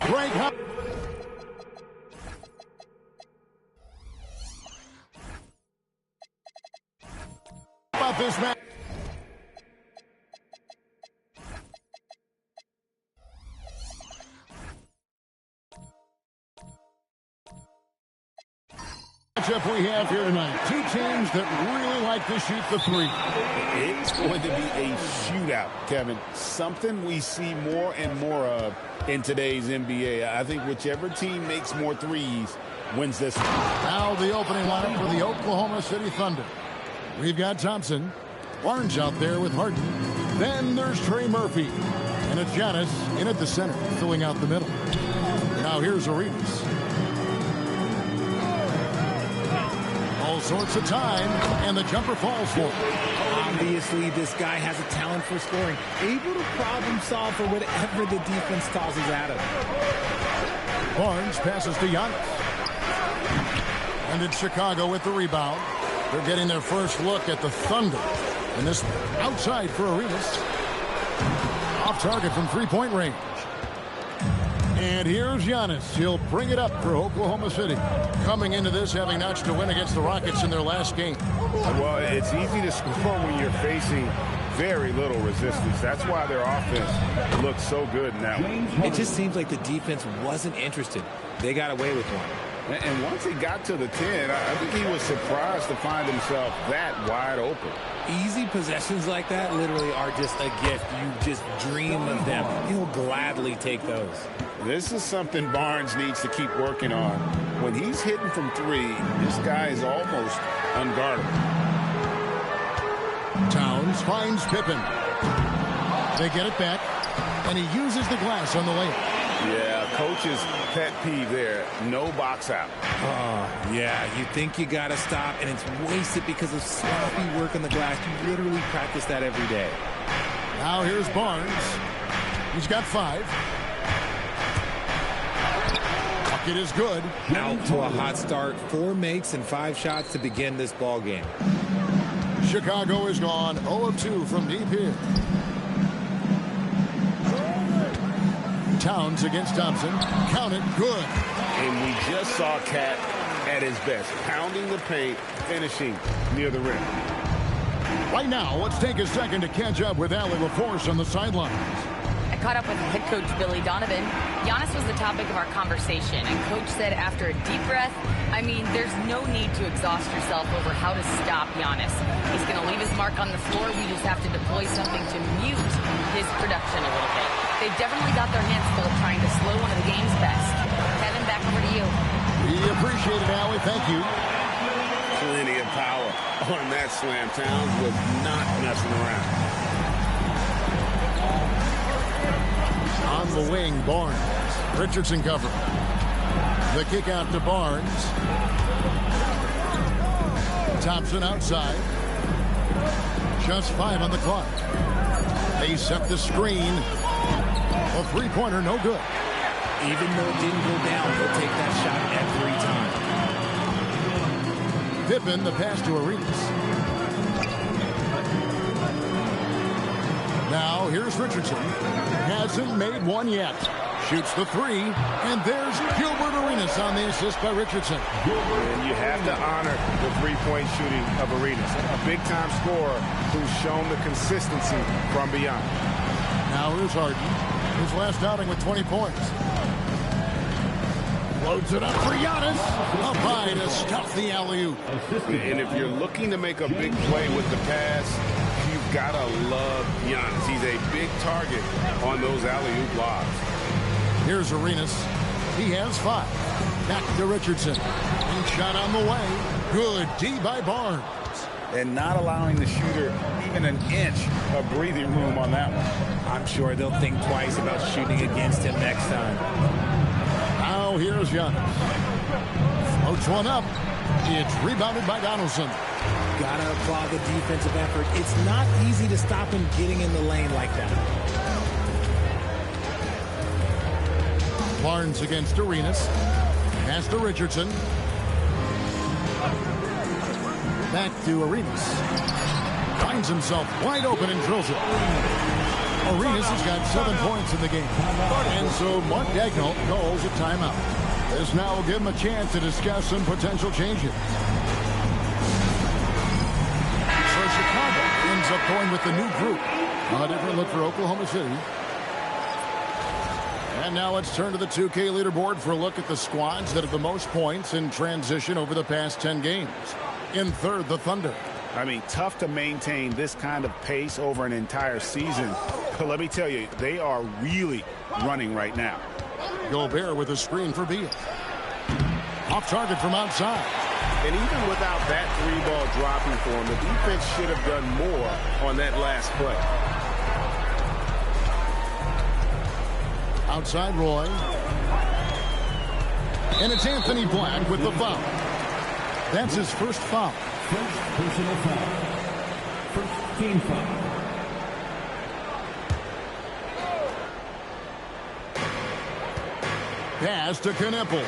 Greg Hunt. About this match. Matchup we have here tonight. Two teams that really like to shoot the three. It's going to be a shootout, Kevin. Something we see more and more of in today's NBA. I think whichever team makes more threes wins this one. Now the opening lineup for the Oklahoma City Thunder. We've got Thompson. Barnes out there with Harden. Then there's Trey Murphy. And it's Giannis in at the center, filling out the middle. Now here's Arenas. All sorts of time, and the jumper falls for him. Obviously, this guy has a talent for scoring. Able to problem solve for whatever the defense tosses at him. Barnes passes to Giannis. And it's Chicago with the rebound. They're getting their first look at the Thunder. And this outside for Arenas. Off target from three-point range. And here's Giannis. He'll bring it up for Oklahoma City. Coming into this, having notched a win against the Rockets in their last game. Well, it's easy to score when you're facing very little resistance. That's why their offense looks so good now. It just seems like the defense wasn't interested. They got away with one. And once he got to the 10, I think he was surprised to find himself that wide open. Easy possessions like that literally are just a gift. You just dream of them. He'll gladly take those. This is something Barnes needs to keep working on. When he's hitting from three, this guy is almost unguardable. Towns finds Pippen. They get it back, and he uses the glass on the layup. Yeah, coach's pet peeve there. No box out. Yeah, you think you got to stop, and it's wasted because of sloppy work on the glass. You literally practice that every day. Now here's Barnes. He's got 5. Bucket is good. Out to a hot start. 4 makes and 5 shots to begin this ball game. Chicago is gone 0 of 2 from deep here. Towns against Thompson. Count it, good. And we just saw Cat at his best, pounding the paint, finishing near the rim. Right now, let's take a second to catch up with Allie LaForce on the sidelines. I caught up with head coach Billy Donovan. Giannis was the topic of our conversation, and coach said after a deep breath, I mean, there's no need to exhaust yourself over how to stop Giannis. He's going to leave his mark on the floor. We just have to deploy something to mute his production a little bit. They've definitely got their hands full trying to slow one of the game's best. Kevin, back over to you. We appreciate it, Allie. Thank you. Plenty of power on that slam. Towns was not messing around. On the wing, Barnes. Richardson cover. The kick out to Barnes. Thompson outside. Just 5 on the clock. They set the screen. A three-pointer, no good. Even though it didn't go down, they'll take that shot every time. Pippen, the pass to Arenas. Now, here's Richardson. Hasn't made one yet. Shoots the 3, and there's Gilbert Arenas on the assist by Richardson. And you have to honor the three-point shooting of Arenas. A big-time scorer who's shown the consistency from beyond. Now here's Harden. His last outing with 20 points. Loads it up for Giannis. Up high to stuff the alley-oop. And if you're looking to make a big play with the pass, you've got to love Giannis. He's a big target on those alley-oop lobs. Here's Arenas. He has 5. Back to Richardson. And shot on the way. Good D by Barnes. And not allowing the shooter even an inch of breathing room on that one. I'm sure they'll think twice about shooting against him next time. Now here's Giannis. Floats one up. It's rebounded by Donaldson. Gotta applaud the defensive effort. It's not easy to stop him getting in the lane like that. Barnes against Arenas. Pass to Richardson. Back to Arenas. Finds himself wide open and drills it. Arenas has got 7 points in the game. And so Mark Dagnall calls a timeout. This now will give him a chance to discuss some potential changes. So Chicago ends up going with the new group. A different look for Oklahoma City. And now let's turn to the 2K leaderboard for a look at the squads that have the most points in transition over the past 10 games. In third, the Thunder. I mean, tough to maintain this kind of pace over an entire season. But let me tell you, they are really running right now. Gobert with a screen for Beal. Off target from outside. And even without that three-ball dropping for him, the defense should have done more on that last play. Outside Roy. And it's Anthony Black with the foul. That's his first foul. First personal foul. First team foul. Pass to Kneppel.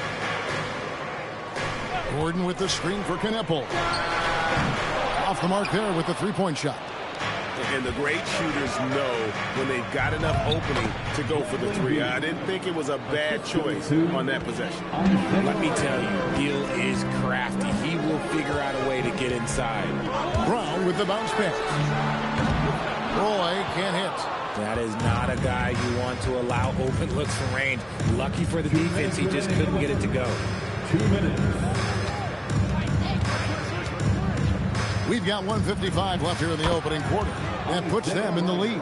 Gordon with the screen for Kneppel. Off the mark there with the three-point shot. And the great shooters know when they've got enough opening to go for the three. I didn't think it was a bad choice on that possession. Let me tell you, Beal is crafty. He will figure out a way to get inside. Brown with the bounce pass. Roy can't hit. That is not a guy you want to allow open looks from range. Lucky for the defense, he just couldn't get it to go. 2 minutes. We've got 1:55 left here in the opening quarter. That puts them in the lead.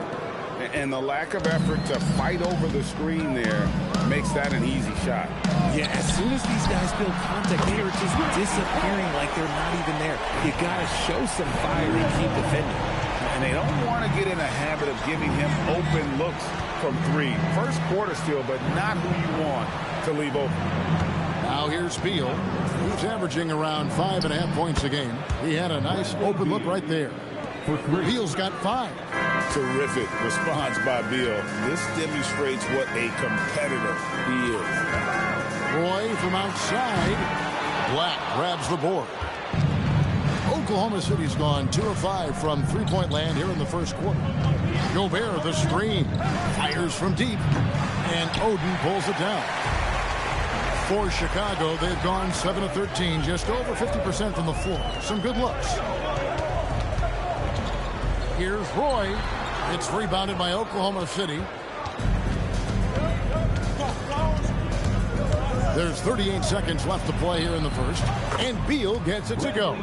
And the lack of effort to fight over the screen there makes that an easy shot. Yeah, as soon as these guys feel contact, they are just disappearing like they're not even there. You got to show some fire and keep defending. And they don't want to get in a habit of giving him open looks from three. First quarter still, but not who you want to leave open. Now here's Beal, who's averaging around 5.5 points a game. He had a nice open look right there. Beal's got 5. Terrific response by Beal. This demonstrates what a competitor he is. Roy from outside. Black grabs the board. Oklahoma City's gone 2 of 5 from three-point land here in the first quarter. Gobert the screen. Fires from deep. And Oden pulls it down. For Chicago, they've gone 7 of 13, just over 50% from the floor. Some good looks. Here's Roy. It's rebounded by Oklahoma City. There's 38 seconds left to play here in the first. And Beal gets it to go.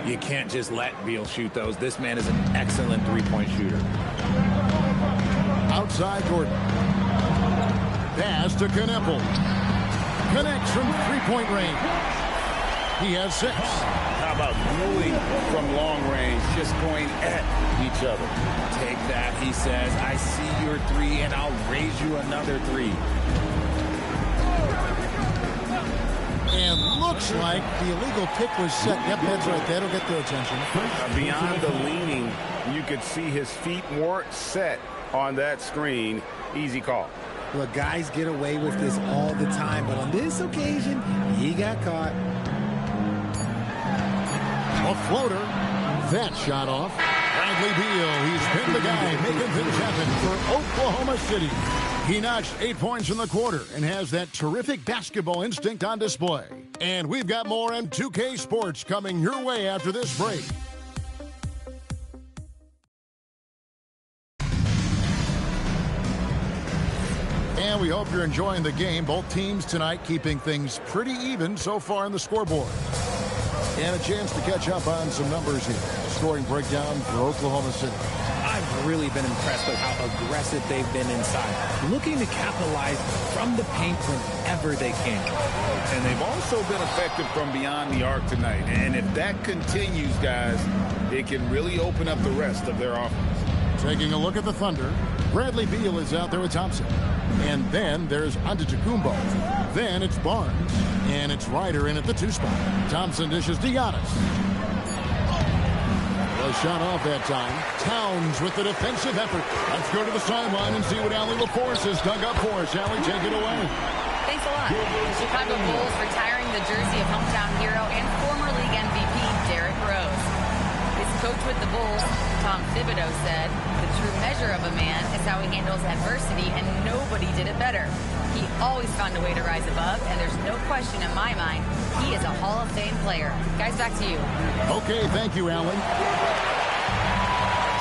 You can't just let Beal shoot those. This man is an excellent three-point shooter. Outside Gordon. Pass to Kneppel. Connects from three-point range. He has 6. How about moving from long range, just going at each other? Take that, he says. I see your 3, and I'll raise you another 3. And looks like the illegal pick was set. Yep, that's right. That'll get their attention. Beyond the leaning, you could see his feet weren't set on that screen. Easy call. Look, guys get away with this all the time, but on this occasion, he got caught. A floater. That shot off. Bradley Beal. He's pinned the guy, making things happen for Oklahoma City. He notched 8 points in the quarter and has that terrific basketball instinct on display. And we've got more M2K Sports coming your way after this break. And we hope you're enjoying the game. Both teams tonight keeping things pretty even so far in the scoreboard. And a chance to catch up on some numbers here. Scoring breakdown for Oklahoma City. I've really been impressed with how aggressive they've been inside, looking to capitalize from the paint whenever they can. And they've also been effective from beyond the arc tonight. And if that continues, guys, it can really open up the rest of their offense. Taking a look at the Thunder, Bradley Beal is out there with Thompson. And then there's Antetokounmpo. Then it's Barnes. And it's Ryder in at the 2 spot. Thompson dishes to Giannis. A shot off that time. Towns with the defensive effort. Let's go to the sideline and see what Allie LaForce has dug up for us. Allie, take it away. Thanks a lot. The Chicago Bulls retiring the jersey of hometown hero and former league MVP Derrick Rose. His coach with the Bulls, Tom Sebio, said, "The true measure of a man is how he handles adversity, and nobody did it better. He always found a way to rise above, and there's no question in my mind he is a Hall of Fame player." Guys, back to you. Okay, thank you, Alan.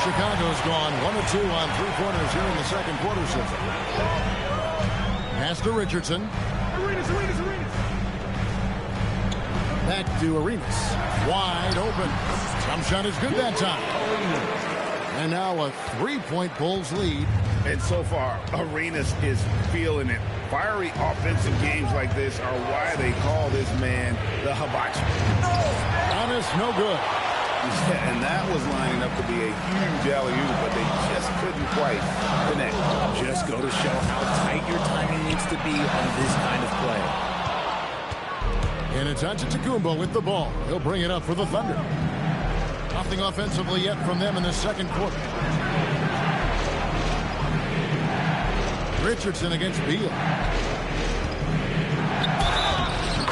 Chicago's gone 1 of 2 on three-pointers here in the second quarter. Pass to Richardson. Back to Arenas. Wide open. Jump shot is good that time. And now a three-point Bulls lead. And so far, Arenas is feeling it. Fiery offensive games like this are why they call this man the hibachi. Giannis, no good. Yeah, and that was lining up to be a huge alley-oop, but they just couldn't quite connect. Just go to show how tight your timing needs to be on this kind of play. And it's Antetokounmpo with the ball. He'll bring it up for the Thunder. Nothing offensively yet from them in the second quarter. Richardson against Beal.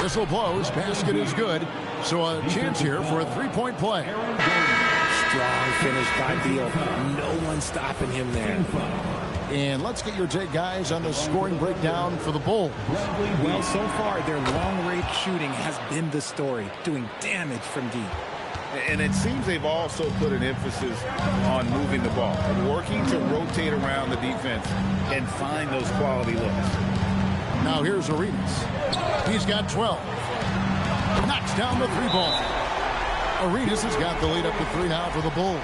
Whistle blows. Basket is good. So a chance here for a three-point play. Strong finish by Beal. No one stopping him there. And let's get your take, guys, on the scoring breakdown for the Bulls. Well, so far, their long-range shooting has been the story, doing damage from deep. And it seems they've also put an emphasis on moving the ball, working to rotate around the defense and find those quality looks. Now here's Arenas. He's got 12. Knocks down the three ball. Arenas has got the lead up to 3 now for the Bulls.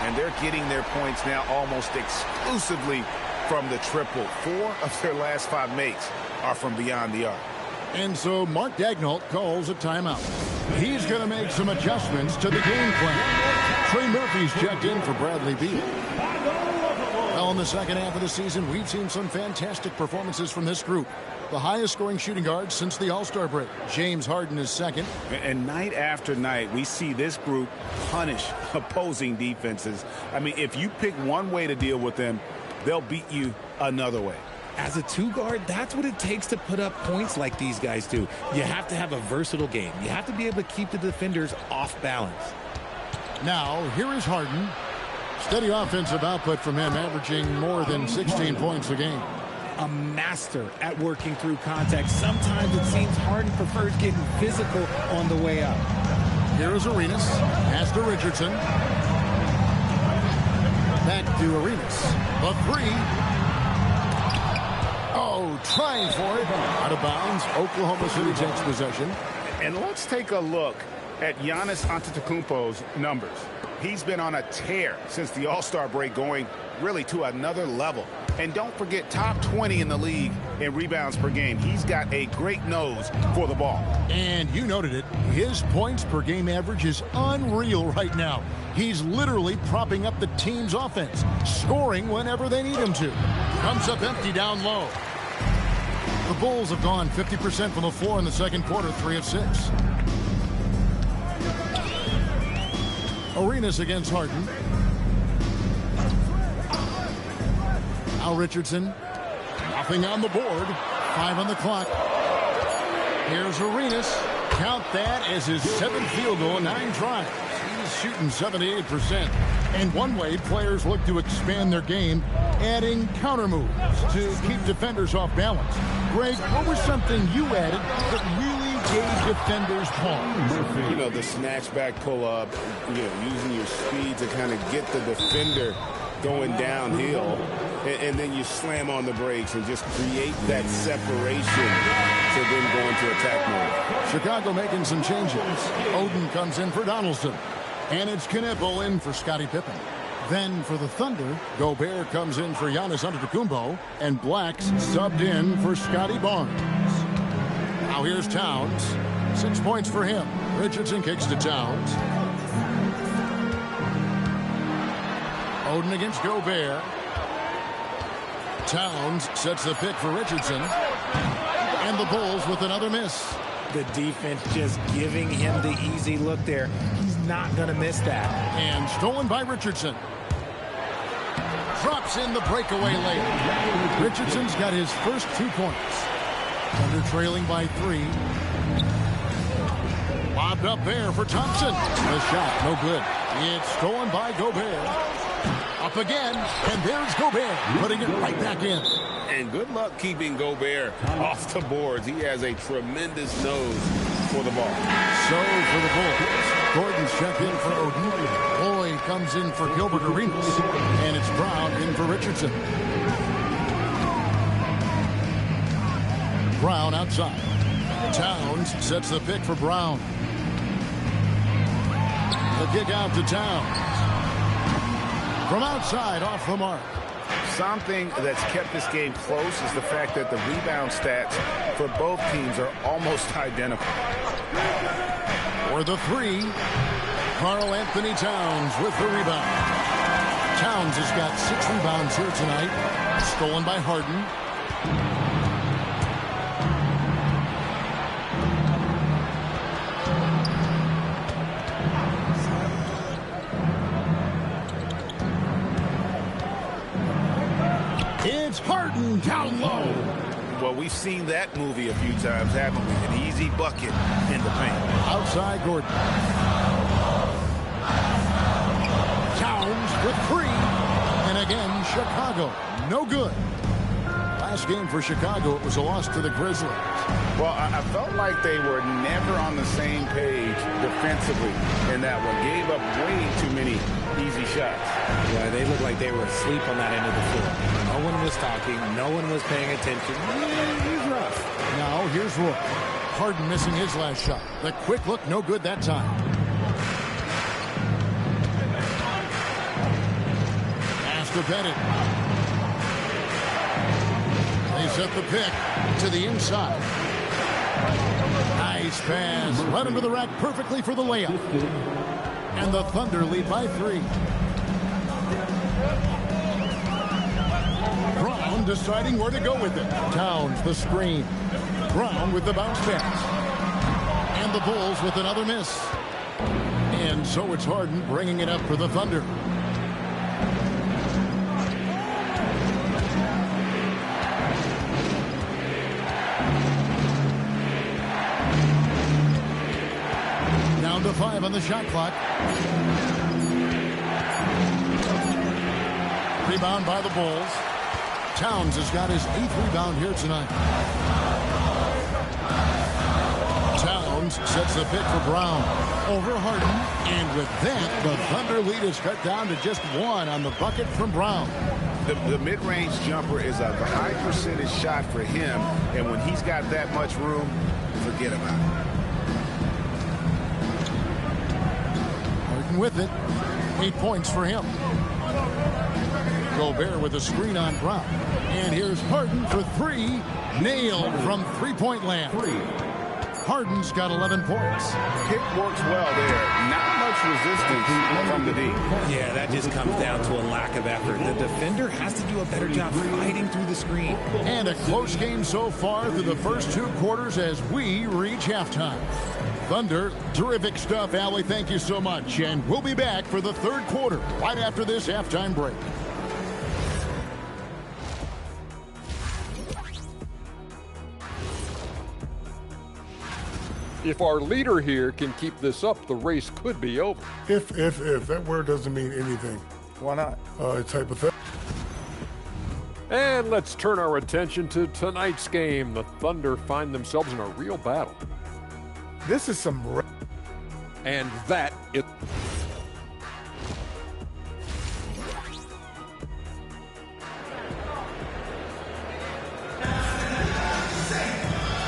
And they're getting their points now almost exclusively from the triple. 4 of their last 5 makes are from beyond the arc. And so Mark Daigneault calls a timeout. He's going to make some adjustments to the game plan. Trey Murphy's checked in for Bradley Beal. Well, in the second half of the season, we've seen some fantastic performances from this group. The highest scoring shooting guard since the All-Star break. James Harden is second. And night after night, we see this group punish opposing defenses. I mean, if you pick one way to deal with them, they'll beat you another way. As a two-guard, that's what it takes to put up points like these guys do. You have to have a versatile game. You have to be able to keep the defenders off balance. Now, here is Harden. Steady offensive output from him, averaging more than 16 points a game. A master at working through contact. Sometimes it seems Harden prefers getting physical on the way up. Here is Arenas. Pass to Richardson. Back to Arenas. The three. Oh, trying for it. Out of bounds. Oklahoma City takes possession. And let's take a look at Giannis Antetokounmpo's numbers. He's been on a tear since the All-Star break, going really to another level. And don't forget, top 20 in the league in rebounds per game. He's got a great nose for the ball. And you noted it. His points per game average is unreal right now. He's literally propping up the team's offense, scoring whenever they need him to. Comes up empty down low. The Bulls have gone 50% from the floor in the second quarter, 3 of 6. Arenas against Harden. Now Richardson. Nothing on the board. 5 on the clock. Here's Arenas. Count that as his 7th field goal in 9 tries. He's shooting 78%. And one way players look to expand their game, adding counter moves to keep defenders off balance. Greg, what was something you added that really gave defenders pause? You know, the snatch back pull-up, using your speed to kind of get the defender going downhill, and then you slam on the brakes and just create that separation to then go into attack mode. Chicago making some changes. Oden comes in for Donaldson. And it's Kneppel in for Scottie Pippen. Then for the Thunder, Gobert comes in for Giannis Antetokounmpo, and Blacks subbed in for Scottie Barnes. Now here's Towns. 6 points for him. Richardson kicks to Towns. Oden against Gobert. Towns sets the pick for Richardson. And the Bulls with another miss. The defense just giving him the easy look there. He's not going to miss that. And stolen by Richardson. Drops in the breakaway layup. Richardson's got his first 2 points. Thunder trailing by 3. Lobbed up there for Thompson. The shot, no good. It's stolen by Gobert. Up again, and there's Gobert, putting it right back in. And good luck keeping Gobert off the boards. He has a tremendous nose for the ball. So for the Bulls, Gordon's checked in for O'Neal. Boyd comes in for Gilbert Arenas. And it's Brown in for Richardson. Brown outside. Towns sets the pick for Brown. The kick out to Towns. From outside, off the mark. Something that's kept this game close is the fact that the rebound stats for both teams are almost identical. For the three, Karl Anthony Towns with the rebound. Towns has got 6 rebounds here tonight. Stolen by Harden. It's Harden down low. Well, we've seen that movie a few times, haven't we? An easy bucket in the paint. Outside Gordon. Towns with 3. And again, Chicago. No good. Last game for Chicago, it was a loss to the Grizzlies. Well, I felt like they were never on the same page defensively in that one. Gave up way too many easy shots. Yeah, they looked like they were asleep on that end of the floor. No one was talking. No one was paying attention. It was rough. Now, here's Rook. Harden missing his last shot. The quick look, no good that time. Pass to Bennett. They set the pick to the inside. Nice pass. Right under the rack perfectly for the layup. And the Thunder lead by 3. Brown deciding where to go with it. Towns the screen. Brown with the bounce pass. And the Bulls with another miss. And so it's Harden bringing it up for the Thunder. Down to 5 on the shot clock. Rebound by the Bulls. Towns has got his 8th rebound here tonight. Towns sets the pick for Brown. Over Harden. And with that, the Thunder lead is cut down to just 1 on the bucket from Brown. The mid-range jumper is a high percentage shot for him. And when he's got that much room, forget about it. Harden with it. 8 points for him. Gobert with a screen on Brown. And here's Harden for 3. Nailed from three-point land. Harden's got 11 points. Pick works well there. Not much resistance from the D. Yeah, that just comes down to a lack of effort. The defender has to do a better job fighting through the screen. And a close game so far through the first 2 quarters as we reach halftime. Thunder, terrific stuff, Allie. Thank you so much. And we'll be back for the 3rd quarter right after this halftime break. If our leader here can keep this up, the race could be over. If. That word doesn't mean anything. Why not? It's hypothetical. And let's turn our attention to tonight's game. The Thunder find themselves in a real battle. This is some... And that is...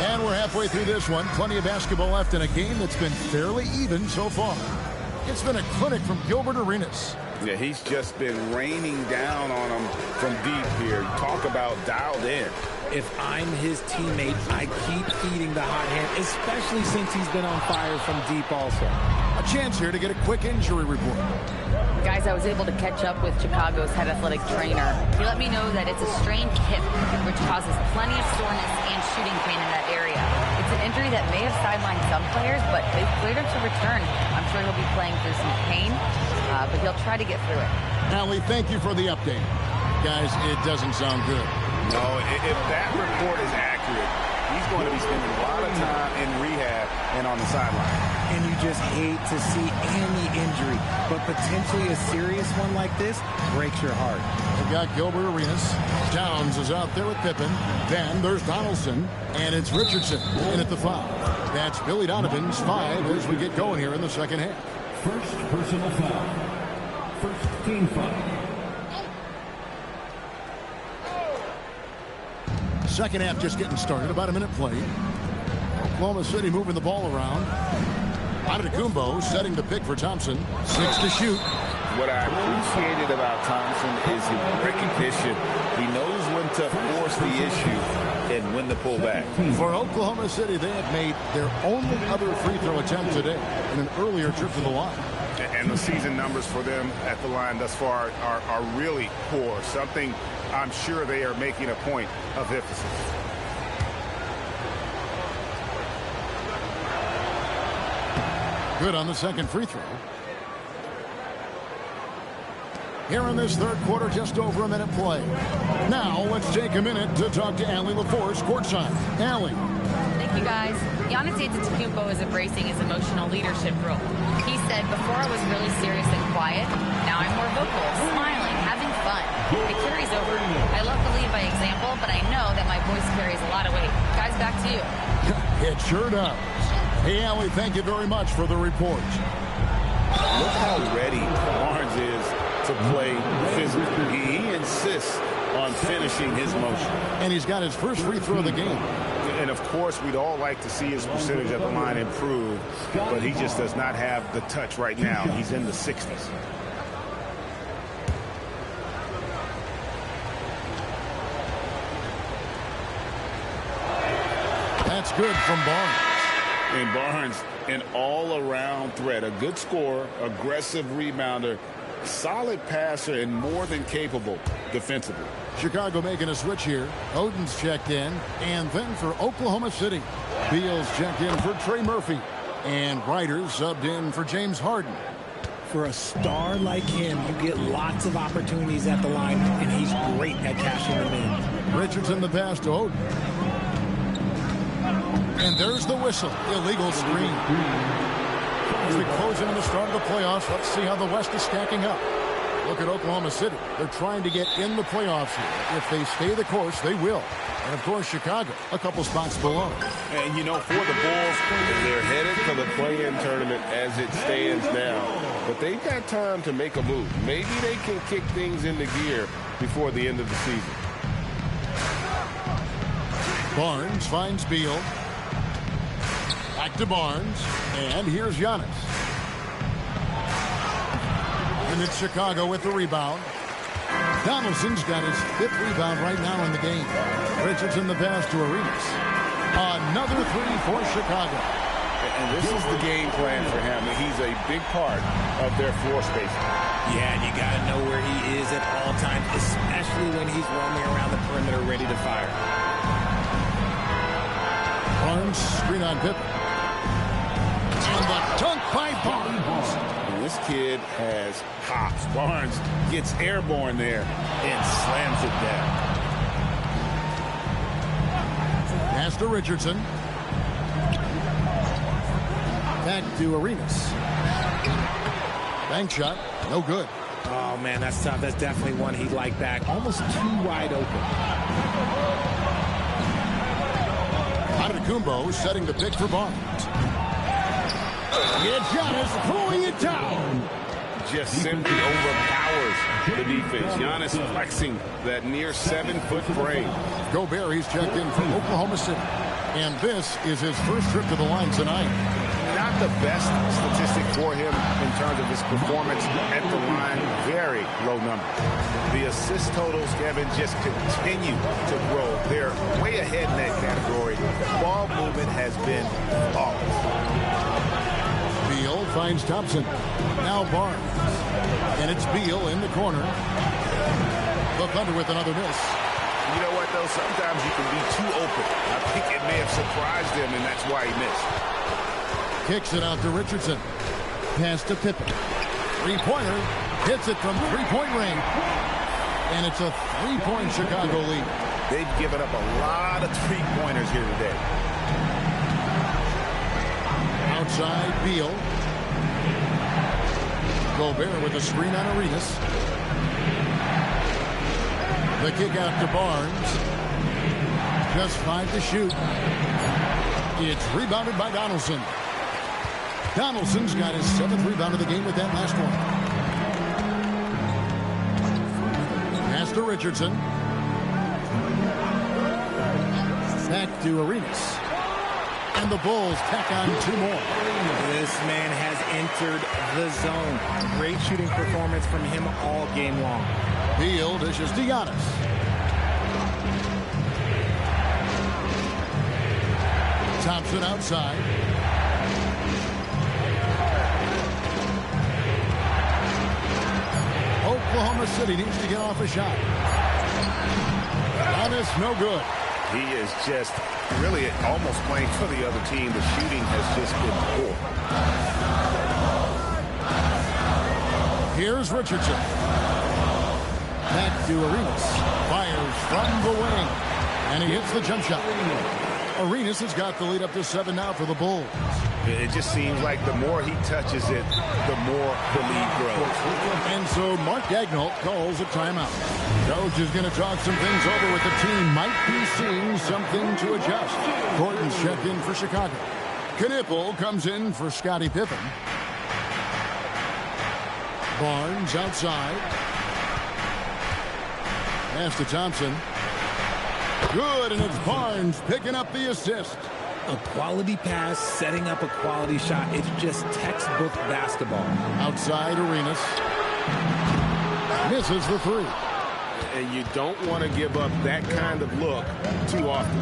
And we're halfway through this one. Plenty of basketball left in a game that's been fairly even so far. It's been a clinic from Gilbert Arenas. Yeah, he's just been raining down on him from deep here. Talk about dialed in. If I'm his teammate, I keep feeding the hot hand, especially since he's been on fire from deep also. A chance here to get a quick injury report. Guys, I was able to catch up with Chicago's head athletic trainer. He let me know that it's a strained hip, which causes plenty of soreness and shooting pain in that area. It's an injury that may have sidelined some players, but they've cleared him to return. I'm sure he'll be playing through some pain, but he'll try to get through it. Allie, thank you for the update. Guys, it doesn't sound good. No, if that report is accurate, He's going to be spending a lot of time in rehab and on the sideline. And you just hate to see any injury, but potentially a serious one like this breaks your heart. They've got Gilbert Arenas. Downs is out there with Pippen. Then there's Donaldson, and it's Richardson in at the 5. That's Billy Donovan's 5 as we get going here in the second half. First personal foul. First team foul. Second half just getting started. About a minute played. Oklahoma City moving the ball around. Antetokounmpo setting the pick for Thompson. 6 to shoot. What I appreciated about Thompson is his recognition. He knows when to force the issue and when to pull back. For Oklahoma City, they have made their only other free throw attempt today in an earlier trip to the line. And the season numbers for them at the line thus far are really poor. Something I'm sure they are making a point of emphasis. Good on the second free throw. Here in this third quarter, just over a minute play. Now, let's take a minute to talk to Allie LaForce, courtside. Allie. Thank you, guys. Giannis Antetokounmpo is embracing his emotional leadership role. He said, before I was really serious and quiet, now I'm more vocal, smiling, having fun. It carries over. I love to lead by example, but I know that my voice carries a lot of weight. Guys, back to you. It sure does. Hey, Allie, thank you very much for the report. Look how ready Barnes is to play physically. He insists on finishing his motion. And he's got his first free throw of the game. And, of course, we'd all like to see his percentage at the line improve, but he just does not have the touch right now. He's in the 60s. That's good from Barnes. And Barnes, an all-around threat, a good scorer, aggressive rebounder, solid passer, and more than capable defensively. Chicago making a switch here. Oden's checked in. And then for Oklahoma City, Beal's checked in for Trey Murphy. And Ryder subbed in for James Harden. For a star like him, you get lots of opportunities at the line, and he's great at cashing them in. Richardson the pass to Oden. And there's the whistle. Illegal screen. As we close in on the start of the playoffs, let's see how the West is stacking up. Look at Oklahoma City. They're trying to get in the playoffs here. If they stay the course, they will. And, of course, Chicago, a couple spots below. And, you know, for the Bulls, they're headed for the play-in tournament as it stands now. But they've got time to make a move. Maybe they can kick things into gear before the end of the season. Barnes finds Beal. Back to Barnes. And here's Giannis. And it's Chicago with the rebound. Donaldson's got his 5th rebound right now in the game. Richardson the pass to Arenas. Another 3 for Chicago. And this is the game plan for him. He's a big part of their floor spacing. Yeah, and you got to know where he is at all times, especially when he's roaming around the perimeter ready to fire. Barnes, screen on Pippen. And the dunk by Barnes. And this kid has hops. Barnes gets airborne there and slams it down. Pass to Richardson. Back to Arenas. Bank shot, no good. Oh, man, that's tough. That's definitely one he'd like back. Almost too wide open. Antetokounmpo setting the pick for Barnes. Yeah, Giannis pulling it down. Just simply overpowers the defense. Giannis flexing that near 7-foot frame. Gobert, he's checked in from Oklahoma City. And this is his first trip to the line tonight. Not the best statistic for him in terms of his performance at the line. Very low number. The assist totals, Kevin, just continue to grow. They're way ahead in that category. Ball movement has been flawless. Beal finds Thompson. Now Barnes. And it's Beal in the corner. The Thunder with another miss. You know what, though? Sometimes you can be too open. I think it may have surprised him, and that's why he missed. Kicks it out to Richardson. Pass to Pippen. Three-pointer. Hits it from three-point range. And it's a 3-point Chicago lead. They've given up a lot of three-pointers here today. Outside, Beal. Gobert with a screen on Arenas. The kick out to Barnes. Just 5 to shoot. It's rebounded by Donaldson. Donaldson's got his 7th rebound of the game with that last one. Pass to Richardson. Back to Arenas. And the Bulls tack on 2 more. This man has entered the zone. Great shooting performance from him all game long. Beal dishes to Giannis. Thompson outside. Oklahoma City needs to get off a shot. Giannis, no good. He is just really almost playing for the other team. The shooting has just been poor. Here's Richardson. Back to Arenas. Fires from the wing. And he hits the jump shot. Arenas has got the lead up to 7 now for the Bulls. It just seems like the more he touches it, the more the lead grows. And so Mark Daigneault calls a timeout. Coach is going to talk some things over with the team. Might be seeing something to adjust. Gordon's checked in for Chicago. Knipple comes in for Scottie Pippen. Barnes outside. Pass to Thompson. Good, and it's Barnes picking up the assist. A quality pass, setting up a quality shot. It's just textbook basketball. Outside, Arenas. Misses the 3. And you don't want to give up that kind of look too often.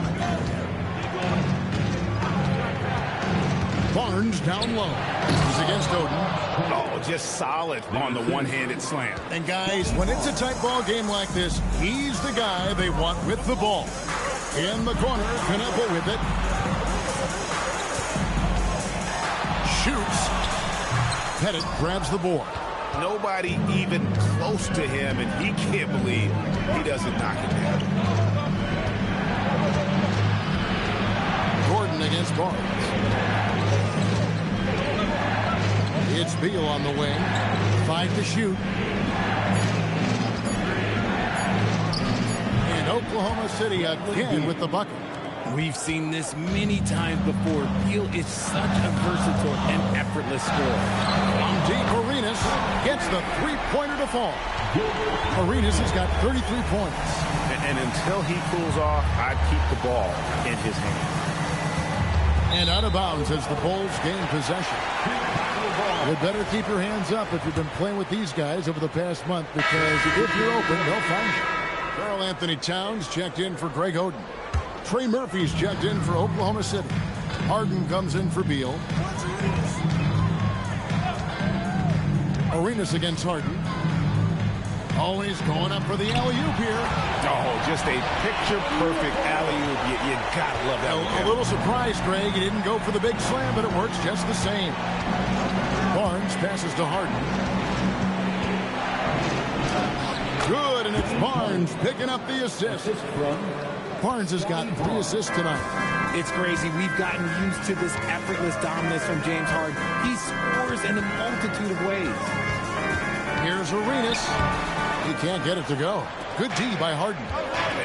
Barnes down low. He's against Oden. Oh, just solid on the one-handed slam. And guys, when it's a tight ball game like this, he's the guy they want with the ball. In the corner, Knipple with it. Shoots. Pettit grabs the board. Nobody even close to him, and he can't believe he doesn't knock it down. Gordon against Barnes. It's Beal on the wing. 5 to shoot. And Oklahoma City again with the bucket. We've seen this many times before. Beal is such a versatile and effortless scorer. From deep, Arenas gets the 3-pointer to fall. Arenas has got 33 points. And until he cools off, I'd keep the ball in his hand. And out of bounds as the Bulls gain possession. You better keep your hands up if you've been playing with these guys over the past month, because if you're open, they'll find you. Karl Anthony Towns checked in for Greg Oden. Trey Murphy's checked in for Oklahoma City. Harden comes in for Beal. Arenas against Harden. Always going up for the alley-oop here. Oh, just a picture-perfect alley-oop. You gotta love that. A little surprised, Greg. He didn't go for the big slam, but it works just the same. Barnes passes to Harden. Good, and it's Barnes picking up the assist. Barnes has got 3 assists tonight. It's crazy. We've gotten used to this effortless dominance from James Harden. He scores in a multitude of ways. Here's Arenas. He can't get it to go. Good D by Harden.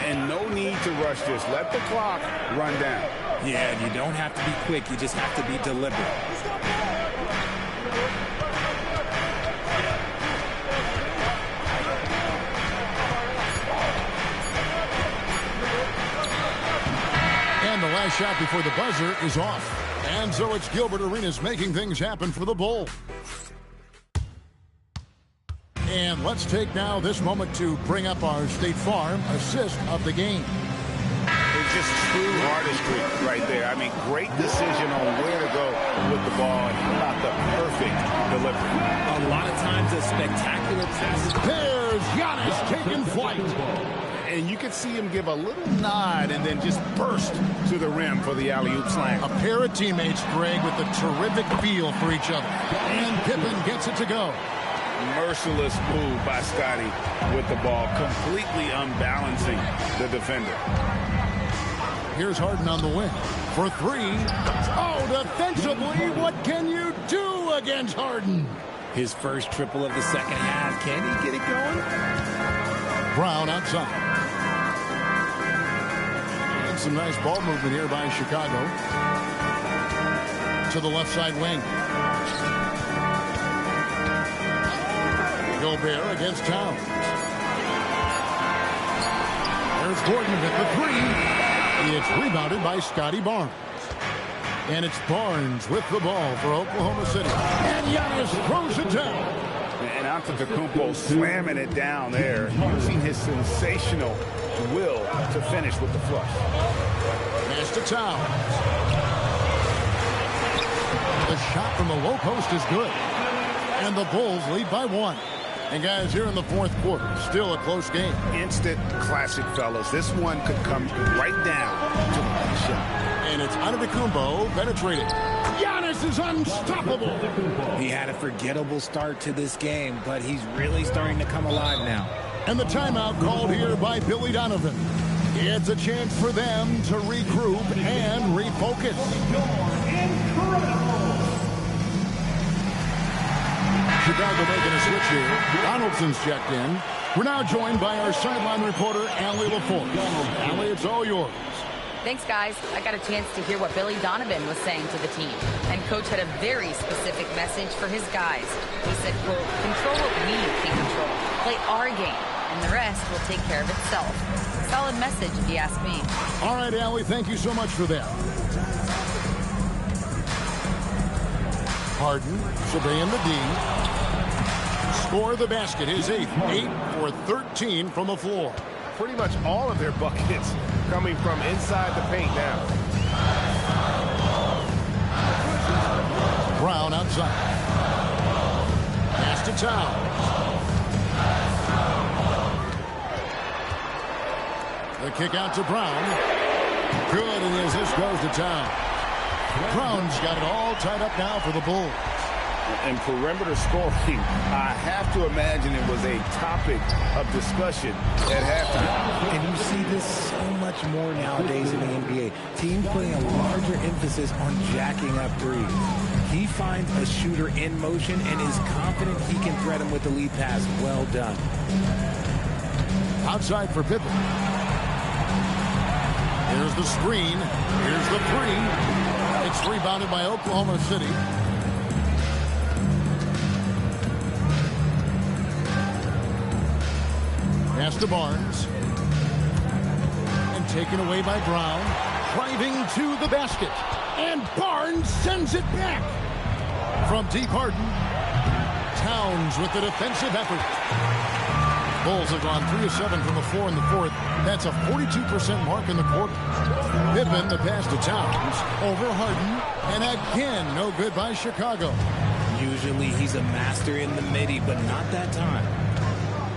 And no need to rush this. Let the clock run down. Yeah, you don't have to be quick. You just have to be deliberate. And the last shot before the buzzer is off. And so it's Gilbert Arenas making things happen for the Bulls. And let's take now this moment to bring up our State Farm assist of the game. It's just true artistry right there. I mean, great decision on where to go with the ball, and how about the perfect delivery. A lot of times a spectacular pass. There's Giannis taking flight. And you could see him give a little nod and then just burst to the rim for the alley-oop slam. A pair of teammates, Greg, with a terrific feel for each other. And Pippen gets it to go. merciless move by Scotty with the ball, completely unbalancing the defender. Here's Harden on the wing for three. Oh, defensively, what can you do against Harden? His first triple of the second half. Can he get it going? Brown outside. And some nice ball movement here by Chicago. To the left side wing. Gobert against Towns. There's Gordon with the three. It's rebounded by Scotty Barnes. And it's Barnes with the ball for Oklahoma City. And Giannis throws it down. And Antetokounmpo slamming it down there, using his sensational will to finish with the flush. Pass to Towns. The shot from the low post is good. And the Bulls lead by one. And guys, here in the fourth quarter, still a close game. Instant classic, fellas. This one could come right down to the last shot. And it's Antetokounmpo penetrating. Giannis is unstoppable. He had a forgettable start to this game, but he's really starting to come alive now. And the timeout called here by Billy Donovan. It's a chance for them to regroup and refocus. Chicago making a switch here. Donaldson's checked in. We're now joined by our sideline reporter, Allie LaForce. Allie, it's all yours. Thanks, guys. I got a chance to hear what Billy Donovan was saying to the team. And Coach had a very specific message for his guys. He said, quote, control what we can control. Play our game. And the rest will take care of itself. Solid message, if you ask me. All right, Allie, thank you so much for that. Harden surveying the D. Score the basket, his eighth. 8 for 13 from the floor. Pretty much all of their buckets coming from inside the paint now. Brown outside. Pass to Towns. The kick out to Brown. Good, and his assist goes to Towns. Brown's got it all tied up now for the Bulls. And perimeter scoring, I have to imagine it was a topic of discussion at halftime. And you see this so much more nowadays in the NBA. Teams putting a larger emphasis on jacking up threes. He finds a shooter in motion and is confident he can thread him with the lead pass. Well done. Outside for Pippen. Here's the screen. Here's the three. It's rebounded by Oklahoma City. Pass to Barnes. And taken away by Brown. Driving to the basket. And Barnes sends it back. From deep Harden. Towns with the defensive effort. Bulls have gone 3 of 7 from the floor in the fourth. That's a 42% mark in the quarter. Pippen, the pass to Towns. Over Harden. And again, no good by Chicago. Usually he's a master in the midi, but not that time.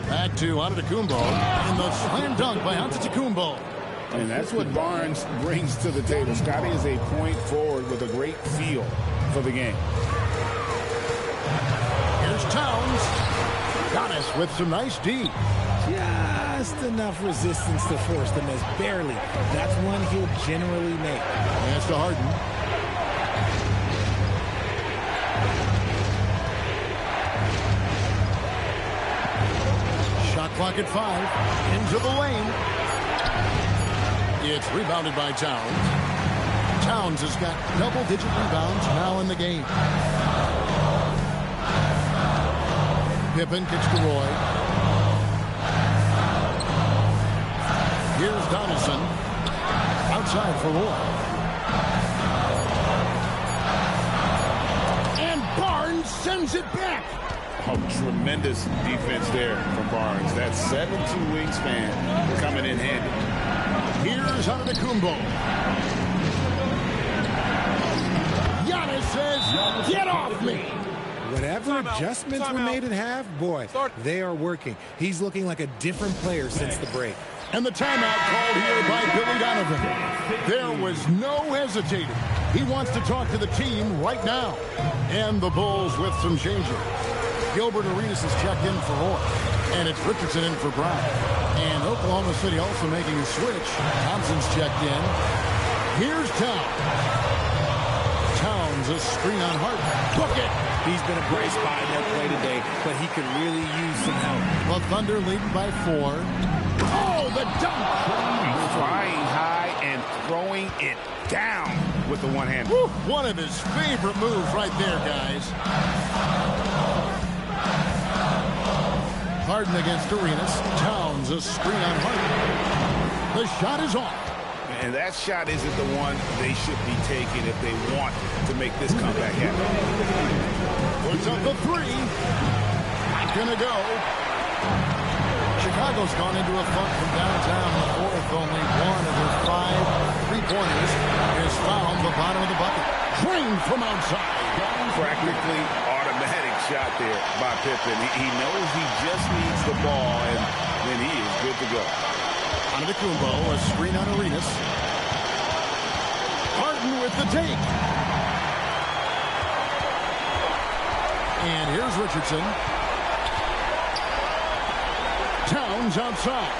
Back to Antetokounmpo, and the slam dunk by Antetokounmpo. And that's what Barnes brings to the table. Scotty is a point forward with a great feel for the game. Here's Towns. Giannis with some nice D. Just enough resistance to force the miss. Barely. That's one he'll generally make. Pass to Harden. Clock at 5. Into the lane. It's rebounded by Towns. Towns has got double-digit rebounds now in the game. Pippen kicks to Roy. Here's Donaldson. Outside for Roy. And Barnes sends it back. Oh, tremendous defense there from Barnes. That 7'2" wingspan coming in handy. Here's Antetokounmpo. Giannis says, get off me. Whatever adjustments were made at half, boy, they are working. He's looking like a different player since the break. And the timeout called here by Billy Donovan. There was no hesitating. He wants to talk to the team right now. And the Bulls with some changes. Gilbert Arenas is checked in for Roy. And it's Richardson in for Brown. And Oklahoma City also making a switch. Thompson's checked in. Here's Towns. Towns, a screen on Hart. Book it! He's been a bright spot in their play today, but he could really use some help. The Thunder leading by 4. Oh, the dunk! Flying high and throwing it down with the one hand. One of his favorite moves right there, guys. Harden against Arenas. Towns, a screen on Harden. The shot is off. And that shot isn't the one they should be taking if they want to make this comeback happen. Puts up the 3. Not gonna go. Chicago's gone into a funk from downtown in the fourth. Only one of their 5 3-pointers is found the bottom of the bucket. Drained from outside. Practically automatic shot there by Pippen. He knows he just needs the ball, and then he is good to go. Antetokounmpo, a screen on Arenas. Harden with the take. And here's Richardson. Towns outside.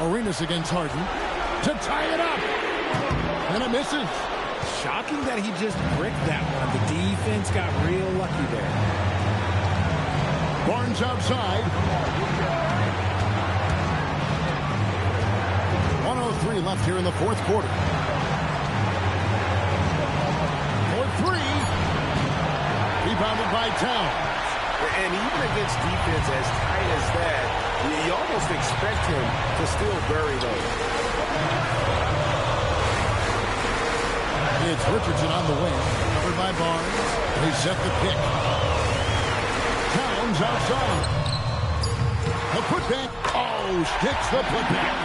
Arenas against Harden to tie it up. And it misses. Shocking that he just bricked that one. The defense got real lucky there. Barnes outside. 1:03 left here in the fourth quarter. For 3. Rebounded by Towns. And even against defense as tight as that, you almost expect him to still bury those. It's Richardson on the wing. Covered by Barnes. They set the pick. Towns outside. The putback. Oh, hits the putback.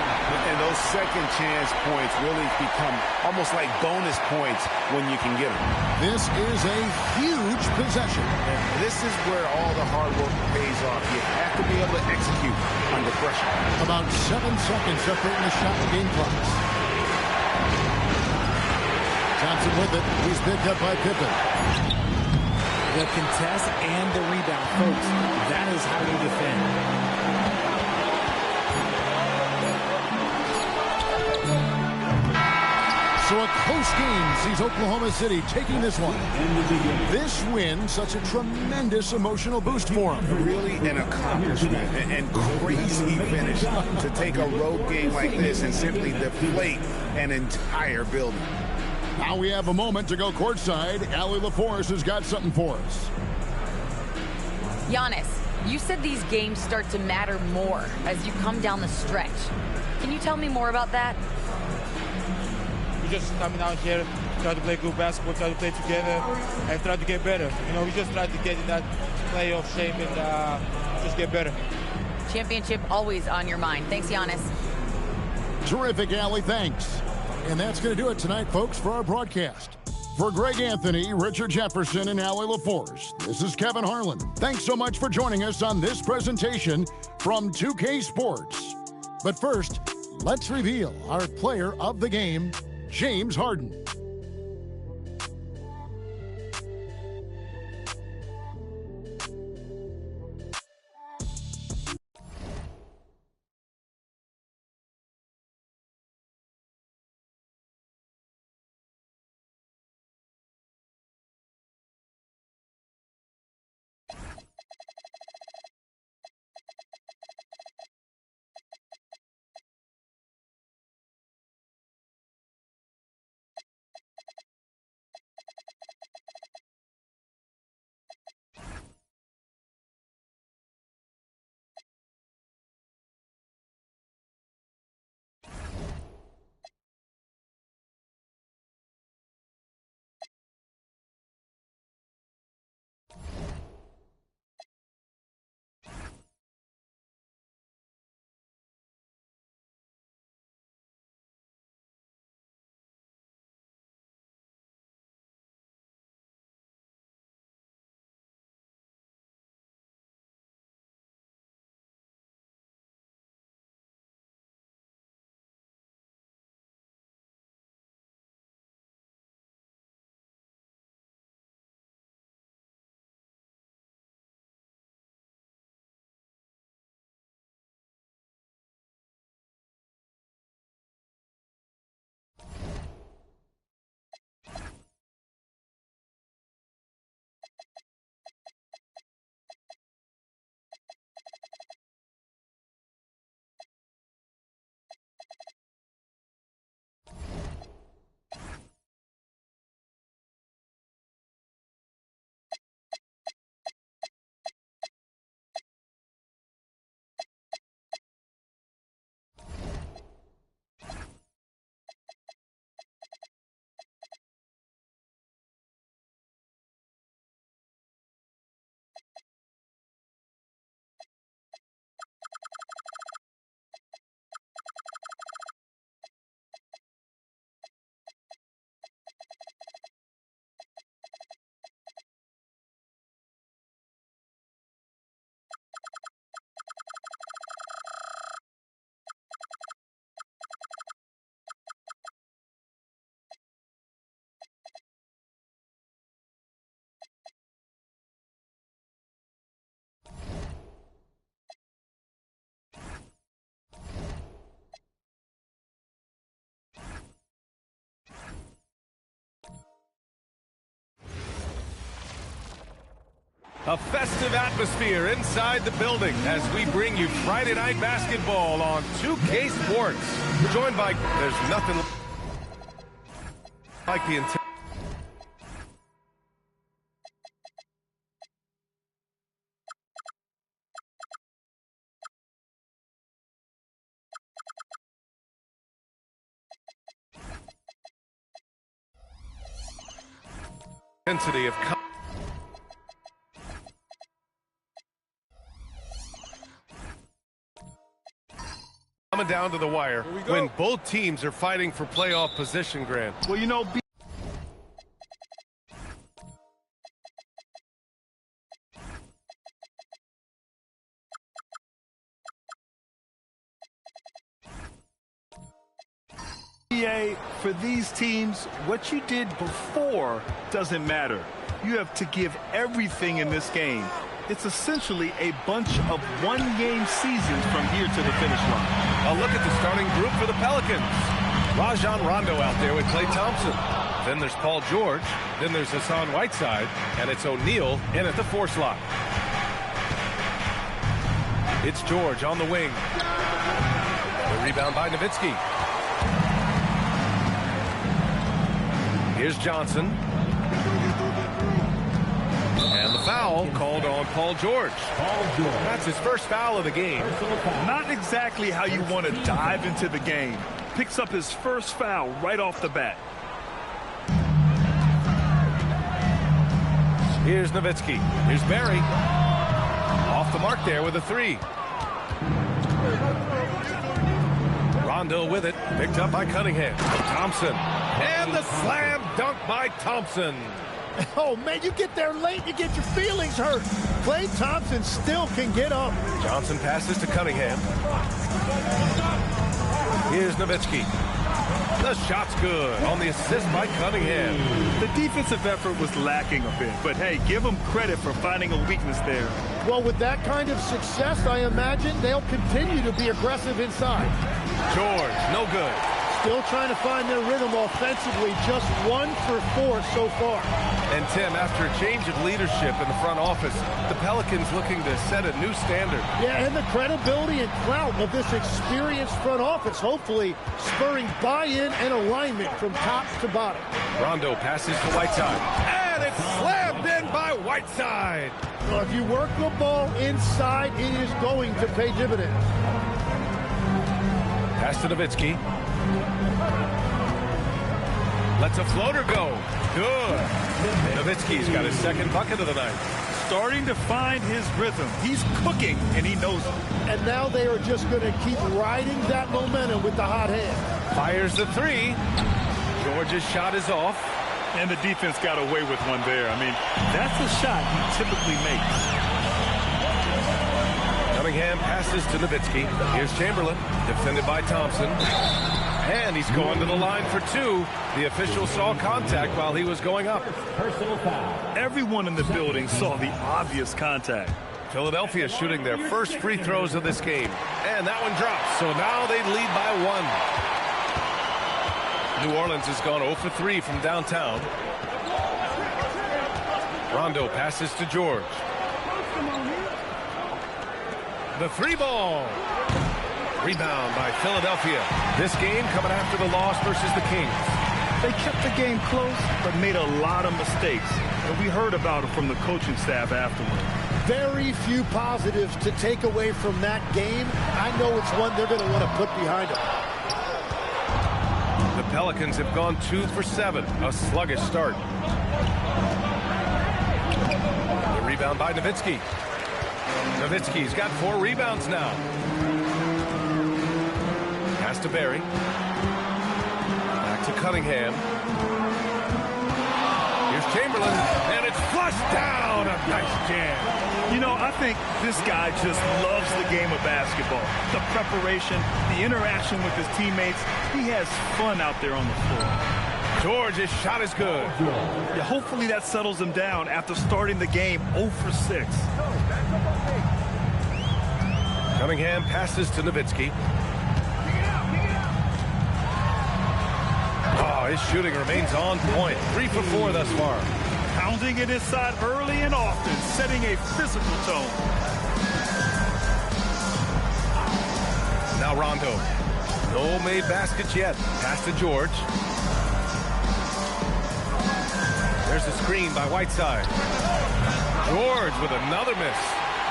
And those second chance points really become almost like bonus points when you can get them. This is a huge possession. And this is where all the hard work pays off. You have to be able to execute under pressure. About 7 seconds separating the shot and game clocks. Thompson with it. He's picked up by Pippen. The contest and the rebound, folks. That is how you defend. So a close game sees Oklahoma City taking this one. This win, such a tremendous emotional boost for them. Really an accomplishment and crazy finish to take a road game like this and simply deflate an entire building. Now we have a moment to go courtside. Allie LaForce has got something for us. Giannis, you said these games start to matter more as you come down the stretch. Can you tell me more about that? We just coming out here, try to play good basketball, try to play together, and try to get better. You know, we just try to get in that playoff shape and just get better. Championship always on your mind. Thanks, Giannis. Terrific, Allie. Thanks. And that's going to do it tonight, folks, for our broadcast. For Greg Anthony, Richard Jefferson, and Allie LaForce, this is Kevin Harlan. Thanks so much for joining us on this presentation from 2K Sports. But first, let's reveal our player of the game, James Harden. A festive atmosphere inside the building as we bring you Friday Night Basketball on 2K Sports. We're joined by, there's nothing like the intensity of coming down to the wire when both teams are fighting for playoff position, Grant. Well, you know, for these teams, what you did before doesn't matter. You have to give everything in this game. It's essentially a bunch of one-game seasons from here to the finish line. A look at the starting group for the Pelicans. Rajon Rondo out there with Klay Thompson. Then there's Paul George. Then there's Hassan Whiteside. And it's O'Neal in at the 4 slot. It's George on the wing. The rebound by Nowitzki. Here's Johnson. And the foul called on Paul George. That's his first foul of the game. Not exactly how you want to dive into the game. Picks up his first foul right off the bat. Here's Nowitzki. Here's Barry. Off the mark there with a 3. Rondo with it. Picked up by Cunningham. Thompson. And the slam dunk by Thompson. Oh, man, you get there late, you get your feelings hurt. Klay Thompson still can get up. Johnson passes to Cunningham. Here's Nowitzki. The shot's good on the assist by Cunningham. The defensive effort was lacking a bit, but hey, give them credit for finding a weakness there. Well, with that kind of success, I imagine they'll continue to be aggressive inside. George, no good. Still trying to find their rhythm offensively, just 1 for 4 so far. And Tim, after a change of leadership in the front office, the Pelicans looking to set a new standard. Yeah, and the credibility and clout of this experienced front office, hopefully spurring buy-in and alignment from top to bottom. Rondo passes to Whiteside. And it's slammed in by Whiteside. Well, if you work the ball inside, it is going to pay dividends. Pass to Nowitzki. Lets a floater go. Good. Nowitzki's got his second bucket of the night. Starting to find his rhythm. He's cooking, and he knows it. And now they are just going to keep riding that momentum with the hot hand. Fires the 3. George's shot is off. And the defense got away with one there. I mean, that's a shot he typically makes. Cunningham passes to Nowitzki. Here's Chamberlain, defended by Thompson. And he's going to the line for 2. The official saw contact while he was going up. Personal foul. Everyone in the building saw the obvious contact. Philadelphia shooting their first free throws of this game. And that one drops. So now they lead by 1. New Orleans has gone 0 for 3 from downtown. Rondo passes to George. The 3 ball. Rebound by Philadelphia. This game coming after the loss versus the Kings. They kept the game close, but made a lot of mistakes. And we heard about it from the coaching staff afterward. Very few positives to take away from that game. I know it's one they're going to want to put behind them. The Pelicans have gone 2 for 7. A sluggish start. The rebound by Nowitzki. Nowitzki's got 4 rebounds now. Pass to Barry. Back to Cunningham. Here's Chamberlain, and it's flushed down. A nice jam. You know, I think this guy just loves the game of basketball. The preparation, the interaction with his teammates. He has fun out there on the floor. George's shot is good. Yeah, hopefully that settles him down after starting the game 0 for 6. Cunningham passes to Nowitzki. Oh, his shooting remains on point. 3 for 4 thus far. Pounding it inside early and often, setting a physical tone. Now Rondo. No made baskets yet. Pass to George. There's a screen by Whiteside. George with another miss.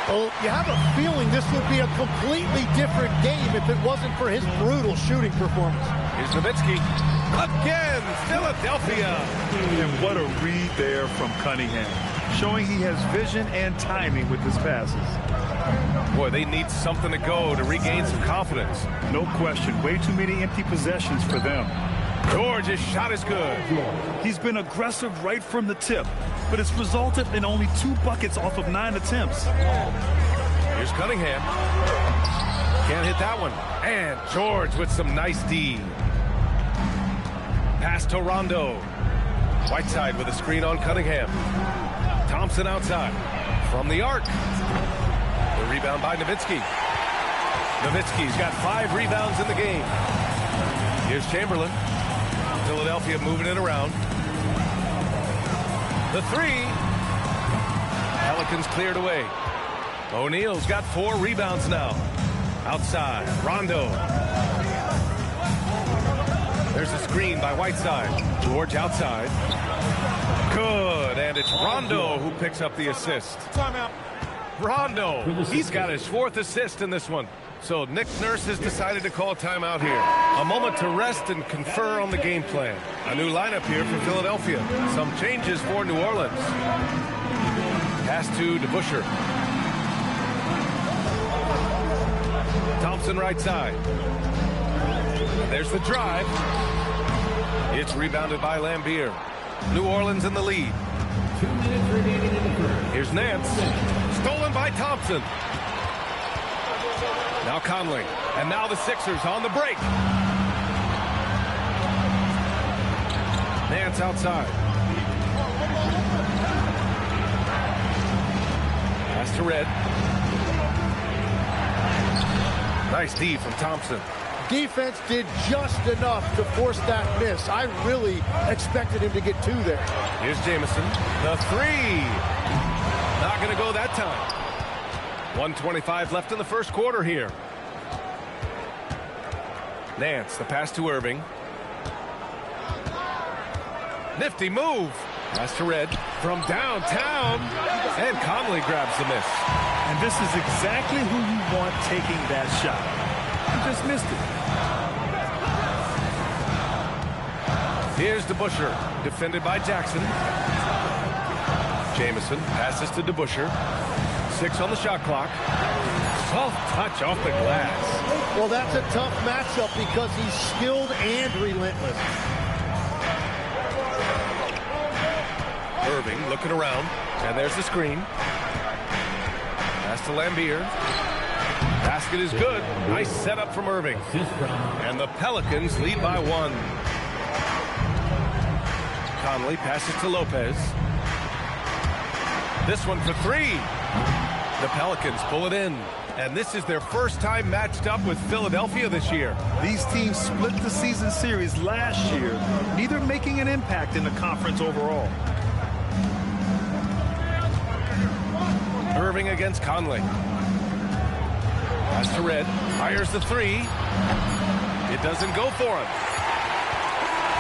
Well, you have a feeling this would be a completely different game if it wasn't for his brutal shooting performance. Here's Nowitzki. Again, Philadelphia. And what a read there from Cunningham, showing he has vision and timing with his passes. Boy, they need something to go to regain some confidence. No question. Way too many empty possessions for them. George's shot is good. He's been aggressive right from the tip, but it's resulted in only 2 buckets off of 9 attempts. Here's Cunningham. Can't hit that one. And George with some nice D. Pass to Rondo. Whiteside with a screen on Cunningham. Thompson outside. From the arc. The rebound by Nowitzki. Nowitzki's got 5 rebounds in the game. Here's Chamberlain. Philadelphia moving it around. The 3. Pelicans cleared away. O'Neal's got 4 rebounds now. Outside. Rondo. There's a screen by Whiteside. George outside. Good. And it's Rondo who picks up the assist. Timeout. Rondo. He's got his 4th assist in this one. So Nick Nurse has decided to call timeout here. A moment to rest and confer on the game plan. A new lineup here for Philadelphia. Some changes for New Orleans. Pass to DeBusschere. Thompson right side. There's the drive. It's rebounded by Lambier. New Orleans in the lead. 2 minutes remaining in the first. Here's Nance. Stolen by Thompson. Now Conley. And now the Sixers on the break. Nance outside. Pass to Red. Nice D from Thompson. Defense did just enough to force that miss. I really expected him to get 2 there. Here's Jamison. The 3. Not going to go that time. 1:25 left in the first quarter here. Nance, the pass to Irving. Nifty move. Pass to Red from downtown. And Conley grabs the miss. And this is exactly who you want taking that shot. He just missed it. Here's DeBusschere, defended by Jackson. Jamison passes to DeBusschere. 6 on the shot clock. Soft touch off the glass. Well, that's a tough matchup because he's skilled and relentless. Irving looking around, and there's the screen. Pass to Lambier. Basket is good. Nice setup from Irving. And the Pelicans lead by 1. Conley passes to Lopez. This one for 3. The Pelicans pull it in. And this is their first time matched up with Philadelphia this year. These teams split the season series last year, neither making an impact in the conference overall. Irving against Conley. Pass to Red. Fires the 3. It doesn't go for him.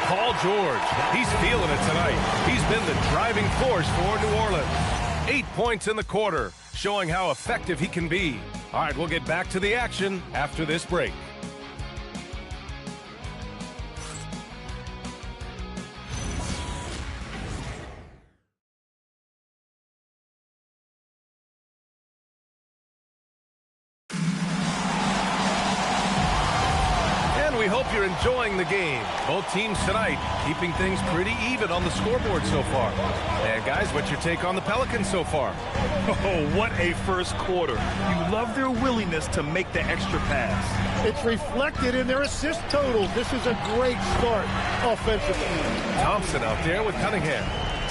Paul George. He's feeling it tonight. He's been the driving force for New Orleans. 8 points in the quarter, showing how effective he can be. All right, we'll get back to the action after this break. We hope you're enjoying the game. Both teams tonight keeping things pretty even on the scoreboard so far. And guys, what's your take on the Pelicans so far? Oh, what a first quarter. You love their willingness to make the extra pass. It's reflected in their assist totals. This is a great start offensively. Thompson out there with Cunningham.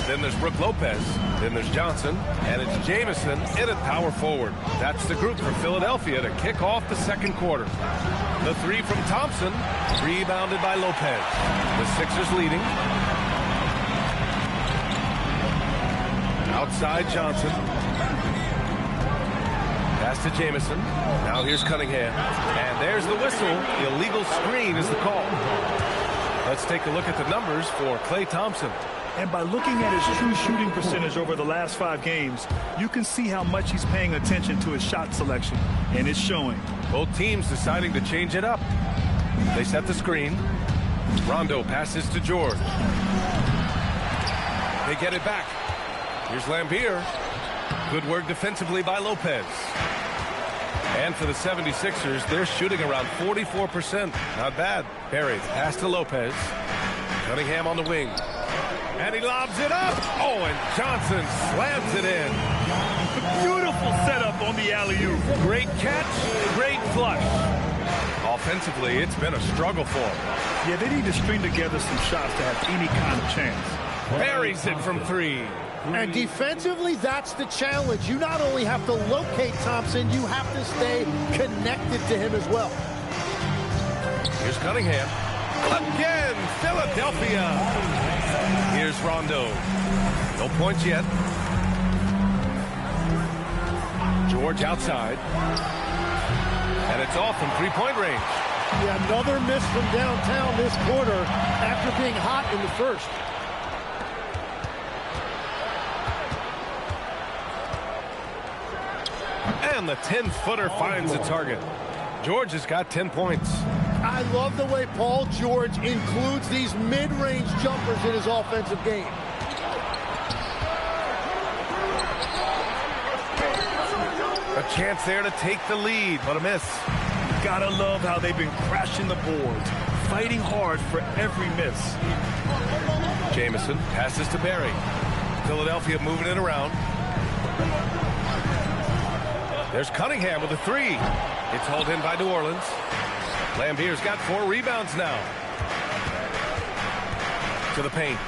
Then there's Brook Lopez. Then there's Johnson. And it's Jamison in at power forward. That's the group for Philadelphia to kick off the second quarter. The 3 from Thompson, rebounded by Lopez. The Sixers leading. Outside Johnson. Pass to Jamison. Now here's Cunningham. And there's the whistle. Illegal screen is the call. Let's take a look at the numbers for Klay Thompson. And by looking at his true shooting percentage over the last 5 games, you can see how much he's paying attention to his shot selection. And it's showing. Both teams deciding to change it up. They set the screen. Rondo passes to George. They get it back. Here's Lambier. Good work defensively by Lopez. And for the 76ers, they're shooting around 44%. Not bad. Barry, pass to Lopez. Cunningham on the wing. And he lobs it up. Oh, and Johnson slams it in. Beautiful setup on the alley-oop. Great catch, great flush. Offensively, it's been a struggle for him. Yeah, they need to string together some shots to have any kind of chance. Buries it from 3. And defensively, that's the challenge. You not only have to locate Thompson, you have to stay connected to him as well. Here's Cunningham. Again, Philadelphia. Here's Rondo. No points yet. George outside. And it's off from 3-point range. Yeah, another miss from downtown this quarter after being hot in the first. And the 10-footer finds the target. George has got 10 points. I love the way Paul George includes these mid-range jumpers in his offensive game. A chance there to take the lead, but a miss. Gotta love how they've been crashing the boards, fighting hard for every miss. Jamison passes to Barry. Philadelphia moving it around. There's Cunningham with a 3. It's hauled in by New Orleans. Lambier's got 4 rebounds now. To the paint.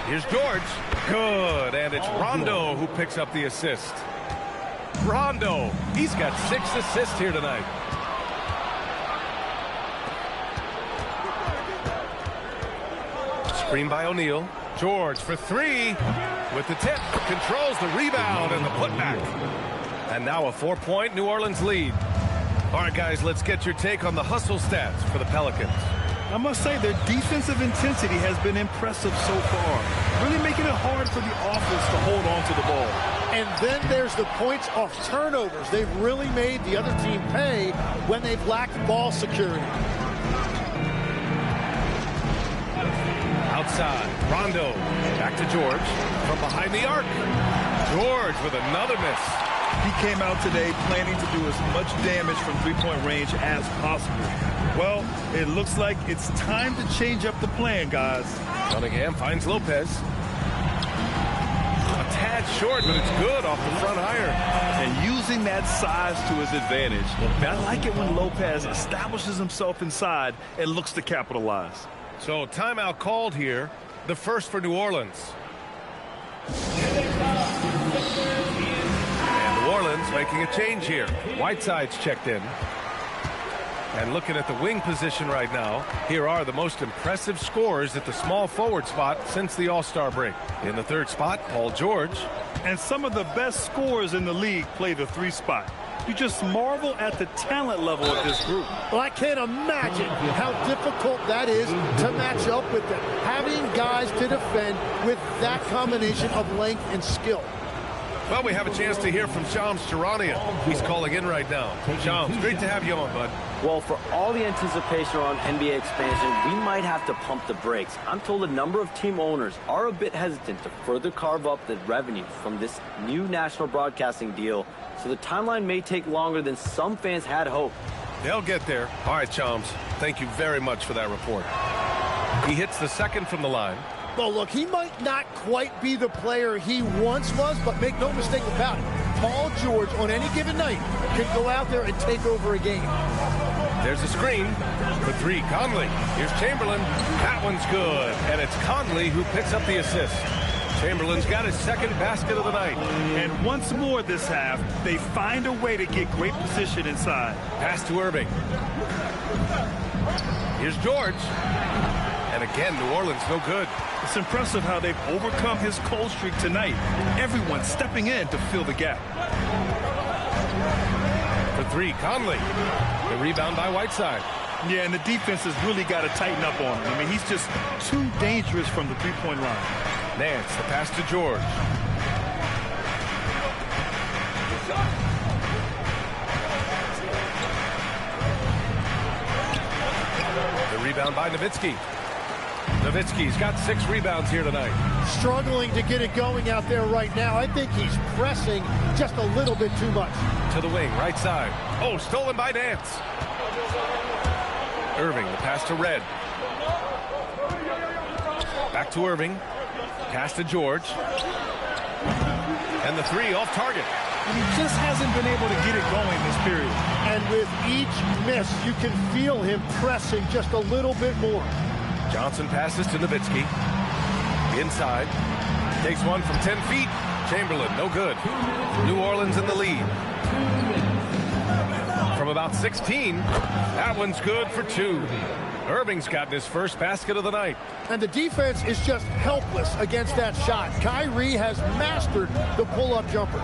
Here's George. Good, and it's Rondo who picks up the assist. Rondo, he's got 6 assists here tonight. Screen by O'Neal. George for 3 with the tip. Controls the rebound and the putback. And now a 4-point New Orleans lead. All right, guys, let's get your take on the hustle stats for the Pelicans. I must say their defensive intensity has been impressive so far. Really making it hard for the offense to hold on to the ball. And then there's the points off turnovers. They've really made the other team pay when they've lacked ball security. Outside, Rondo. Back to George. From behind the arc. George with another miss. He came out today planning to do as much damage from 3-point range as possible. Well, it looks like it's time to change up the plan, guys. Cunningham finds Lopez. A tad short, but it's good off the front iron. And using that size to his advantage. I like it when Lopez establishes himself inside and looks to capitalize. So timeout called here. The first for New Orleans. New Orleans making a change here. Whiteside's checked in. And looking at the wing position right now, here are the most impressive scorers at the small forward spot since the All-Star break. In the 3rd spot, Paul George. And some of the best scorers in the league play the 3 spot. You just marvel at the talent level of this group. Well, I can't imagine how difficult that is to match up with them. Having guys to defend with that combination of length and skill. Well, we have a chance to hear from Shams Charania. He's calling in right now. Shams, great to have you on, bud. Well, for all the anticipation around NBA expansion, we might have to pump the brakes. I'm told a number of team owners are a bit hesitant to further carve up the revenue from this new national broadcasting deal, so the timeline may take longer than some fans had hoped. They'll get there. All right, Shams, thank you very much for that report. He hits the 2nd from the line. Well, look, he might not quite be the player he once was, but make no mistake about it. Paul George, on any given night, can go out there and take over a game. There's a screen. For 3, Conley. Here's Chamberlain. That one's good. And it's Conley who picks up the assist. Chamberlain's got his 2nd basket of the night. And once more this half, they find a way to get great position inside. Pass to Irving. Here's George. And again, New Orleans no good. It's impressive how they've overcome his cold streak tonight. Everyone stepping in to fill the gap. For three, Conley. The rebound by Whiteside. Yeah, and the defense has really got to tighten up on him. I mean, he's just too dangerous from the three-point line. Nance, the pass to George. The rebound by Nowitzki. Nowitzki's got 6 rebounds here tonight. Struggling to get it going out there right now. I think he's pressing just a little bit too much. To the wing, right side. Oh, stolen by Nance. Irving, the pass to Red. Back to Irving. Pass to George. And the three off target. And he just hasn't been able to get it going this period. And with each miss, you can feel him pressing just a little bit more. Johnson passes to Nowitzki. Inside. Takes one from 10 feet. Chamberlain, no good. New Orleans in the lead. From about 16, that one's good for 2. Irving's gotten his first basket of the night. And the defense is just helpless against that shot. Kyrie has mastered the pull-up jumper.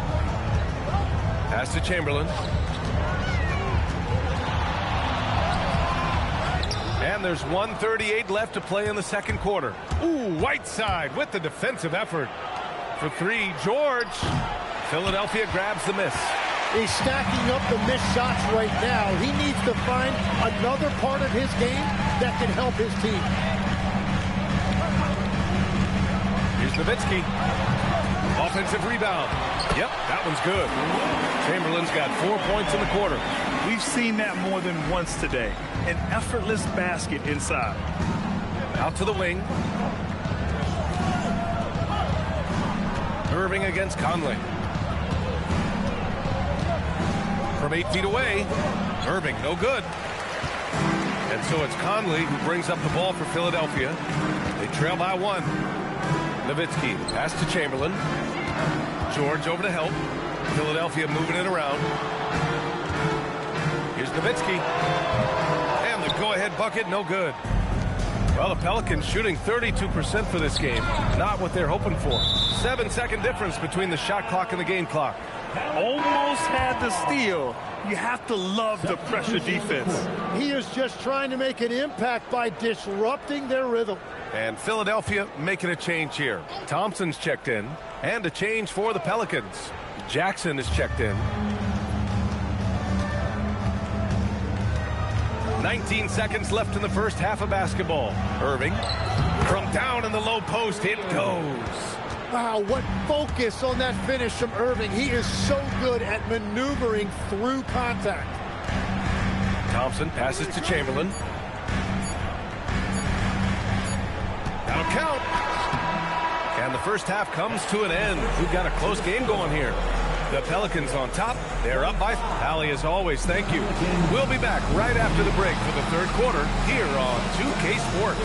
Pass to Chamberlain. And there's 1:38 left to play in the second quarter. Ooh, Whiteside with the defensive effort. For 3, George. Philadelphia grabs the miss. He's stacking up the missed shots right now. He needs to find another part of his game that can help his team. Here's Nowitzki. Offensive rebound. Yep, that one's good. Chamberlain's got 4 points in the quarter. We've seen that more than once today. An effortless basket inside. Out to the wing. Irving against Conley. From 8 feet away, Irving, no good. And so it's Conley who brings up the ball for Philadelphia. They trail by 1. Nowitzki, pass to Chamberlain. George over to help. Philadelphia moving it around. Here's Nowitzki. And the go-ahead bucket, no good. Well, the Pelicans shooting 32% for this game. Not what they're hoping for. 7-second difference between the shot clock and the game clock. Almost had the steal. You have to love the pressure defense. He is just trying to make an impact by disrupting their rhythm. And Philadelphia making a change here. Thompson's checked in. And a change for the Pelicans. Jackson is checked in. 19 seconds left in the first half of basketball. Irving. From down in the low post, it goes. Wow, what focus on that finish from Irving. He is so good at maneuvering through contact. Thompson passes to Chamberlain. That'll count. And the first half comes to an end. We've got a close game going here. The Pelicans on top. They're up by... Allie, as always, thank you. We'll be back right after the break for the third quarter here on 2K Sports.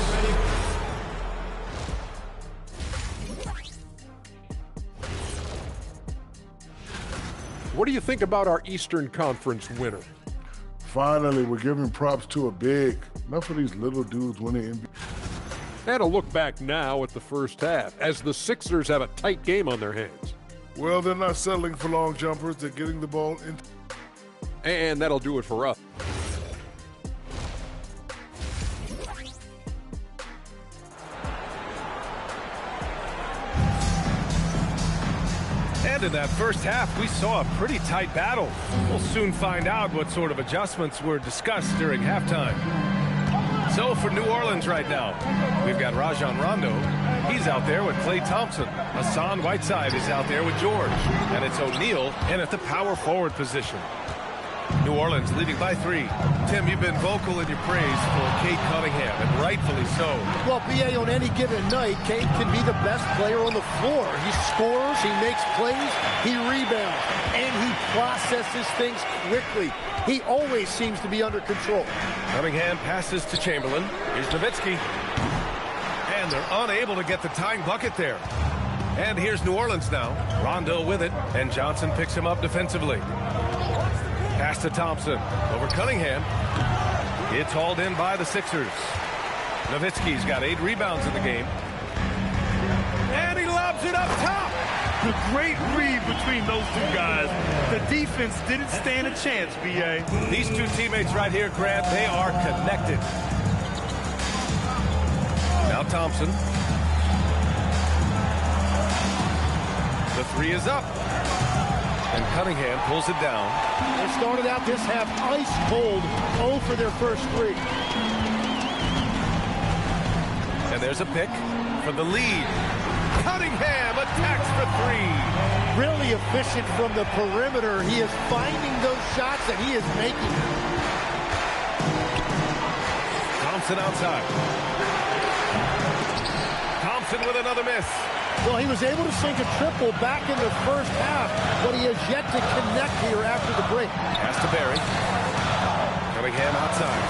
What do you think about our Eastern Conference winner? Finally, we're giving props to a big. Enough of these little dudes winning NBA. And a look back now at the first half, as the Sixers have a tight game on their hands. Well, they're not settling for long jumpers. They're getting the ball in. And that'll do it for us. And in that first half, we saw a pretty tight battle. We'll soon find out what sort of adjustments were discussed during halftime. So for New Orleans right now, we've got Rajon Rondo. He's out there with Klay Thompson. Hassan Whiteside is out there with George. And it's O'Neal in at the power forward position. New Orleans leading by 3. Tim, you've been vocal in your praise for Cade Cunningham, and rightfully so. Well, B.A., on any given night, Cade can be the best player on the floor. He scores, he makes plays, he rebounds, and he processes things quickly. He always seems to be under control. Cunningham passes to Chamberlain. Here's Nowitzki. And they're unable to get the tying bucket there. And here's New Orleans now. Rondo with it, and Johnson picks him up defensively. Pass to Thompson. Over Cunningham. It's hauled in by the Sixers. Nowitzki's got 8 rebounds in the game. it up top. The great read between those two guys. The defense didn't stand a chance, B.A. These two teammates right here, Grant, they are connected. Now Thompson. The three is up. And Cunningham pulls it down. They started out this half ice cold, 0 for their first 3. And there's a pick for the lead. Cunningham attacks for 3. Really efficient from the perimeter. He is finding those shots and he is making them. Thompson outside. Thompson with another miss. Well, he was able to sink a triple back in the first half, but he has yet to connect here after the break. Pass to Barry. Cunningham outside.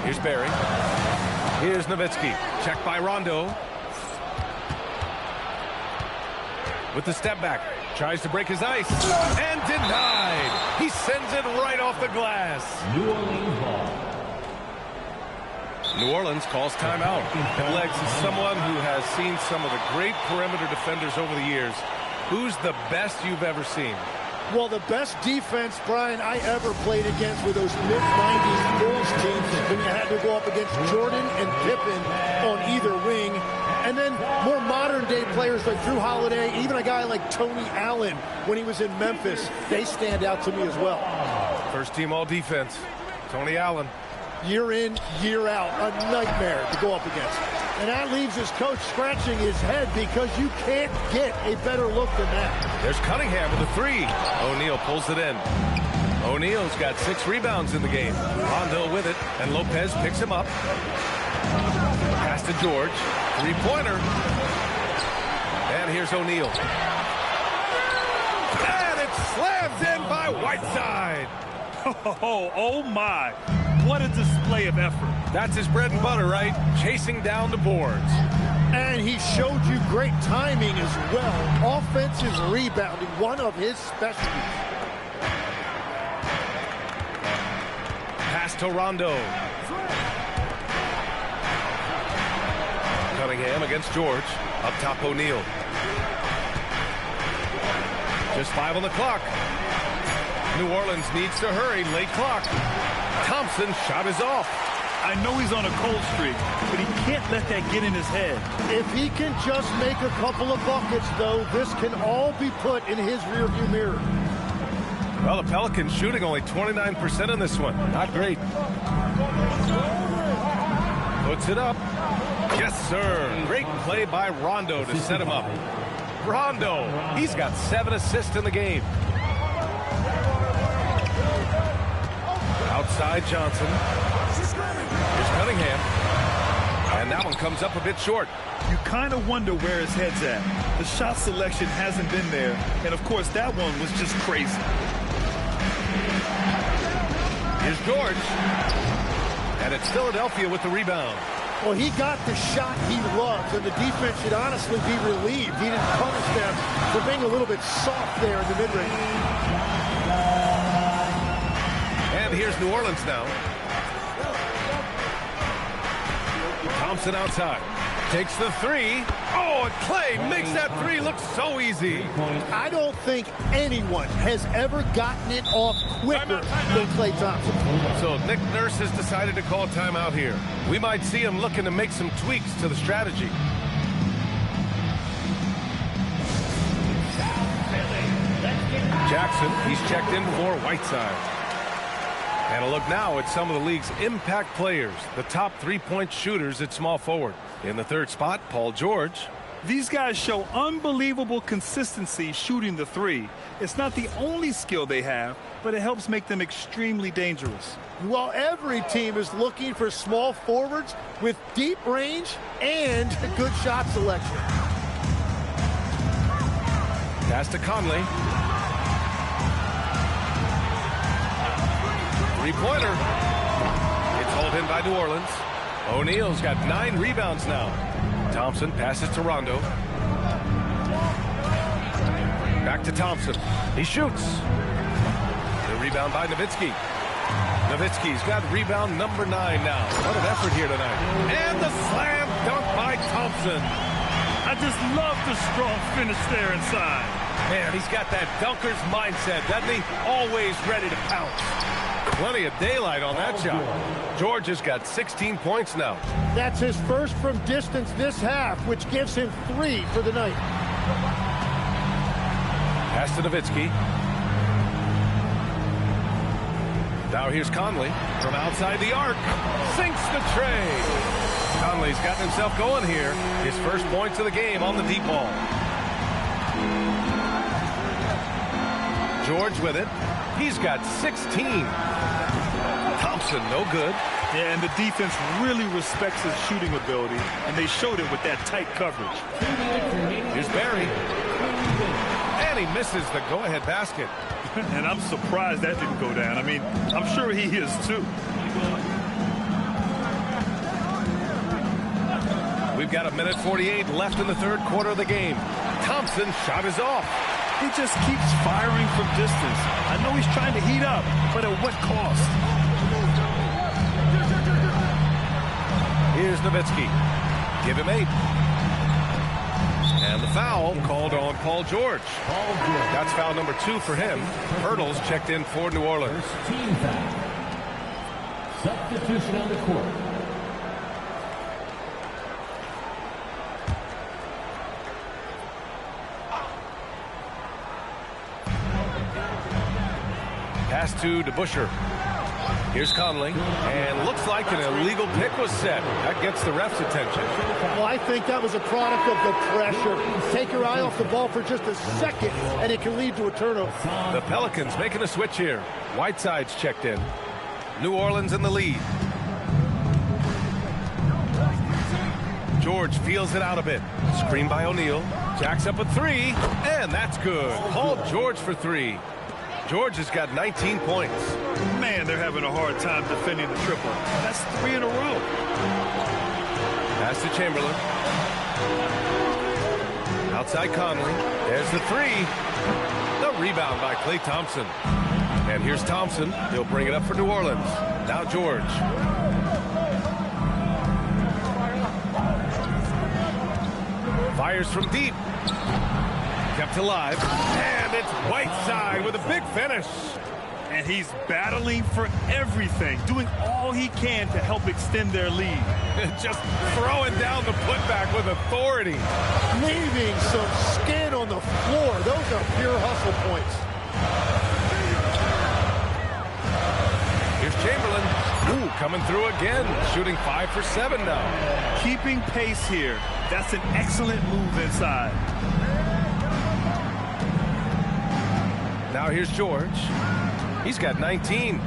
Here's Barry. Here's Nowitzki. Checked by Rondo. With the step back. Tries to break his ice. And denied. He sends it right off the glass. New Orleans ball. New Orleans calls timeout. Legs is someone who has seen some of the great perimeter defenders over the years. Who's the best you've ever seen? Well, the best defense, Brian, I ever played against were those mid-90s Bulls teams when you had to go up against Jordan and Pippen on either wing. And then more modern-day players like Drew Holiday, even a guy like Tony Allen when he was in Memphis, they stand out to me as well. First team all-defense, Tony Allen. Year in, year out, a nightmare to go up against. And that leaves his coach scratching his head because you can't get a better look than that. There's Cunningham with a 3. O'Neal pulls it in. O'Neal's got 6 rebounds in the game. Rondo with it, and Lopez picks him up. Pass to George. 3-pointer. And here's O'Neal. And it slams in by Whiteside. Oh my. What a display of effort. That's his bread and butter, right? Chasing down the boards. And he showed you great timing as well. Offensive rebounding, one of his specialties. Pass to Rondo. Cunningham against George. Up top, O'Neal. Just 5 on the clock. New Orleans needs to hurry. Late clock. Thompson's shot is off. I know he's on a cold streak, but he can't let that get in his head. If he can just make a couple of buckets, though, this can all be put in his rearview mirror. Well, the Pelicans shooting only 29% in this one. Not great. Puts it up. Yes, sir. Great play by Rondo to set him up. Rondo, he's got 7 assists in the game. Outside Johnson. Here's Cunningham. And that one comes up a bit short. You kind of wonder where his head's at. The shot selection hasn't been there. And, of course, that one was just crazy. Here's George. And it's Philadelphia with the rebound. Well, he got the shot he loves, and the defense should honestly be relieved. He didn't punish them for being a little bit soft there in the mid-range. And here's New Orleans now. Thompson outside. Takes the 3. Oh, and Clay makes that 3 look so easy. I don't think anyone has ever gotten it off quicker than Klay Thompson. So Nick Nurse has decided to call timeout here. We might see him looking to make some tweaks to the strategy. Jackson, he's checked in for Whiteside. And a look now at some of the league's impact players, the top three-point shooters at small forward. In the third spot, Paul George. These guys show unbelievable consistency shooting the 3. It's not the only skill they have, but it helps make them extremely dangerous. Well, every team is looking for small forwards with deep range and good shot selection. Pass to Conley. Three-pointer. It's hauled in by New Orleans. O'Neal's got 9 rebounds now. Thompson passes to Rondo. Back to Thompson. He shoots. The rebound by Nowitzki. Nowitzki's got rebound number 9 now. What an effort here tonight. And the slam dunk by Thompson. I just love the strong finish there inside. Man, he's got that dunker's mindset, doesn't he? Always ready to pounce. Plenty of daylight on that shot. George has got 16 points now. That's his first from distance this half, which gives him 3 for the night. Pass to Nowitzki. Now here's Conley from outside the arc. Sinks the tray. Conley's gotten himself going here. His first points of the game on the deep ball. George with it. He's got 16. Thompson, no good. Yeah, and the defense really respects his shooting ability, and they showed it with that tight coverage. Here's Barry. And he misses the go-ahead basket. And I'm surprised that didn't go down. I mean, I'm sure he is too. We've got 1:48 left in the third quarter of the game. Thompson shot is off. He just keeps firing from distance. I know he's trying to heat up, but at what cost? Here's Nowitzki. Give him 8. And the foul called on Paul George. That's foul number 2 for him. Hurdles checked in for New Orleans. Team foul. Substitution on the court. Pass to DeBusschere. Here's Conley, and looks like an illegal pick was set. That gets the ref's attention. Well, I think that was a product of the pressure. Take your eye off the ball for just a second, and it can lead to a turnover. The Pelicans making a switch here. Whiteside's checked in. New Orleans in the lead. George feels it out a bit. Screen by O'Neal. Jacks up a 3, and that's good. Paul George for 3. George has got 19 points. Man, they're having a hard time defending the triple. That's 3 in a row. Pass to Chamberlain. Outside Conley. There's the 3. The rebound by Klay Thompson. And here's Thompson. He'll bring it up for New Orleans. Now George. Fires from deep. Kept alive. And it's Whiteside with a big finish. And he's battling for everything, doing all he can to help extend their lead. Just throwing down the putback with authority. Leaving some skin on the floor. Those are pure hustle points. Here's Chamberlain. Ooh, coming through again. Shooting 5 for 7 now. Keeping pace here. That's an excellent move inside. Now here's George. He's got 19.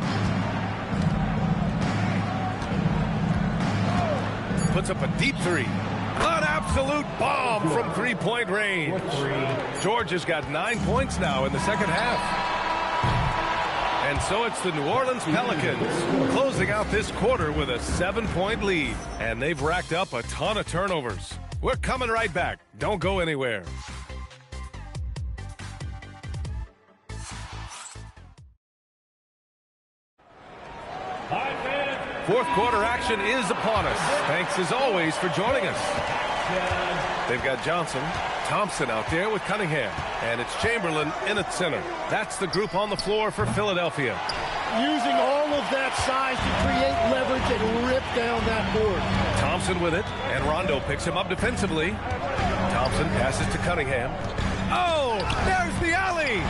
Puts up a deep 3. An absolute bomb from three-point range. George has got 9 points now in the second half. And so it's the New Orleans Pelicans closing out this quarter with a 7-point lead. And they've racked up a ton of turnovers. We're coming right back. Don't go anywhere. Fourth quarter action is upon us. Thanks as always for joining us. They've got Johnson, Thompson out there with Cunningham, and it's Chamberlain in at center. That's the group on the floor for Philadelphia. Using all of that size to create leverage and rip down that board. Thompson with it, and Rondo picks him up defensively. Thompson passes to Cunningham. Oh, there's the alley!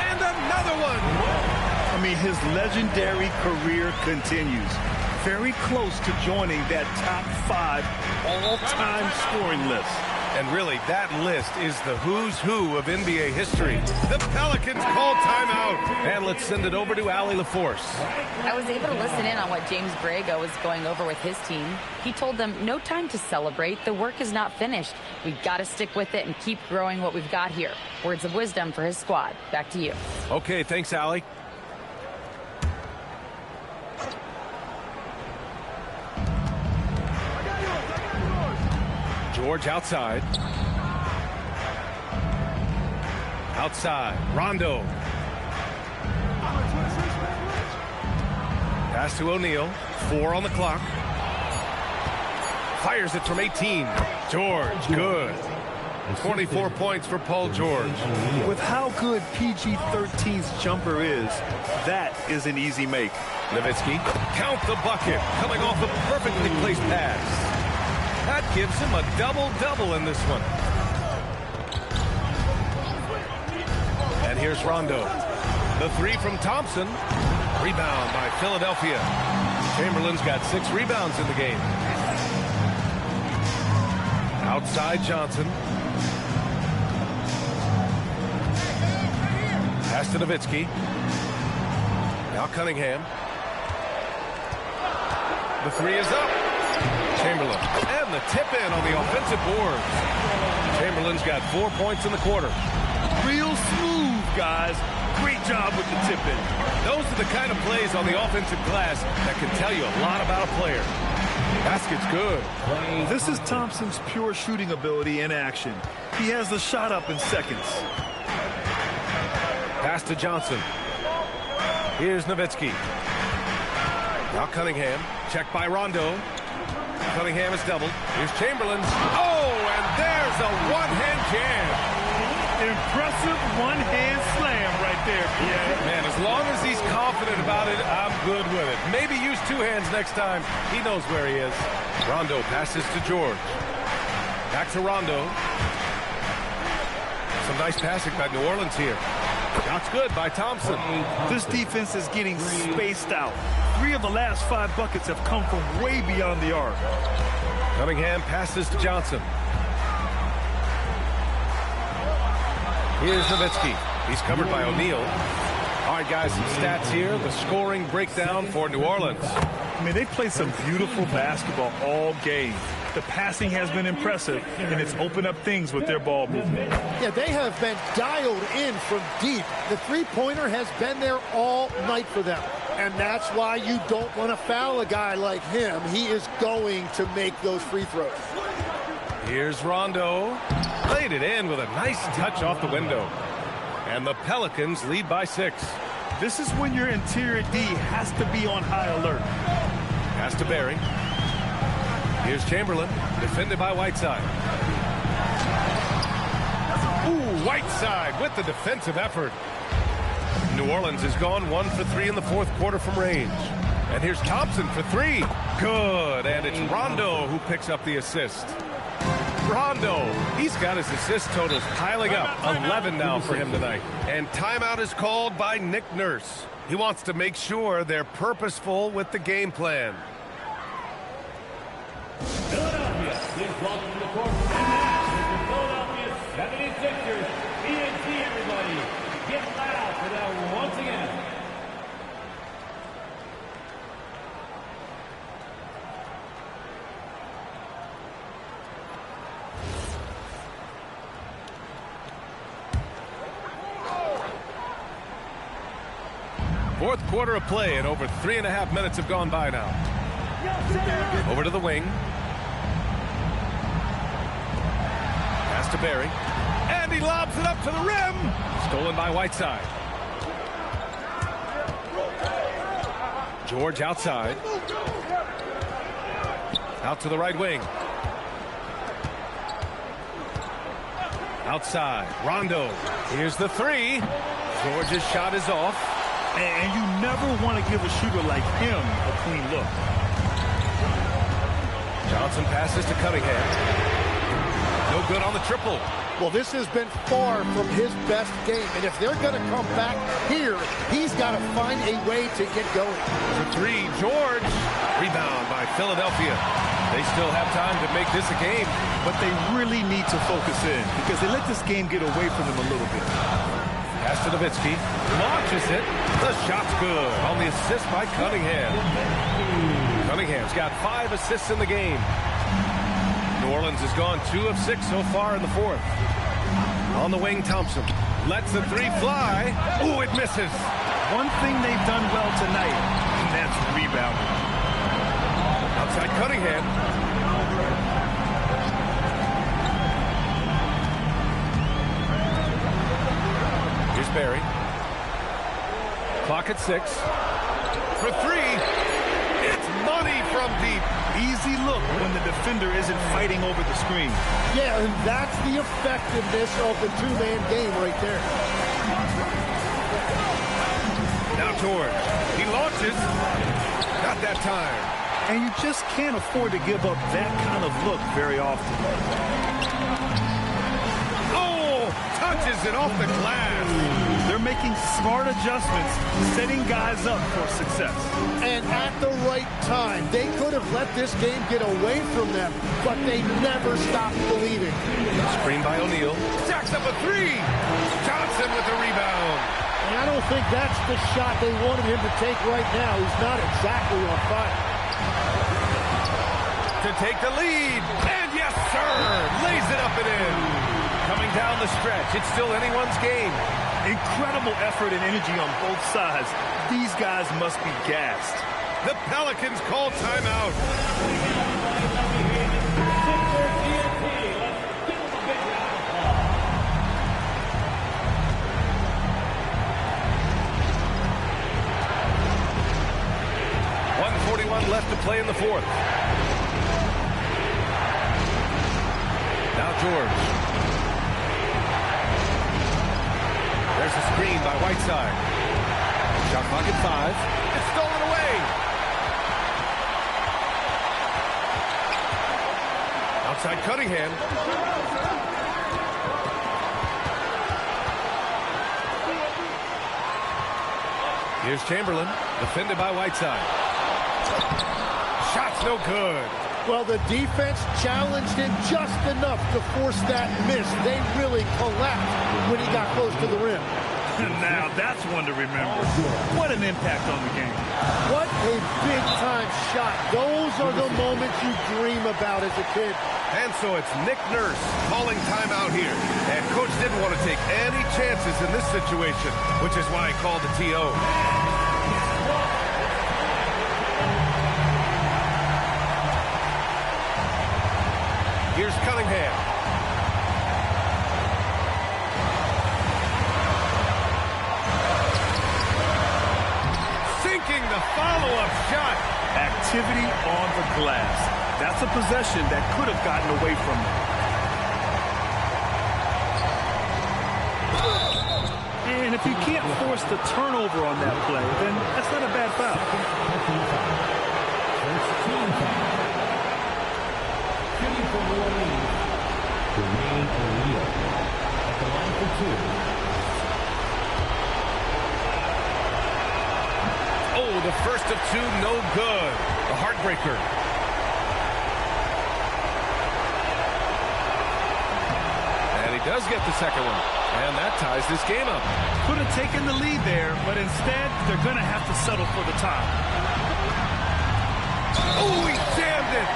And another one! I mean, his legendary career continues. Very close to joining that top 5 all-time scoring list. And really, that list is the who's who of NBA history. The Pelicans call timeout. And let's send it over to Allie LaForce. I was able to listen in on what James Borrego was going over with his team. He told them, no time to celebrate. The work is not finished. We've got to stick with it and keep growing what we've got here. Words of wisdom for his squad. Back to you. Okay, thanks, Allie. George outside. Outside. Rondo. Pass to O'Neal. 4 on the clock. Fires it from 18. George, good. 24 points for Paul George. With how good PG-13's jumper is, that is an easy make. Nowitzki, count the bucket, coming off a perfectly placed pass. That gives him a double-double in this one. And here's Rondo. The three from Thompson. Rebound by Philadelphia. Chamberlain's got 6 rebounds in the game. Outside Johnson. Pass to Nowitzki. Now Cunningham. The three is up. Chamberlain. And the tip in on the offensive boards. Chamberlain's got 4 points in the quarter. Real smooth, guys. Great job with the tip in. Those are the kind of plays on the offensive glass that can tell you a lot about a player. Basket's good. This is Thompson's pure shooting ability in action. He has the shot up in seconds. Pass to Johnson. Here's Nowitzki. Now Cunningham. Checked by Rondo. Cunningham is doubled. Here's Chamberlain. Oh, and there's a one-hand jam. Impressive one-hand slam right there, PA. Man, as long as he's confident about it, I'm good with it. Maybe use 2 hands next time. He knows where he is. Rondo passes to George. Back to Rondo. Some nice passing by New Orleans here. Shot's good by Thompson. This defense is getting spaced out. 3 of the last 5 buckets have come from way beyond the arc. Cunningham passes to Johnson. Here's Nowitzki. He's covered by O'Neal. All right, guys, some stats here. The scoring breakdown for New Orleans. I mean, they play some beautiful basketball all game. The passing has been impressive, and it's opened up things with their ball movement. Yeah, they have been dialed in from deep. The three-pointer has been there all night for them. And that's why you don't want to foul a guy like him. He is going to make those free throws. Here's Rondo. Laid it in with a nice touch off the window. And the Pelicans lead by 6. This is when your interior D has to be on high alert. Pass to Barry. Here's Chamberlain, defended by Whiteside. Ooh, Whiteside with the defensive effort. New Orleans has gone 1 for 3 in the 4th quarter from range. And here's Thompson for 3. Good, and it's Rondo who picks up the assist. Rondo, he's got his assist totals piling up. 11 now for him tonight. And timeout is called by Nick Nurse. He wants to make sure they're purposeful with the game plan. Philadelphia is welcome to the court. And now, the Philadelphia 76ers. PNC, everybody. Get loud for that once again. Fourth quarter of play, and over 3.5 minutes have gone by now. Over to the wing. Pass to Barry. And he lobs it up to the rim. Stolen by Whiteside. George outside. Out to the right wing. Outside. Rondo. Here's the 3. George's shot is off. And you never want to give a shooter like him a clean look. Johnson passes to Cunningham. No good on the triple. Well, this has been far from his best game. And if they're going to come back here, he's got to find a way to get going. For 3, George. Rebound by Philadelphia. They still have time to make this a game. But they really need to focus in because they let this game get away from them a little bit. Pass to Nowitzki. Launches it. The shot's good on the assist by Cunningham. Cunningham's got 5 assists in the game. New Orleans has gone 2 of 6 so far in the 4th. On the wing, Thompson lets the 3 fly. Ooh, it misses. One thing they've done well tonight, and that's rebounding. Outside Cunningham. Here's Barry. Clock at 6. For 3. It's money from deep. Easy look when the defender isn't fighting over the screen. Yeah, and that's the effectiveness of the two-man game right there. Now George. He launches. Not that time. And you just can't afford to give up that kind of look very often. Oh, touches it off the glass. They're making smart adjustments, setting guys up for success. And at the right time, they could have let this game get away from them, but they never stopped believing. Screen by O'Neal. Jacks up a three. Johnson with the rebound. And I don't think that's the shot they wanted him to take right now. He's not exactly on fire. To take the lead. And yes, sir. Lays it up and in. Coming down the stretch. It's still anyone's game. Incredible effort and energy on both sides. These guys must be gassed. The Pelicans call timeout. Left to play in the fourth. Now George. There's a screen by Whiteside. Shot clock at 5. It's stolen away. Outside Cunningham. Here's Chamberlain, defended by Whiteside. Shot's no good. Well, the defense challenged him just enough to force that miss. They really collapsed when he got close to the rim. Now, that's one to remember. What an impact on the game. What a big-time shot. Those are the moments you dream about as a kid. And so it's Nick Nurse calling timeout here. And Coach didn't want to take any chances in this situation, which is why he called the TO. Here's Cunningham. Sinking the follow-up shot. Activity on the glass. That's a possession that could have gotten away from them. And if you can't force the turnover on that play, then that's not a bad foul. Oh, the first of two, no good. The heartbreaker. And he does get the second one. And that ties this game up. Could have taken the lead there, but instead, they're going to have to settle for the tie. Oh, he jammed it.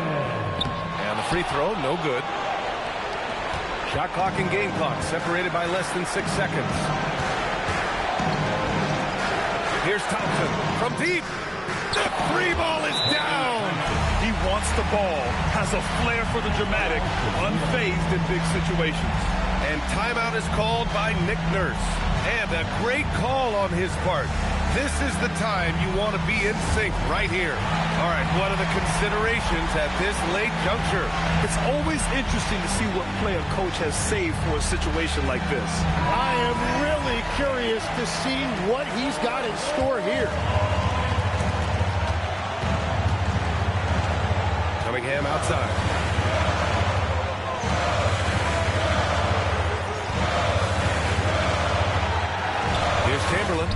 And the free throw, no good. Shot clock and game clock separated by less than 6 seconds. Here's Thompson from deep. The free ball is down. He wants the ball, has a flair for the dramatic, unfazed in big situations. And timeout is called by Nick Nurse. And a great call on his part. This is the time you want to be in sync right here. All right, what are the considerations at this late juncture? It's always interesting to see what play a coach has saved for a situation like this. I am really curious to see what he's got in store here. Cunningham outside. Here's Chamberlain.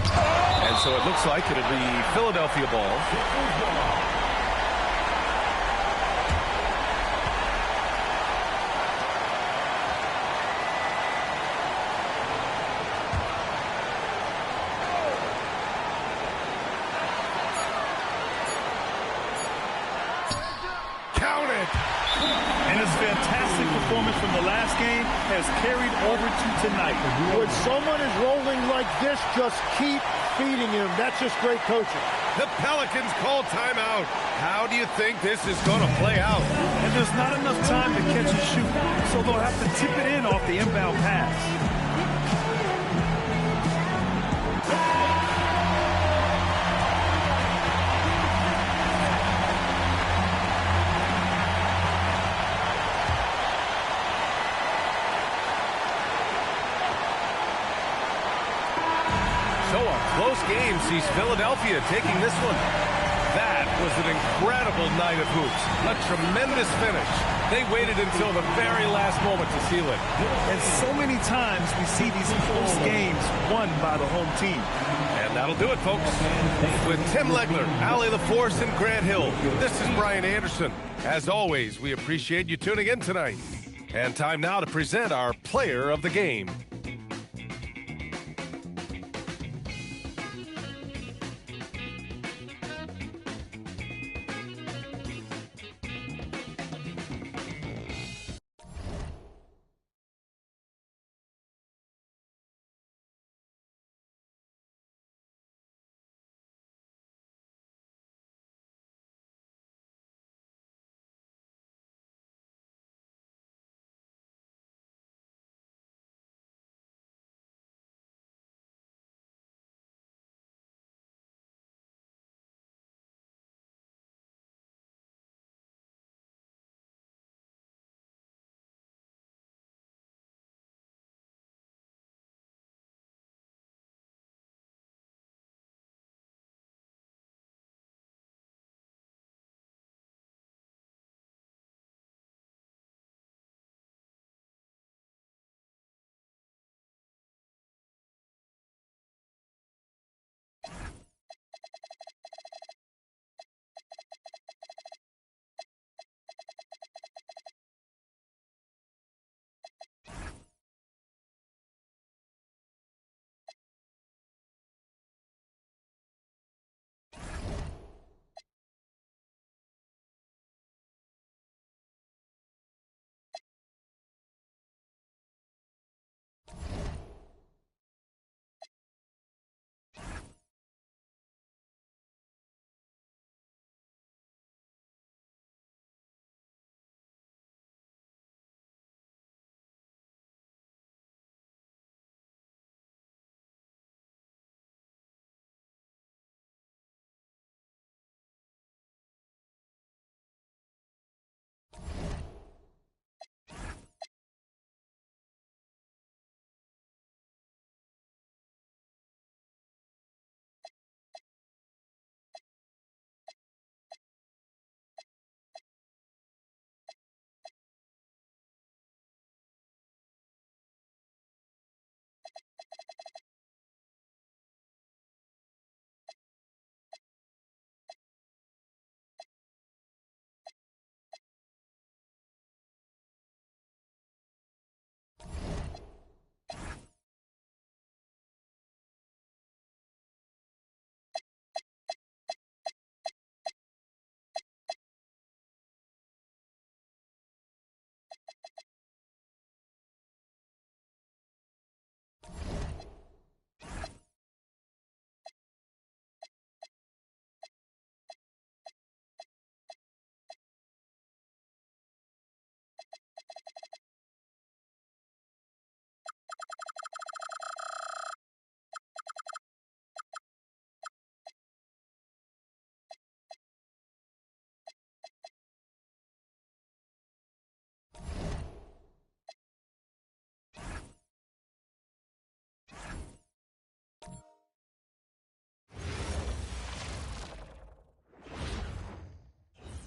And so it looks like it'll be Philadelphia ball. And his fantastic performance from the last game has carried over to tonight. When someone is rolling like this, just keep feeding him. That's just great coaching. The Pelicans call timeout. How do you think this is going to play out? And there's not enough time to catch and shoot, so they'll have to tip it in off the inbound pass. So a close game sees Philadelphia taking this one. That was an incredible night of hoops. A tremendous finish. They waited until the very last moment to seal it. And so many times we see these close games won by the home team. And that'll do it, folks. With Tim Legler, Allie LaForce, and Grant Hill, this is Brian Anderson. As always, we appreciate you tuning in tonight. And time now to present our player of the game.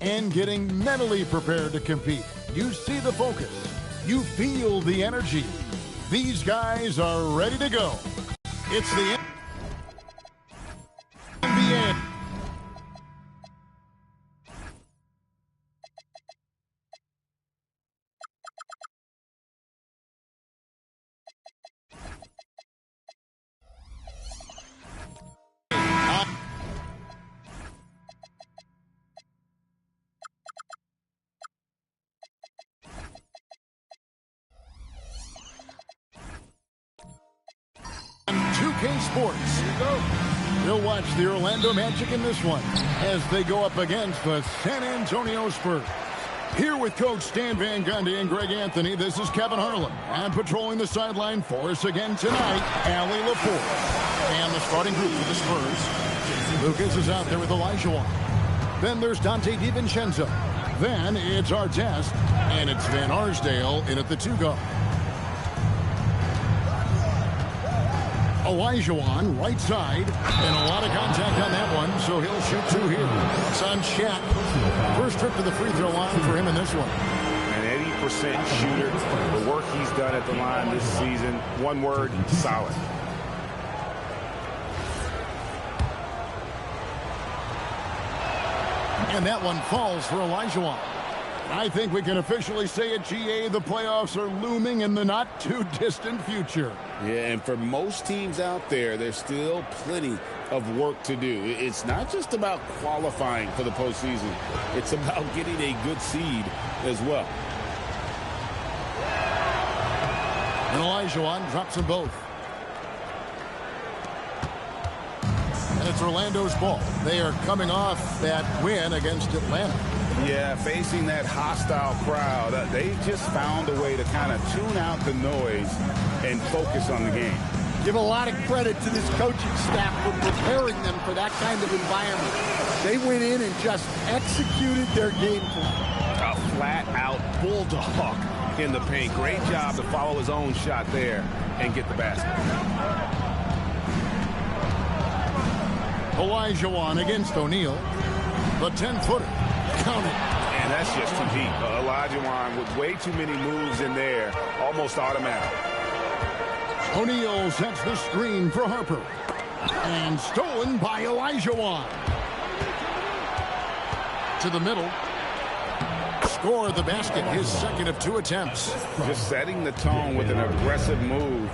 And getting mentally prepared to compete. You see the focus. You feel the energy. These guys are ready to go. It's the NBA. 2K Sports. You'll watch the Orlando Magic in this one as they go up against the San Antonio Spurs. Here with Coach Stan Van Gundy and Greg Anthony, this is Kevin Harlan. And patrolling the sideline for us again tonight, Allie LaForce. And the starting group for the Spurs. Lucas is out there with Elijah. Then there's Dante DiVincenzo. Then it's Artest, and it's Van Arsdale in at the 2-guard. Olajuwon, right side, and a lot of contact on that one, so he'll shoot 2 here. It's on Shaq. First trip to the free throw line for him in this one. An 80% shooter. The work he's done at the line this season, one word, solid. And that one falls for Olajuwon. I think we can officially say at GA the playoffs are looming in the not-too-distant future. Yeah, and for most teams out there, there's still plenty of work to do. It's not just about qualifying for the postseason. It's about getting a good seed as well. And Olajuwon drops them both. And it's Orlando's ball. They are coming off that win against Atlanta. Yeah, facing that hostile crowd, they just found a way to kind of tune out the noise and focus on the game. Give a lot of credit to this coaching staff for preparing them for that kind of environment. They went in and just executed their game plan. A flat-out bulldog in the paint. Great job to follow his own shot there and get the basket. Olajuwon against O'Neal. The 10-footer. Counted. And that's just too deep. Olajuwon with way too many moves in there. Almost automatic. O'Neal sets the screen for Harper. And stolen by Olajuwon. To the middle. Score the basket. His second of 2 attempts. Just setting the tone with an aggressive move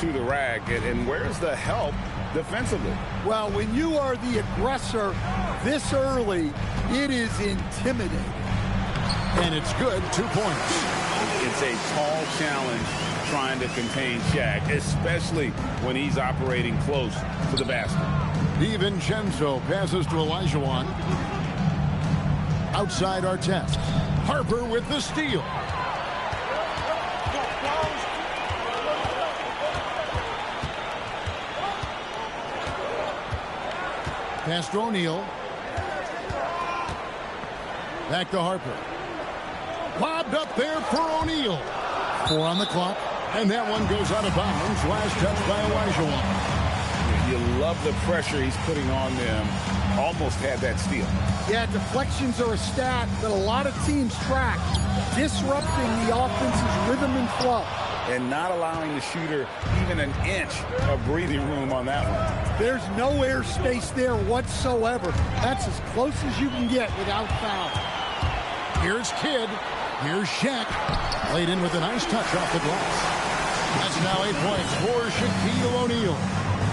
to the rack. And where's the help defensively? Well, when you are the aggressor this early, it is intimidating. And it's good. 2 points. It's a tall challenge trying to contain Shaq, especially when he's operating close to the basket. DiVincenzo passes to Olajuwon. Outside Artest. Harper with the steal. Pass to O'Neal. Back to Harper. Lobbed up there for O'Neal. 4 on the clock. And that one goes out of bounds. Last touch by Olajuwon. You love the pressure he's putting on them. Almost had that steal. Yeah, deflections are a stat that a lot of teams track. Disrupting the offense's rhythm and flow. And not allowing the shooter even an inch of breathing room on that one. There's no airspace there whatsoever. That's as close as you can get without foul. Here's Kidd. Here's Shaq. Laid in with a nice touch off the glass. That's now 8 points for Shaquille O'Neal.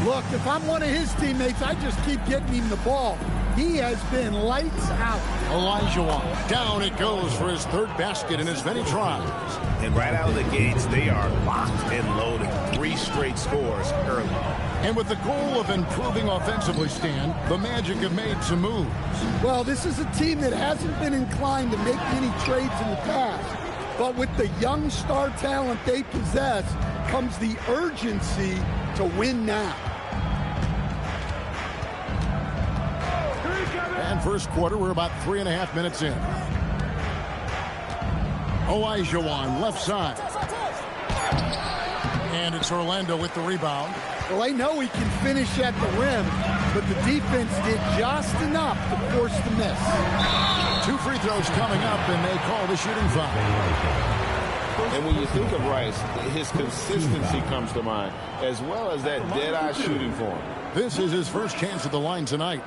Look, if I'm one of his teammates, I just keep getting him the ball. He has been lights out. Olajuwon. Down it goes for his 3rd basket in as many tries. And right out of the gates, they are locked and loaded. 3 straight scores early. And with the goal of improving offensively, Stan, the Magic have made some moves. Well, this is a team that hasn't been inclined to make many trades in the past. But with the young star talent they possess comes the urgency to win now. And first quarter, we're about 3.5 minutes in. Olajuwon, left side. And it's Orlando with the rebound. Well, they know he can finish at the rim, but the defense did just enough to force the miss. 2 free throws coming up, and they call the shooting foul. And when you think of Rice, his consistency comes to mind, as well as that dead-eye shooting form. This is his first chance at the line tonight.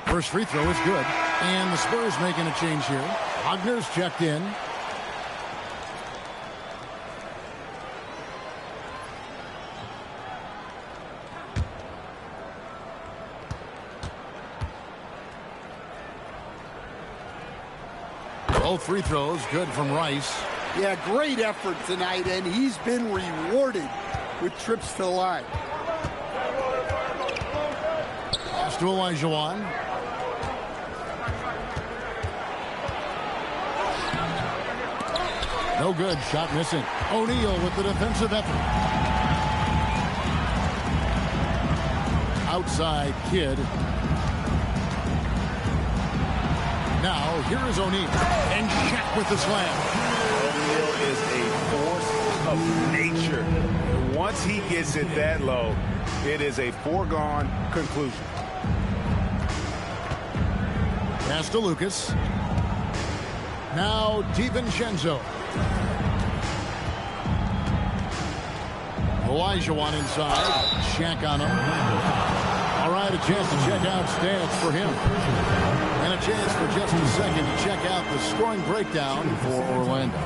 First free throw is good. And the Spurs making a change here. Wagner's checked in. Both free throws good from Rice. Yeah, great effort tonight, and he's been rewarded with trips to the line. Pass to Olajuwon. No good. Shot missing. O'Neal with the defensive effort. Outside Kidd. Now, here is O'Neal. And Shaq with the slam. O'Neal is a force of nature. Once he gets it that low, it is a foregone conclusion. Pass to Lucas. Now, DiVincenzo. Olajuwon inside. Shaq on him. All right, a chance to check out stats for him. And a chance for just a second to check out the scoring breakdown for Orlando.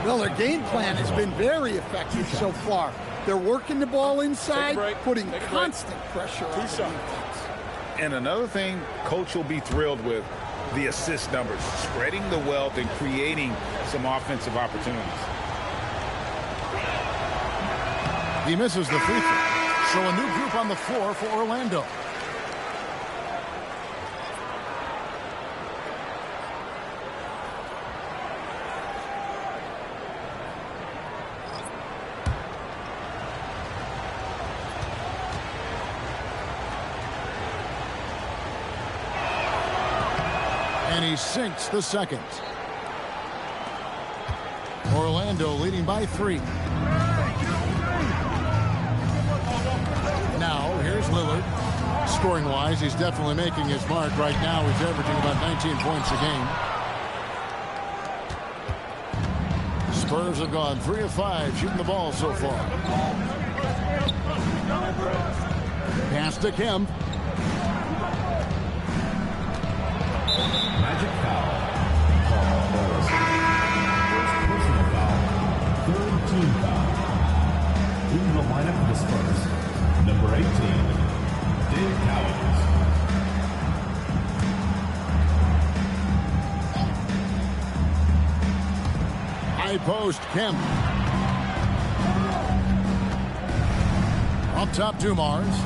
Well, their game plan has been very effective so far. They're working the ball inside, putting constant pressure on the defense. And another thing Coach will be thrilled with, the assist numbers, spreading the wealth and creating some offensive opportunities. He misses the free throw. So a new group on the floor for Orlando. And he sinks the second. Orlando leading by 3. Now, here's Lillard. Scoring-wise, he's definitely making his mark. Right now, he's averaging about 19 points a game. Spurs have gone 3 of 5 shooting the ball so far. Pass to Kemp. Magic foul. First personal foul. Third team foul. In the lineup for the Spurs, number 18, Dave Cowens. High post, Kemp. Up top, Dumars.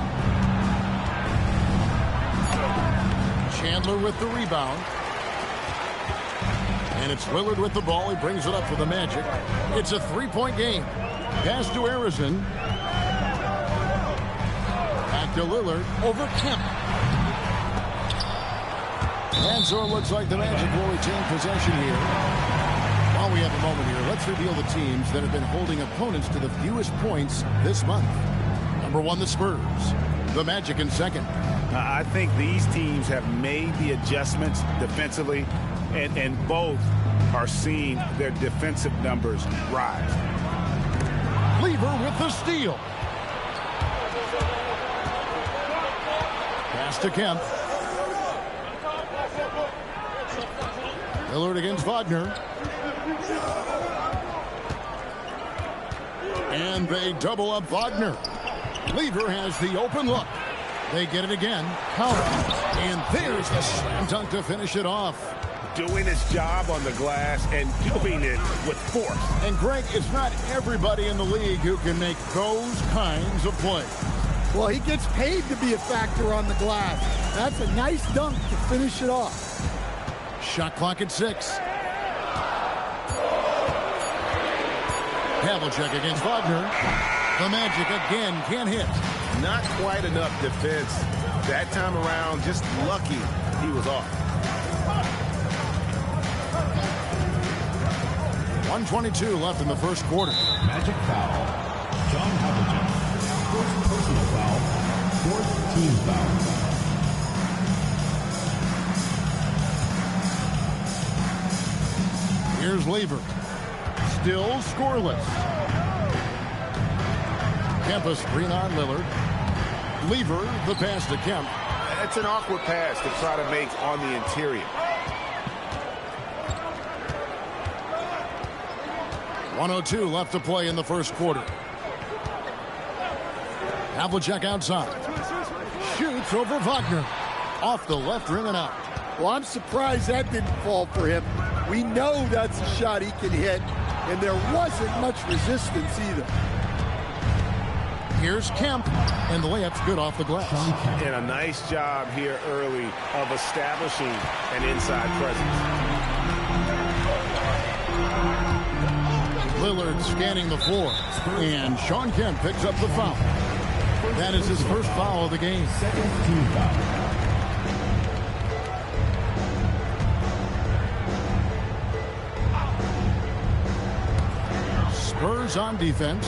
Chandler with the rebound. And it's Lillard with the ball. He brings it up for the Magic. It's a 3-point game. Pass to Harrison. Back to Lillard. Over Kemp. And so it looks like the Magic will retain possession here. While we have a moment here, let's reveal the teams that have been holding opponents to the fewest points this month. Number 1, the Spurs. The Magic in second. I think these teams have made the adjustments defensively, and both are seeing their defensive numbers rise. Lever with the steal. Pass to Kemp. Lillard against Wagner. And they double up Wagner. Lever has the open look. They get it again. And there's the slam dunk to finish it off. Doing his job on the glass and doing it with force. And Greg, it's not everybody in the league who can make those kinds of plays. Well, he gets paid to be a factor on the glass. That's a nice dunk to finish it off. Shot clock at 6. Havlicek against Wagner. The Magic again can't hit. Not quite enough defense that time around. Just lucky he was off. 1:22 left in the first quarter. Magic foul. John Havlicek. First personal foul. Fourth team foul. Here's Lever. Still scoreless. Kemp a screen on Lillard. Lever, the pass to Kemp. It's an awkward pass to try to make on the interior. 1:02 left to play in the first quarter. Havlicek outside. Shoots over Wagner. Off the left rim and out. Well, I'm surprised that didn't fall for him. We know that's a shot he can hit, and there wasn't much resistance either. Here's Kemp, and the layup's good off the glass. And a nice job here early of establishing an inside presence. Lillard scanning the floor, and Shawn Kemp picks up the foul. That is his first foul of the game. Second team foul. Spurs on defense.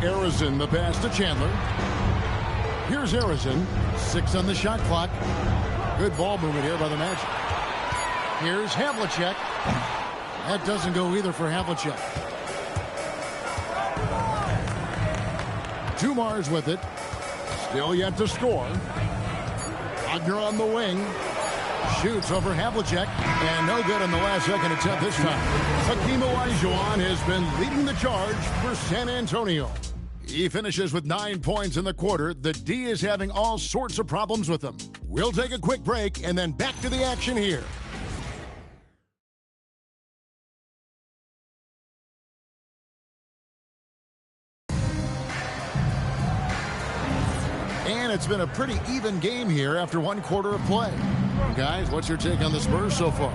Arizin, the pass to Chandler. Here's Arizin, 6 on the shot clock. Good ball movement here by the Magic. Here's Havlicek. That doesn't go either for Havlicek. Tumars with it. Still yet to score. Wagner on the wing. Shoots over Havlicek. And no good on the last second attempt this time. Hakeem Olajuwon has been leading the charge for San Antonio. He finishes with 9 points in the quarter. The D is having all sorts of problems with him. We'll take a quick break and then back to the action here. And it's been a pretty even game here after 1 quarter of play. Guys, what's your take on the Spurs so far?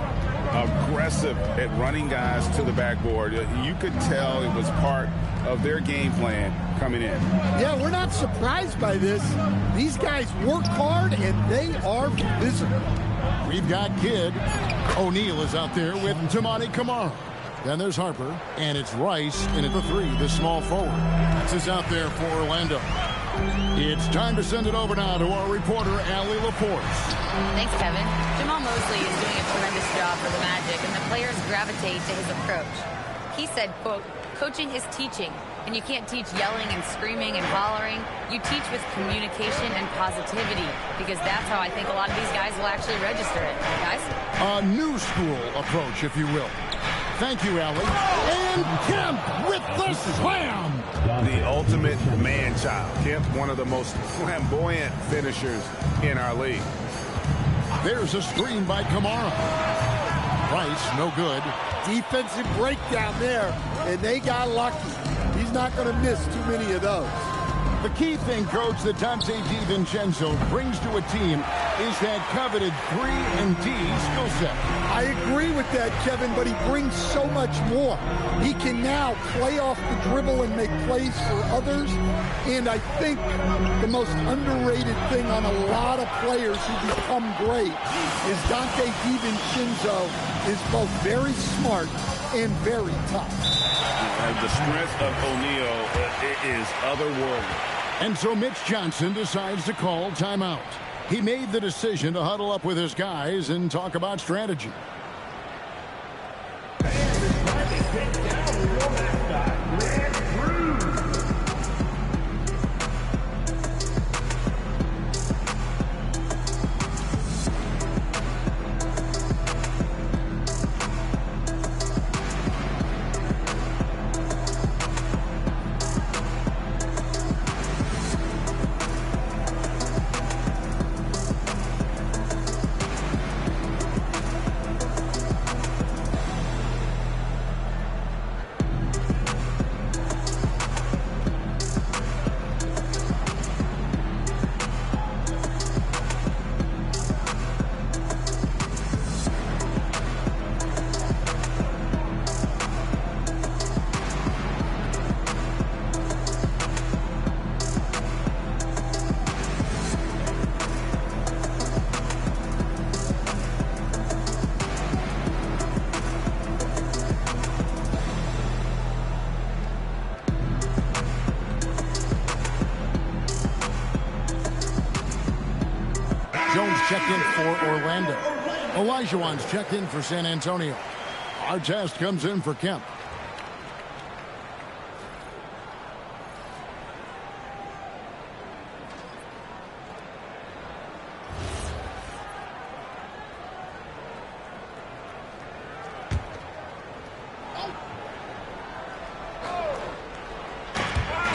Aggressive at running guys to the backboard. You could tell it was part of their game plan coming in. Yeah, we're not surprised by this. These guys work hard, and they are physical. We've got Kidd. O'Neal is out there with Tamani Kamara. Then there's Harper, and it's Rice in at the 3, the small forward. This is out there for Orlando. It's time to send it over now to our reporter, Allie Laporte. Thanks, Kevin. Jamal Mosley is doing a tremendous job for the Magic, and the players gravitate to his approach. He said, quote, "Coaching is teaching, and you can't teach yelling and screaming and hollering. You teach with communication and positivity, because that's how I think a lot of these guys will actually register it." Guys? A new school approach, if you will. Thank you, Allie. And Kemp with the slam. The ultimate man-child. Kemp, one of the most flamboyant finishers in our league. There's a screen by Kamara. Rice, no good. Defensive breakdown there, and they got lucky. He's not going to miss too many of those. The key thing, Coach, that Dante DiVincenzo brings to a team is that coveted 3-and-D skill set. I agree with that, Kevin, but he brings so much more. He can now play off the dribble and make plays for others, and I think the most underrated thing on a lot of players who become great is Dante DiVincenzo is both very smart and very tough. The strength of O'Neal is otherworldly. And so Mitch Johnson decides to call timeout. He made the decision to huddle up with his guys and talk about strategy. Jones checked in for Orlando. Olajuwon's checked in for San Antonio. Artest comes in for Kemp.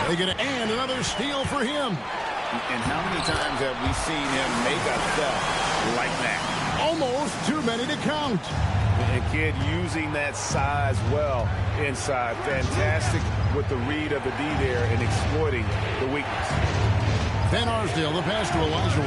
They get and another steal for him. And how many times have we seen him make a step like that? almost too many to count. And Kidd using that size well inside. Fantastic with the read of the D there and exploiting the weakness. Van Arsdale, the pass to Elijah.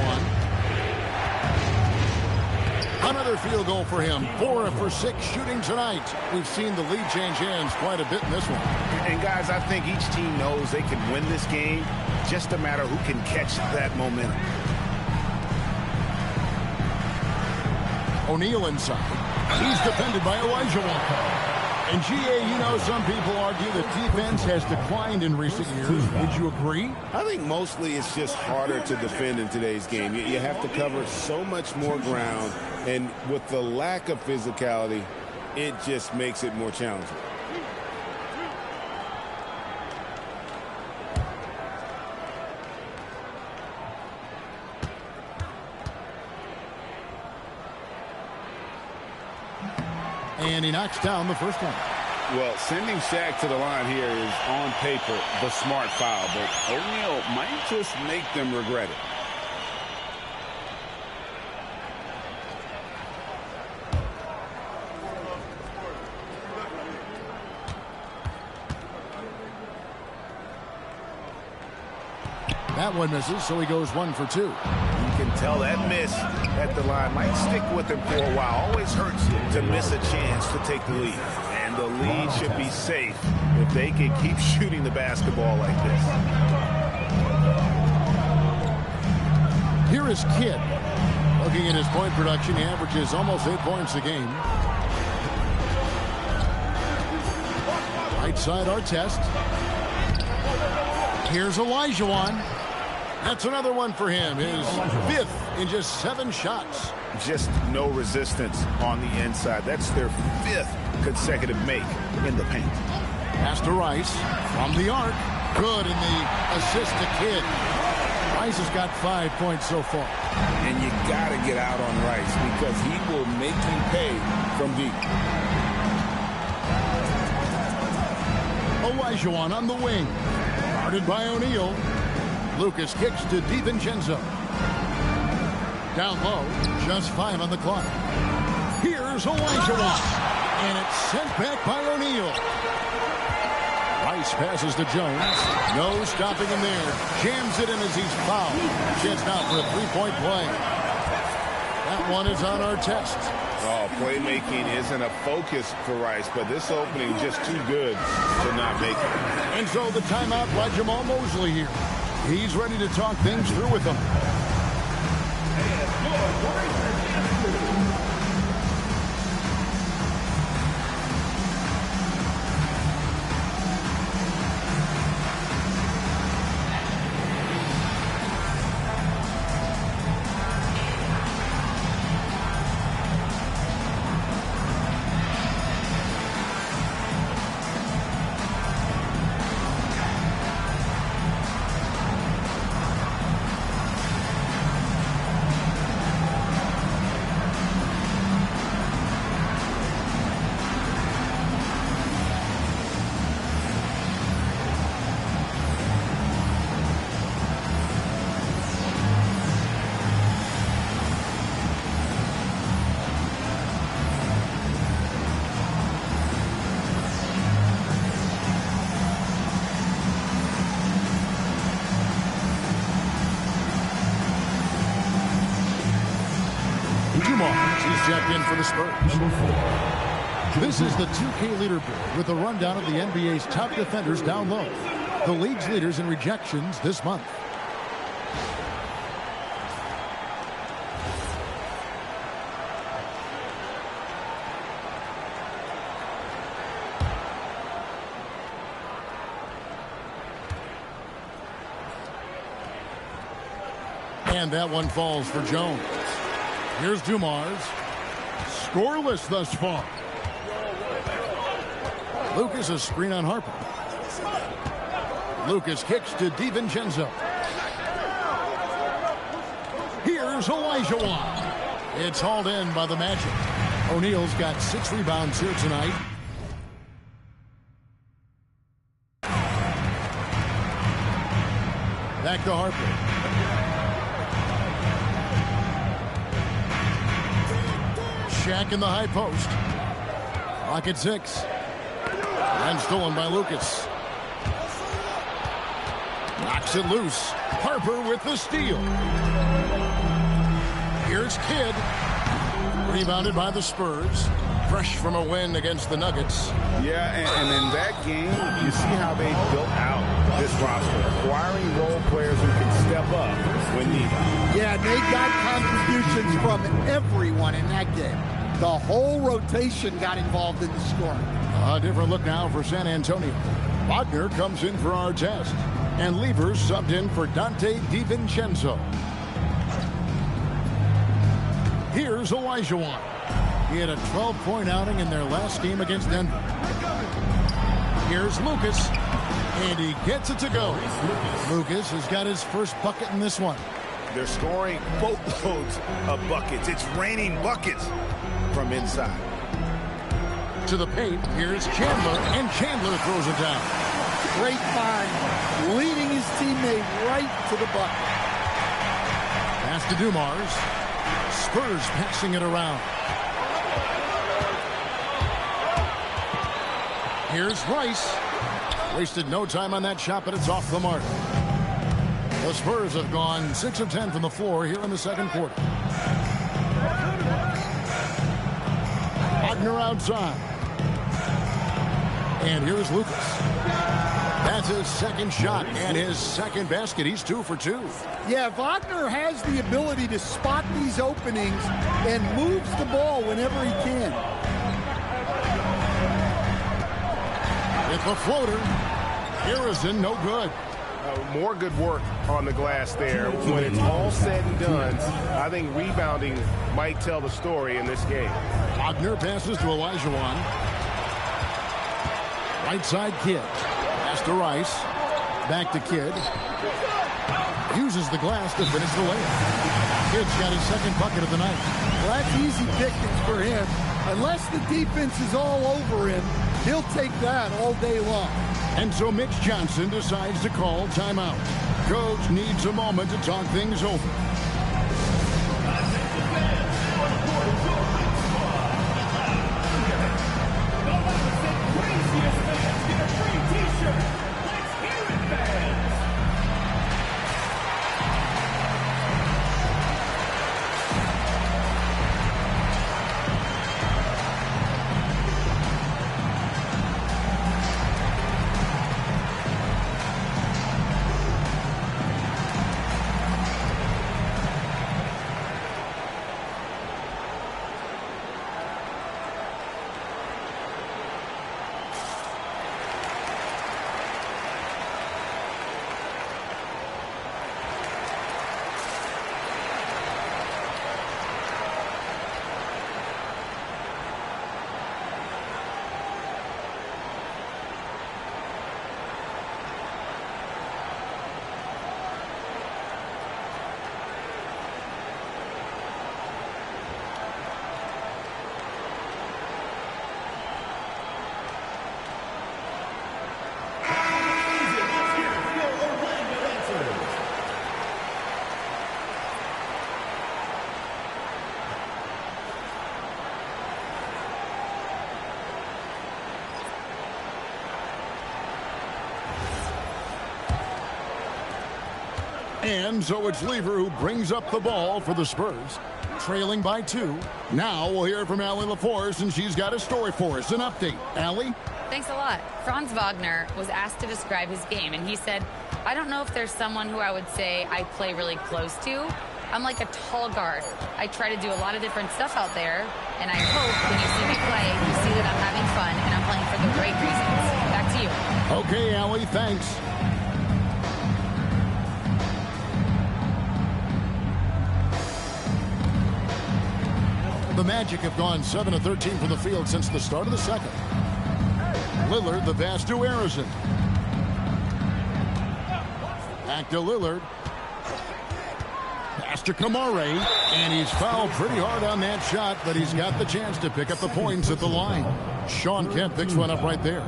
Another field goal for him. 4 for 6 shooting tonight. We've seen the lead change hands quite a bit in this one. And guys, I think each team knows they can win this game. Just a matter who can catch that momentum. O'Neal inside. He's defended by Elijah Walker. And GA, you know, some people argue that defense has declined in recent years. Would you agree? I think mostly it's just harder to defend in today's game. You have to cover so much more ground, and with the lack of physicality, it just makes it more challenging. And he knocks down the first one. Well, sending Shaq to the line here is on paper the smart foul, but O'Neal might just make them regret it. That one misses, so he goes 1 for 2. You can tell that miss at the line might stick with him for a while. Always hurts to miss a chance to take the lead. And the lead should be safe if they can keep shooting the basketball like this. Here is Kidd. Looking at his point production, he averages almost 8 points a game. Right side, Artest. Here's Elijah. That's another one for him. His 5th in just 7 shots. Just no resistance on the inside. That's their 5th consecutive make in the paint. Pass to Rice from the arc. Good in the assist to Kidd. Rice has got 5 points so far. And you got to get out on Rice because he will make you pay from deep. Elijah on the wing. Guarded by O'Neal. Lucas kicks to DiVincenzo. Down low, just 5 on the clock. Here's Elijah. And it's sent back by O'Neal. Rice passes to Jones. No stopping him there. Jams it in as he's fouled. Chance now for a 3-point play. That one is on our test. Oh, playmaking isn't a focus for Rice, but this opening just too good to not make it. And so the timeout by Jamal Mosley here. He's ready to talk things through with them. He's checked in for the Spurs. This is the 2K leaderboard with a rundown of the NBA's top defenders down low. The league's leaders in rejections this month. And that one falls for Jones. Here's Dumars. Scoreless thus far. Lucas a screen on Harper. Lucas kicks to DiVincenzo. Here's Elijah. It's hauled in by the Magic. O'Neal's got 6 rebounds here tonight. Back to Harper. Check in the high post. Clock at 6. And stolen by Lucas. Knocks it loose. Harper with the steal. Here's Kidd. Rebounded by the Spurs. Fresh from a win against the Nuggets. Yeah, and in that game, you see how they built out this roster, acquiring role players who can step up when needed. Yeah, they got contributions from everyone in that game. The whole rotation got involved in the scoring. A different look now for San Antonio. Wagner comes in for our test. And Levers subbed in for Dante DiVincenzo. Here's Olajuwon. He had a 12-point outing in their last game against Denver. Here's Lucas. And he gets it to go. Lucas has got his first bucket in this one. They're scoring boatloads of buckets. It's raining buckets from inside. To the paint, here's Chandler, and Chandler throws it down. Great find, leading his teammate right to the bucket. Pass to Dumars. Spurs passing it around. Here's Rice. Wasted no time on that shot, but it's off the mark. The Spurs have gone 6 of 10 from the floor here in the second quarter. Wagner outside. And here's Lucas. That's his second shot and his second basket. He's 2 for 2. Yeah, Wagner has the ability to spot these openings and moves the ball whenever he can. With the floater, Harrison, no good. More good work on the glass there. When it's all said and done, I think rebounding might tell the story in this game. Wagner passes to Olajuwon. Right side Kidd. Pass to Rice. Back to Kidd. Uses the glass to finish the layup. Kidd's got his second bucket of the night. Well, that's easy pickings for him. Unless the defense is all over him, he'll take that all day long. And so Mitch Johnson decides to call timeout. Coach needs a moment to talk things over. And so it's Lever who brings up the ball for the Spurs, trailing by 2. Now we'll hear from Allie LaForce, and she's got a story for us. An update. Allie? Thanks a lot. Franz Wagner was asked to describe his game, and he said, I don't know if there's someone who I would say I play really close to. I'm like a tall guard. I try to do a lot of different stuff out there, and I hope when you see me play, you see that I'm having fun and I'm playing for the right reasons. Back to you. Okay, Allie, thanks. The Magic have gone 7 of 13 from the field since the start of the second. Lillard, the pass to Harrison. Back to Lillard. Pass to Kamare, and he's fouled pretty hard on that shot, but he's got the chance to pick up the points at the line. Sean Kemp picks one up right there.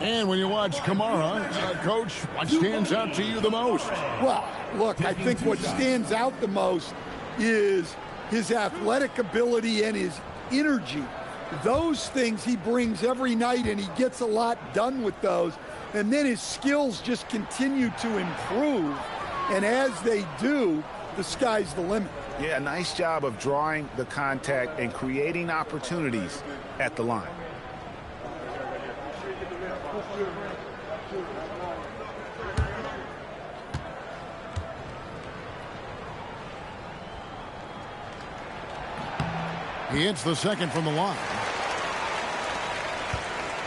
And when you watch Kamara, Coach, what stands out to you the most? Well, look, I think what stands out the most is his athletic ability and his energy. Those things he brings every night, and he gets a lot done with those. And then his skills just continue to improve. And as they do, the sky's the limit. Yeah, nice job of drawing the contact and creating opportunities at the line. He hits the second from the line.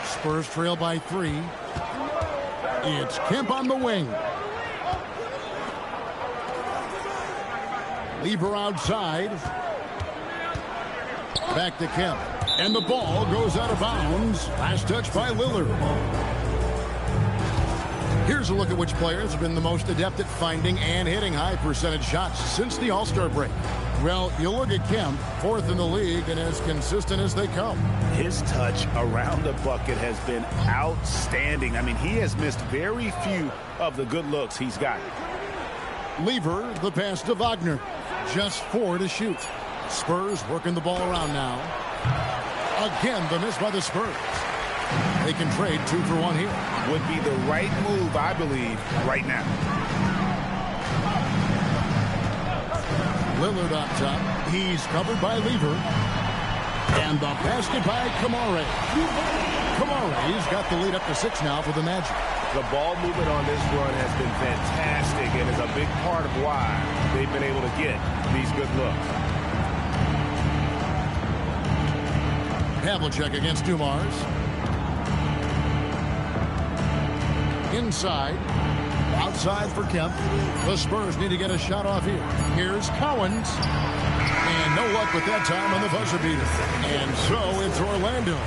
Spurs trail by 3. It's Kemp on the wing. Lever outside. Back to Kemp. And the ball goes out of bounds. Last touch by Lillard. Here's a look at which players have been the most adept at finding and hitting high percentage shots since the All-Star break. Well, you look at Kemp, 4th in the league and as consistent as they come. His touch around the bucket has been outstanding. I mean, he has missed very few of the good looks he's got. Lever, the pass to Wagner. Just 4 to shoot. Spurs working the ball around now. Again, the miss by the Spurs. They can trade 2 for 1 here. Would be the right move, I believe, right now. Lillard up top. He's covered by Lever. And the basket by Kamare. Kamare's got the lead up to 6 now for the Magic. The ball movement on this run has been fantastic and is a big part of why they've been able to get these good looks. Havlicek against Dumars. Inside. Outside for Kemp. The Spurs need to get a shot off here. Here's Cowens. And no luck with that time on the buzzer beater. And so it's Orlando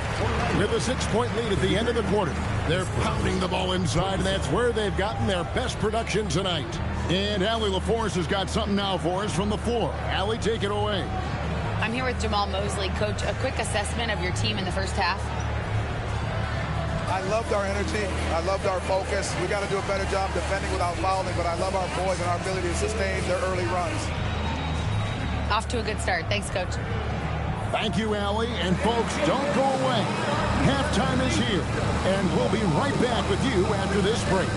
with a 6-point lead at the end of the quarter. They're pounding the ball inside, and that's where they've gotten their best production tonight. And Allie LaForce has got something now for us from the floor. Allie, take it away. I'm here with Jamal Mosley. Coach, a quick assessment of your team in the first half. I loved our energy. I loved our focus. We got to do a better job defending without fouling, but I love our boys and our ability to sustain their early runs. Off to a good start. Thanks, Coach. Thank you, Allie. And folks, don't go away. Halftime is here, and we'll be right back with you after this break.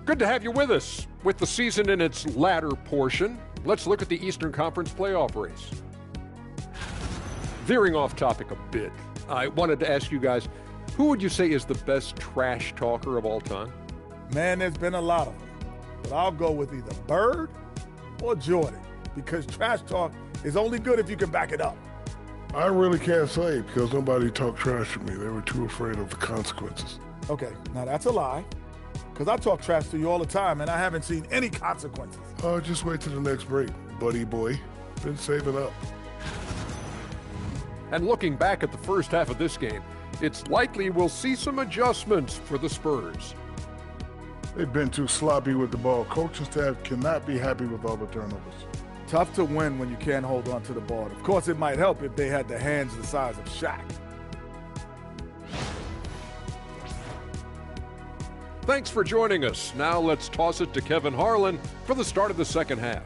Good to have you with us. With the season in its latter portion, let's look at the Eastern Conference playoff race. Veering off topic a bit, I wanted to ask you guys, who would you say is the best trash talker of all time? Man, there's been a lot of them. But I'll go with either Bird or Jordan, because trash talk is only good if you can back it up. I really can't say because nobody talked trash to me. They were too afraid of the consequences. Okay, now that's a lie, because I talk trash to you all the time, and I haven't seen any consequences. Oh, just wait till the next break, buddy boy. Been saving up. And looking back at the first half of this game, it's likely we'll see some adjustments for the Spurs. They've been too sloppy with the ball. Coaching staff cannot be happy with all the turnovers. Tough to win when you can't hold on to the ball. Of course, it might help if they had the hands the size of Shaq. Thanks for joining us. Now let's toss it to Kevin Harlan for the start of the second half.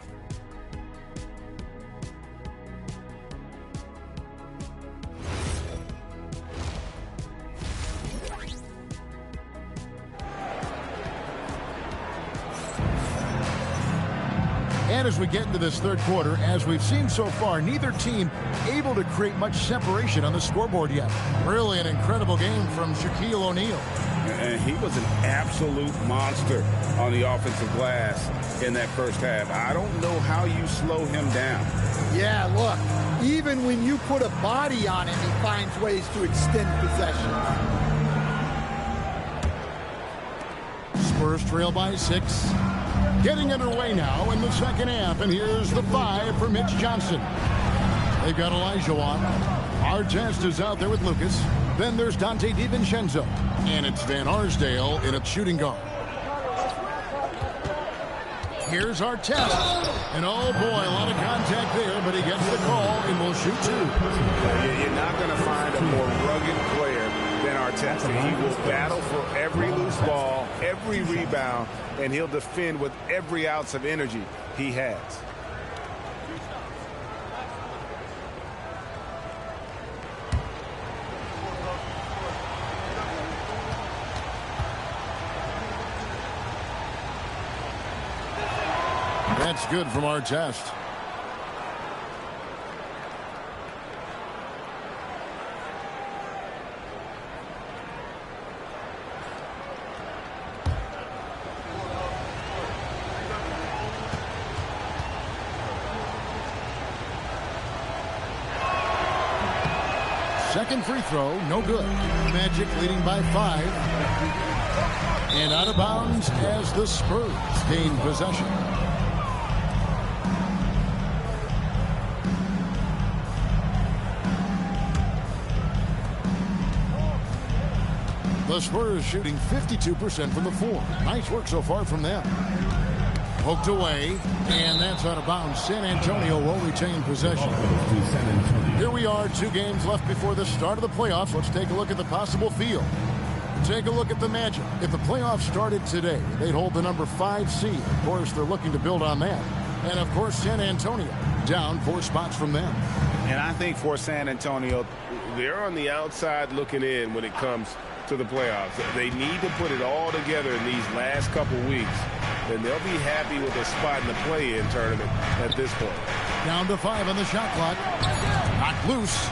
And as we get into this third quarter, as we've seen so far, neither team able to create much separation on the scoreboard yet. Really an incredible game from Shaquille O'Neal. And he was an absolute monster on the offensive glass in that first half. I don't know how you slow him down. Yeah, look, even when you put a body on him, he finds ways to extend possession. Spurs trail by 6. Getting underway now in the second half, and here's the 5 for Mitch Johnson. They've got Elijah on. Artest is out there with Lucas. Then there's Dante DiVincenzo. And it's Van Arsdale in a shooting guard. Here's Artest. And oh boy, a lot of contact there, but he gets the call and will shoot 2. You're not going to find a more rugged player than Arteta. He will battle for every loose ball, every rebound, and he'll defend with every ounce of energy he has. That's good from Artest. Second free throw, no good. Magic leading by 5. And out of bounds as the Spurs gain possession. The Spurs shooting 52% from the floor. Nice work so far from them. Poked away, and that's out of bounds. San Antonio will retain possession. Here we are, 2 games left before the start of the playoffs. Let's take a look at the possible field. Take a look at the Magic. If the playoffs started today, they'd hold the number 5 seed. Of course, they're looking to build on that. And, of course, San Antonio down 4 spots from them. And I think for San Antonio, they're on the outside looking in when it comes to the playoffs. They need to put it all together in these last couple weeks, and they'll be happy with a spot in the play-in tournament at this point. Down to 5 on the shot clock. Knocked loose.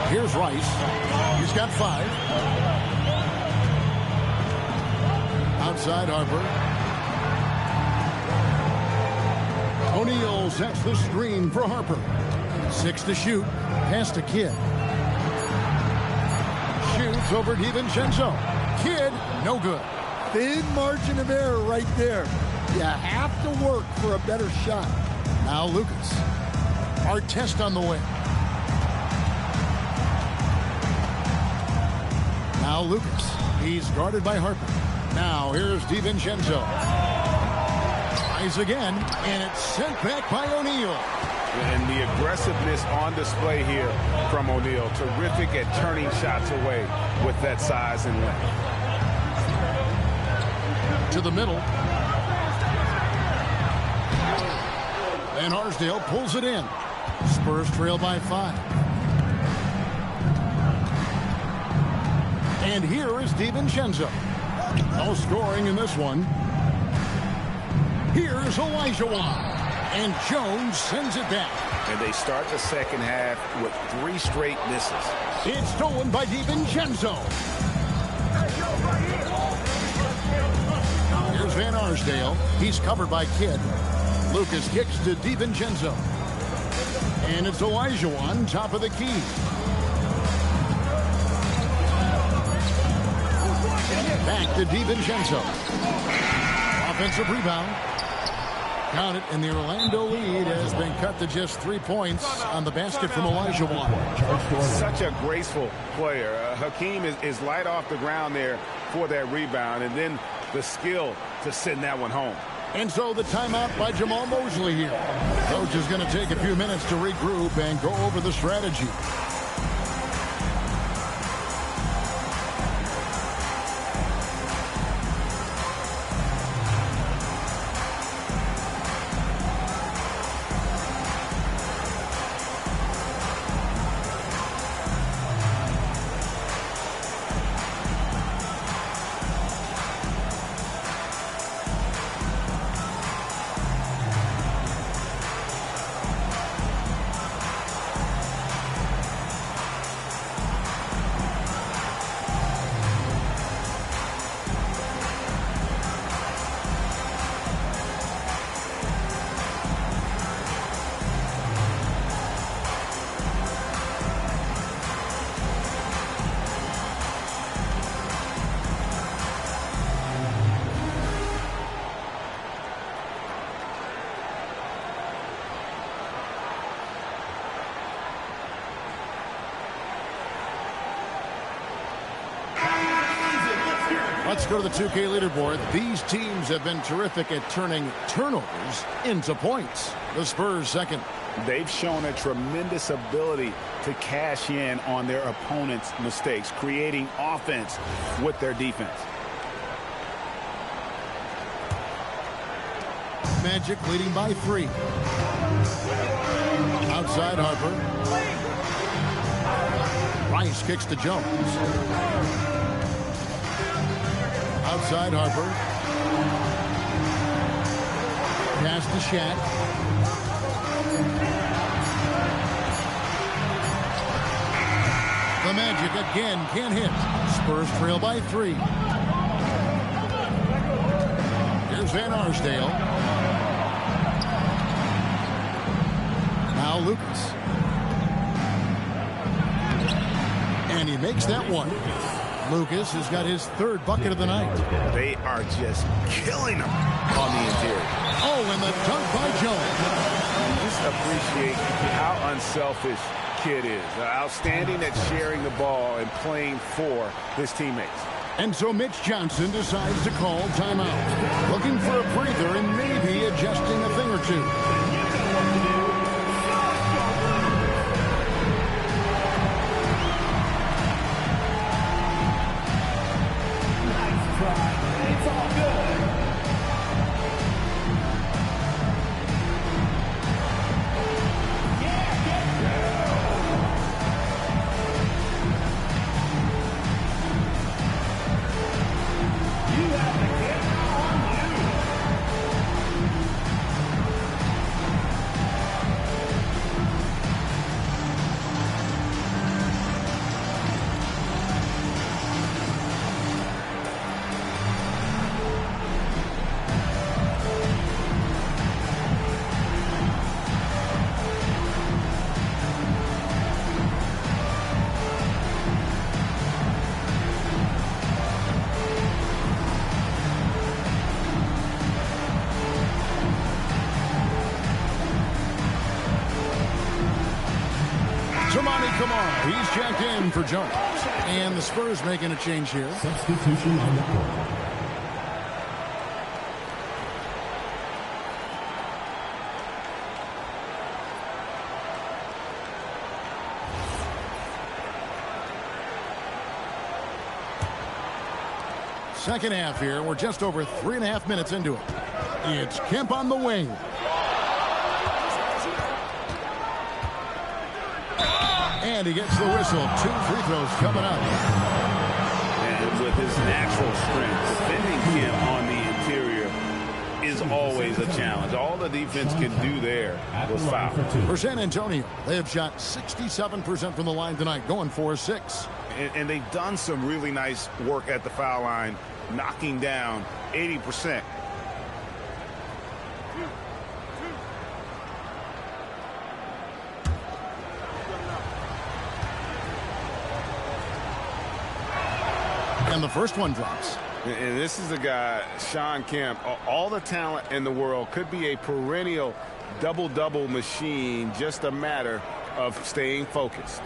Here's Rice. He's got 5. Outside Harper. O'Neal sets the screen for Harper. 6 to shoot. Pass to Kidd. Shoots over DiVincenzo. Kidd, no good. Thin margin of error right there. You have to work for a better shot. Now Lucas. Artest on the way. Now Lucas. He's guarded by Harper. Now here's DiVincenzo. Tries again, and it's sent back by O'Neal. And the aggressiveness on display here from O'Neal. Terrific at turning shots away with that size and length. To the middle. And Arsdale pulls it in. Spurs trail by 5. And here is DiVincenzo. No scoring in this one. Here's Olajuwon. And Jones sends it back. And they start the second half with 3 straight misses. It's stolen by DiVincenzo. Here's Van Arsdale. He's covered by Kidd. Lucas kicks to DiVincenzo. And it's Olajuwon, top of the key. Back to DiVincenzo. Offensive rebound. Count it, and the Orlando lead has been cut to just 3 points on the basket from Olajuwon. Such a graceful player. Hakeem is light off the ground there for that rebound, and then the skill to send that one home. And so the timeout by Jamal Mosley here. Coach is going to take a few minutes to regroup and go over the strategy. Let's go to the 2K leaderboard. These teams have been terrific at turning turnovers into points. The Spurs second. They've shown a tremendous ability to cash in on their opponent's mistakes, creating offense with their defense. Magic leading by 3. Outside Harper. Rice kicks to Jones. Outside Harper. Pass to Shaq. The Magic again can't hit. Spurs trail by 3. Here's Van Arsdale. Now Lucas. And he makes that one. Lucas has got his 3rd bucket of the night. They are just killing them on the interior. Oh, and the dunk by Jones. Just appreciate how unselfish Kid is. Outstanding at sharing the ball and playing for his teammates. And so Mitch Johnson decides to call timeout. Looking for a breather and maybe adjusting a thing or two. It's all good. He's checked in for Jones. And the Spurs making a change here. Substitution on the court. Second half here. We're just over 3.5 minutes into it. It's Kemp on the wing. And he gets the whistle. 2 free throws coming up. And with his natural strength, defending Kemp on the interior is always a challenge. All the defense can do there was foul. For San Antonio, they have shot 67% from the line tonight, going 4-6. And they've done some really nice work at the foul line, knocking down 80%. And the first one drops. And this is the guy, Sean Kemp, all the talent in the world, could be a perennial double-double machine, just a matter of staying focused.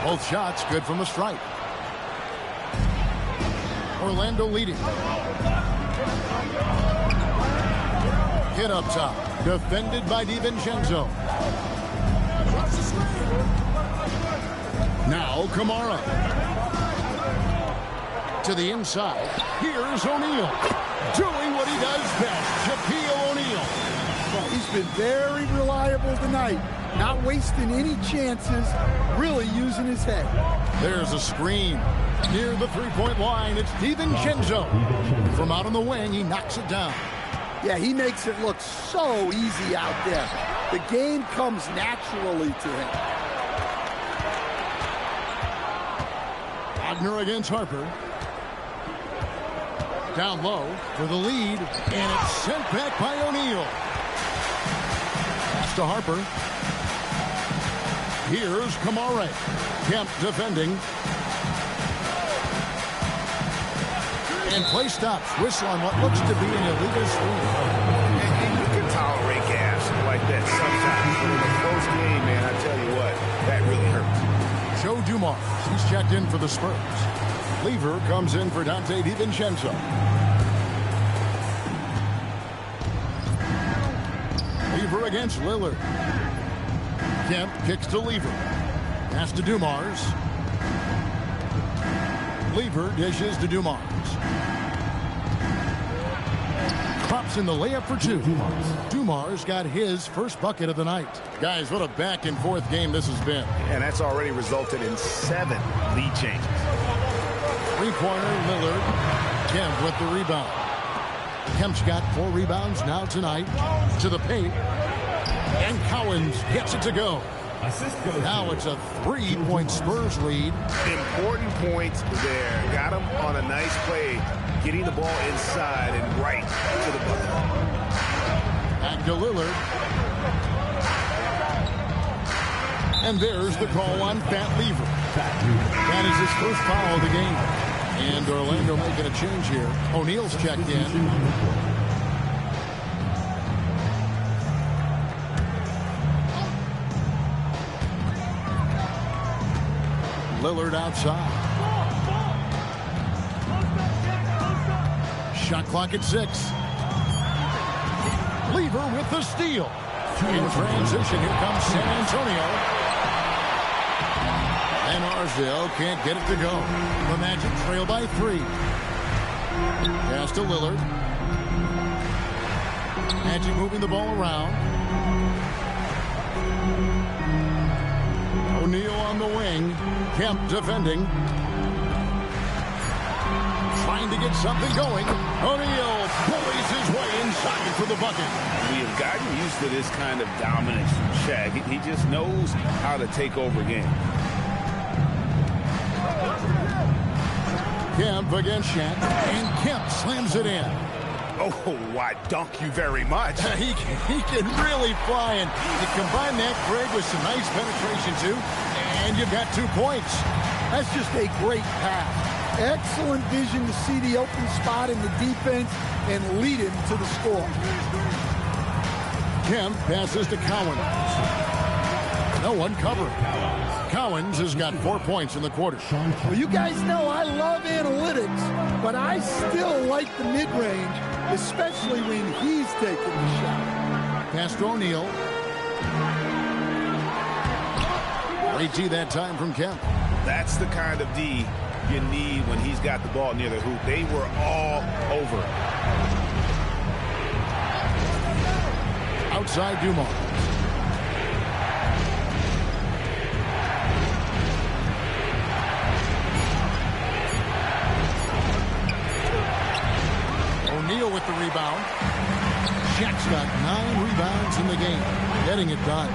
Both shots good from the stripe. Orlando leading. Hit up top. Defended by DiVincenzo. Now Kamara. To the inside. Here's O'Neal. Doing what he does best. Shaquille O'Neal. Well, he's been very reliable tonight. Not wasting any chances. Really using his head. There's a screen. Near the three-point line, it's DiVincenzo. From out on the wing, he knocks it down. Yeah, he makes it look so easy out there. The game comes naturally to him. Wagner against Harper. Down low for the lead, and it's sent back by O'Neal. Pass to Harper. Here's Kamara. Kemp defending. And play stops. Whistle on what looks to be an illegal screen. He's checked in for the Spurs. Lever comes in for Dante DiVincenzo. Lever against Lillard. Kemp kicks to Lever. Pass to Dumars. Lever dishes to Dumars. Pops in the layup for two. Dumars got his first bucket of the night. Guys, what a back and forth game this has been. And that's already resulted in 7 lead changes. Three-pointer, Lillard. Kemp with the rebound. Kemp's got 4 rebounds now tonight. To the paint. And Cowens gets it to go. Now it's a 3-point Spurs lead. Important points there. Got him on a nice play. Getting the ball inside and right to the bucket. Back to Lillard. And there's the call on Fat Lever. That is his first foul of the game. And Orlando making a change here. O'Neal's checked in. Lillard outside. Shot clock at 6. Lever with the steal. In transition, here comes San Antonio. And Arsdale can't get it to go. The Magic trail by 3. Pass to Lillard. Magic moving the ball around. O'Neal on the wing. Kemp defending. Trying to get something going. O'Neal bullies his way inside for the bucket. We have gotten used to this kind of dominance from Shaq. He just knows how to take over games. Kemp against Shaq. And Kemp slams it in. Oh, why, dunk you very much. he can really fly, and you combine that, Craig, with some nice penetration, too, and you've got 2 points. That's just a great pass. Excellent vision to see the open spot in the defense and lead him to the score. Kemp passes to Cowens. No one covering. Cowens has got 4 points in the quarter. Well, you guys know I love analytics, but I still like the mid-range, especially when he's taking the shot. Pass to O'Neal. Great D that time from Kemp. That's the kind of D you need when he's got the ball near the hoop. They were all over it. Outside Dumars. O'Neal with the rebound. Shaq's got 9 rebounds in the game. Getting it done.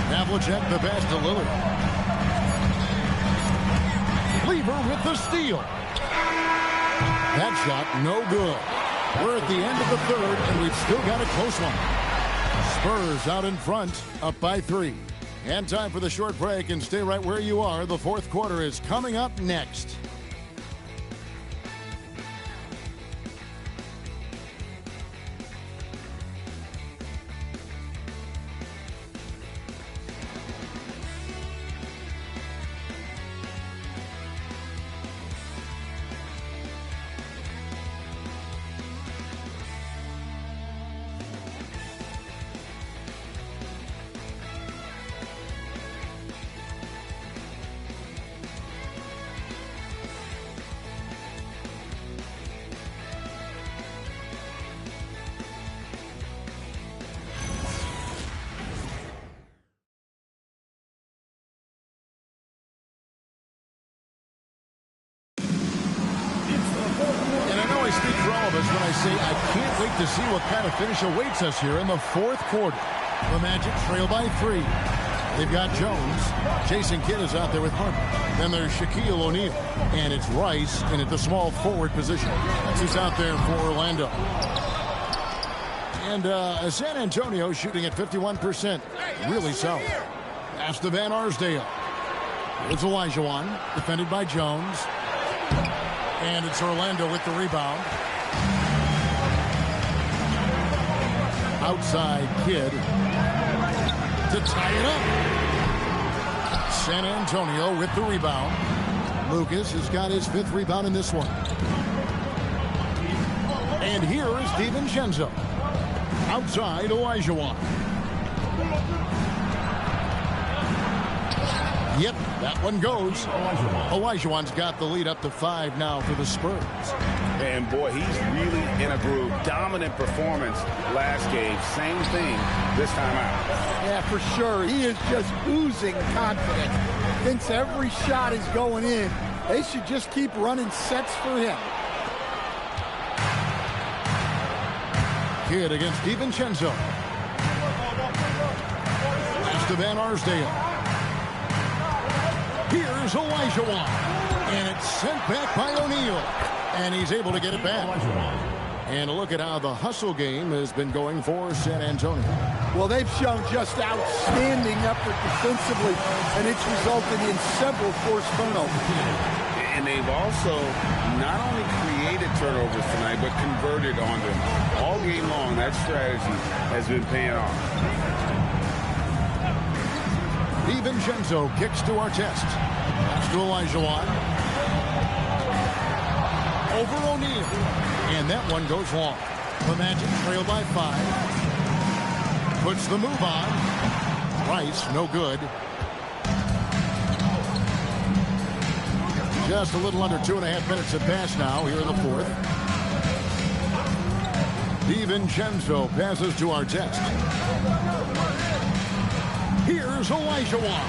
Havlicek the pass to Lillard. Lever with the steal. That shot no good. We're at the end of the third, and we've still got a close one. Spurs out in front, up by 3. And time for the short break, and stay right where you are. The fourth quarter is coming up next. I can't wait to see what kind of finish awaits us here in the fourth quarter. The Magic trail by 3. They've got Jones. Jason Kidd is out there with Harper. Then there's Shaquille O'Neal. And it's Rice in at the small forward position. He's out there for Orlando. And San Antonio shooting at 51%. Really solid. Pass to Van Arsdale. It's Olajuwon, defended by Jones. And it's Orlando with the rebound. Outside Kidd to tie it up. San Antonio with the rebound. Lucas has got his 5th rebound in this one. And here is DiVincenzo. Outside, Olajuwon. Yep, that one goes. Olajuwon's got the lead up to 5 now for the Spurs. And boy, he's really in a groove. Dominant performance last game. Same thing this time out. Yeah, for sure. He is just oozing confidence. Thinks every shot is going in. They should just keep running sets for him. Kidd against DiVincenzo. Pass to Van Arsdale. Here's Olajuwon. And it's sent back by O'Neal. And he's able to get it back. And look at how the hustle game has been going for San Antonio. Well, they've shown just outstanding effort defensively, and it's resulted in several forced turnovers. And they've also not only created turnovers tonight, but converted on them. All game long, that strategy has been paying off. DiVincenzo kicks to Artest. Pass to Olajuwon. Over O'Neal. And that one goes long. The Magic trail by 5. Puts the move on. Rice, no good. Just a little under 2.5 minutes have passed now here in the 4th. DiVincenzo passes to Artest. Here's Olajuwon.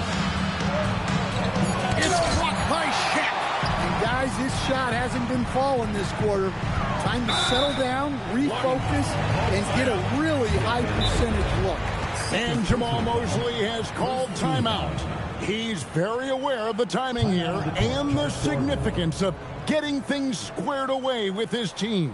It's blocked by Shaq. And guys, his shot hasn't been falling this quarter. Time to settle down, refocus, and get a really high percentage look. And Jamal Mosley has called timeout. He's very aware of the timing here and the significance of getting things squared away with his team.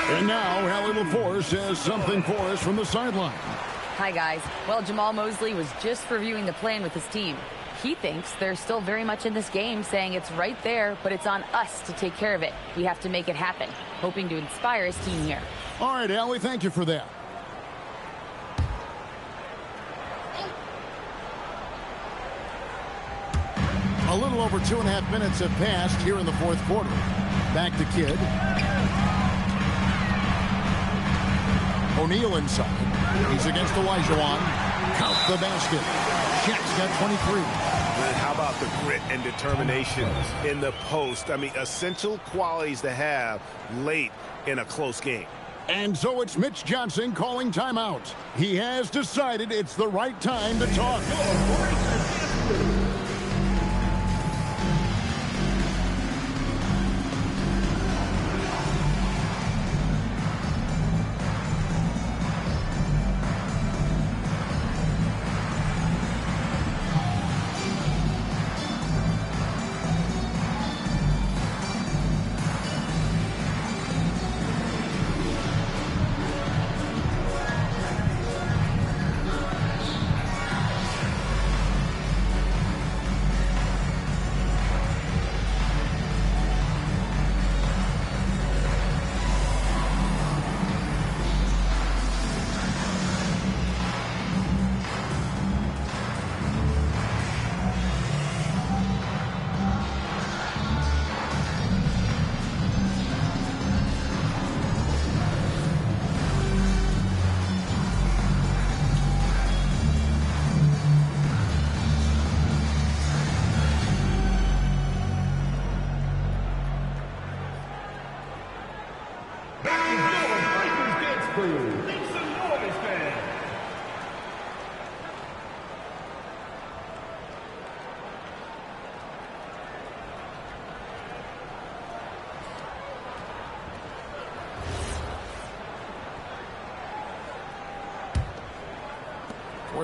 And now, Hallie LaForce has something for us from the sideline. Hi, guys. Well, Jamal Mosley was just reviewing the plan with his team. He thinks they're still very much in this game, saying it's right there, but it's on us to take care of it. We have to make it happen, hoping to inspire his team here. All right, Hallie, thank you for that. A little over 2.5 minutes have passed here in the 4th quarter. Back to Kidd. O'Neal inside. He's against Olajuwon. Count the basket. Shaq's got 23. Man, how about the grit and determination in the post? I mean, essential qualities to have late in a close game. And so it's Mitch Johnson calling timeout. He has decided it's the right time to talk.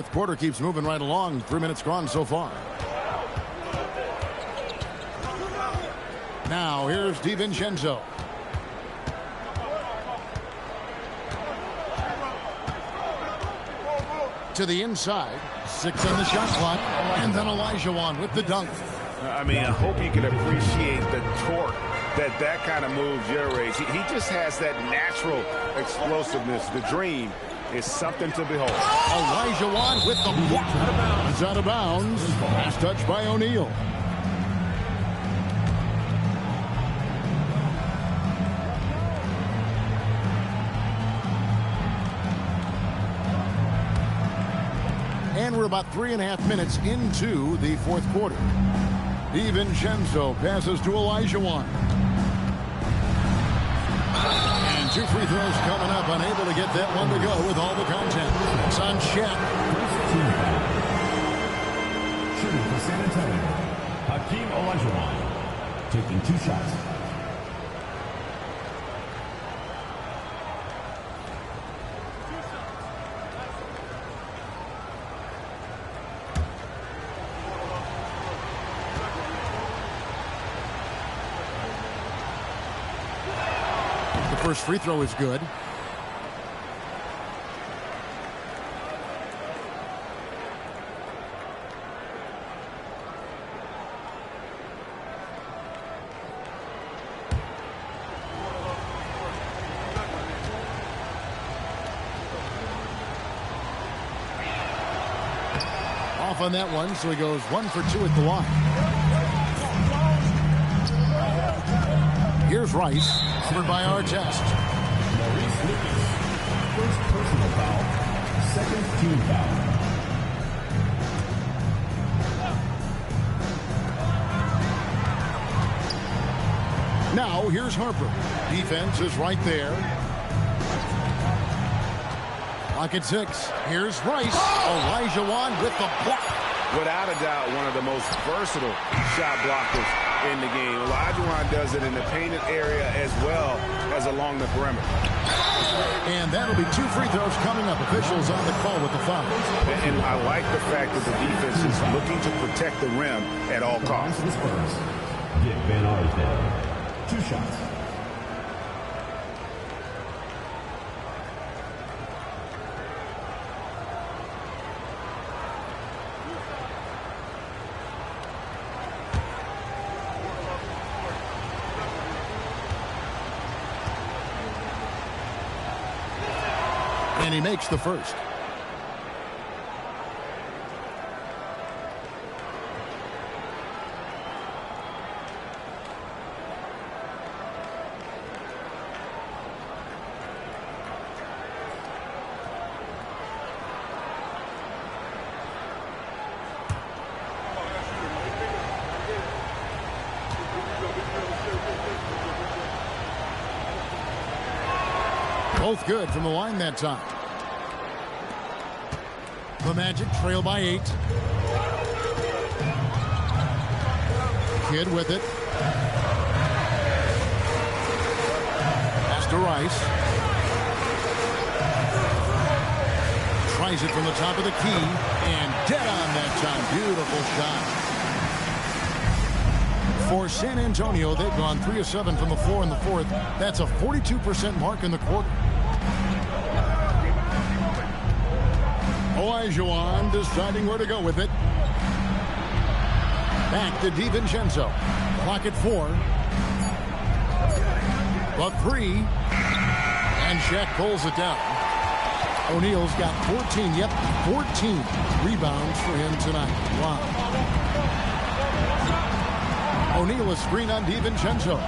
Fourth quarter keeps moving right along. 3 minutes gone so far. Now here's DiVincenzo. To the inside. 6 on the shot clock. And then Olajuwon with the dunk. I mean, I hope you can appreciate the torque that kind of move generates. He just has that natural explosiveness. The dream is something to behold. Olajuwon with the block. It's out of bounds. Last touch by O'Neal. And we're about 3.5 minutes into the fourth quarter. DiVincenzo passes to Olajuwon. And 2 free throws coming up. Unable to get that one to go with all the content. It's on Chet. Shooting for San Antonio, Hakeem Olajuwon, taking 2 shots. First free throw is good. Off on that one, so he goes 1 for 2 at the line. Here's Rice, covered by Artest. Maurice Lucas, first personal foul, second team foul. Now here's Harper. Defense is right there. Clock at 6. Here's Rice. Olajuwon with the block. Without a doubt, one of the most versatile shot blockers in the game. Olajuwon does it in the painted area as well as along the perimeter. And that'll be 2 free throws coming up. Officials on the call with the foul. And I like the fact that the defense is looking to protect the rim at all costs. Dick Van Arsdale, 2 shots. And he makes the first. Both good from the line that time. The Magic trail by 8. Kidd with it. Pass to Rice. Tries it from the top of the key. And dead on that time. Beautiful shot. For San Antonio, they've gone 3 of 7 from the floor in the fourth. That's a 42% mark in the quarter. Olajuwon deciding where to go with it. Back to DiVincenzo. Clock at 4. The 3. And Shaq pulls it down. O'Neal's got 14. Yep, 14 rebounds for him tonight. Wow. O'Neal a screen on DiVincenzo.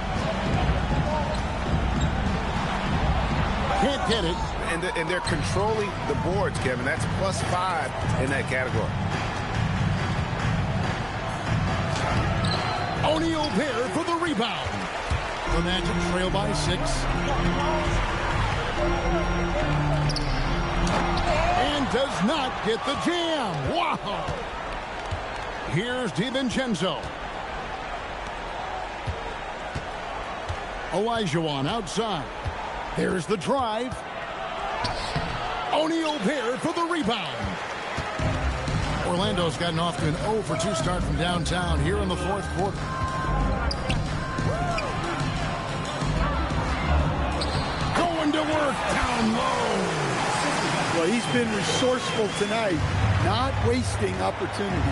Can't get it. And they're controlling the boards, Kevin. That's +5 in that category. O'Neal there for the rebound. The Magic trail by 6. And does not get the jam. Wow. Here's DiVincenzo. Olajuwon outside. There's the drive. O'Neal there for the rebound. Orlando's gotten off to an 0 for 2 start from downtown here in the fourth quarter. Going to work down low. Well, he's been resourceful tonight, not wasting opportunities.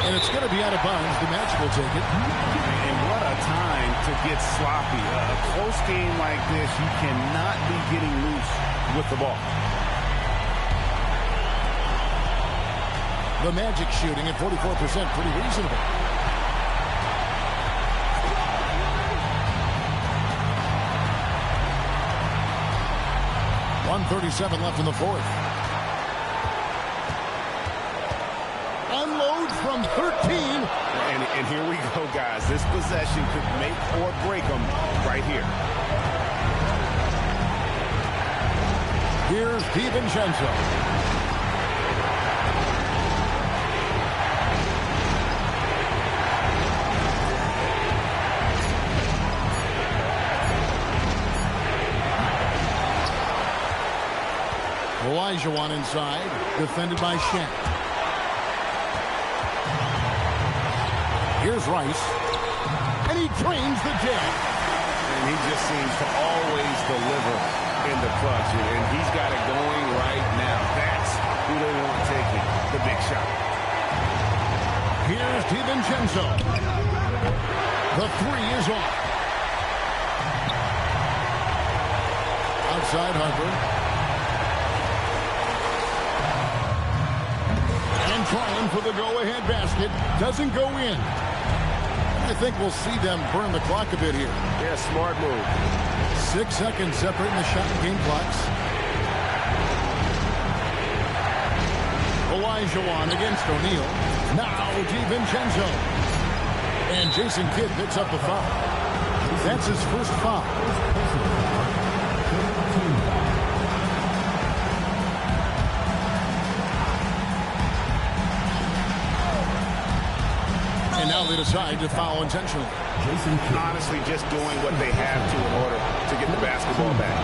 And it's going to be out of bounds. The Magic will take it. And what a time to get sloppy. A close game like this, you cannot be getting loose with the ball. The Magic shooting at 44%, pretty reasonable. .137 left in the fourth. Unload from 13. And here we go, guys. This possession could make or break them right here. Here's DiVincenzo. Olajuwon inside, defended by Shen. Here's Rice, and he drains the jet. And he just seems to always deliver in the clutch, and he's got it going right now. That's who they want taking the big shot. Here's DiVincenzo. The three is off. Outside Harper. And trying for the go-ahead basket. Doesn't go in. I think we'll see them burn the clock a bit here. Yeah, smart move. 6 seconds separating the shot and game clocks. Olajuwon against O'Neal. Now DiVincenzo. And Jason Kidd picks up the foul. That's his first foul. And now they decide to foul intentionally. Honestly, just doing what they have to in order to get the basketball back.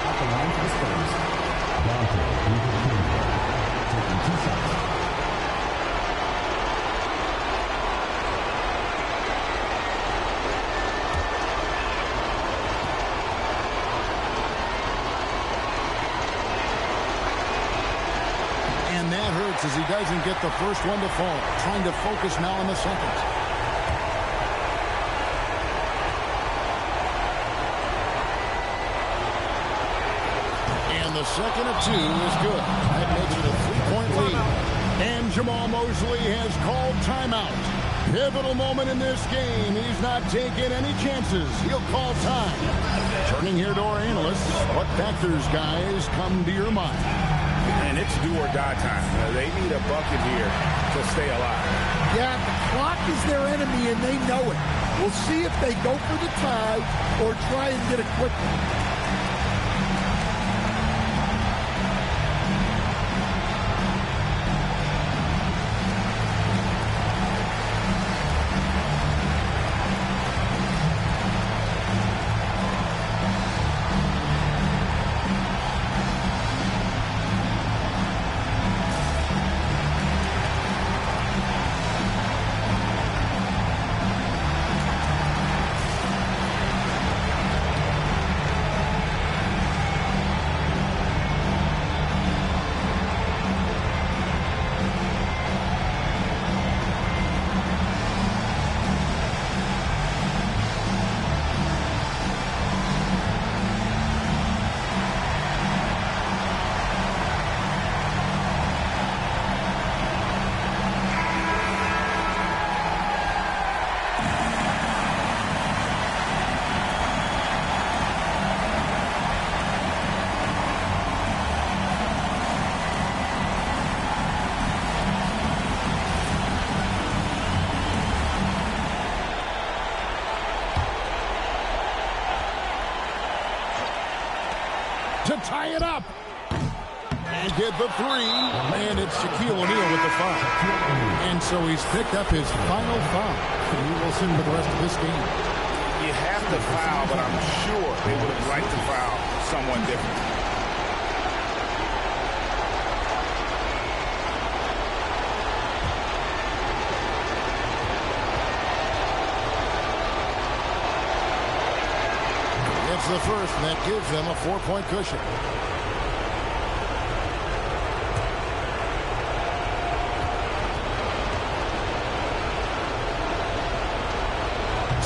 At the line to the Spurs, taking 2 shots. And that hurts as he doesn't get the first one to fall. Trying to focus now on the second. And the second of 2 is good. That makes it a 3-point lead. And Jamal Mosley has called timeout. Pivotal moment in this game. He's not taking any chances. He'll call time. Turning here to our analysts. What factors, guys, come to your mind? And it's do or die time. They need a bucket here to stay alive. Yeah, the clock is their enemy, and they know it. We'll see if they go for the tie or try and get it quickly. To tie it up. And get the 3. And it's Shaquille O'Neal with the foul. And so he's picked up his final foul. And he will sit for the rest of this game. You have the foul, but I'm sure they would have liked to foul someone different. It's the first, and that gives them a 4-point cushion.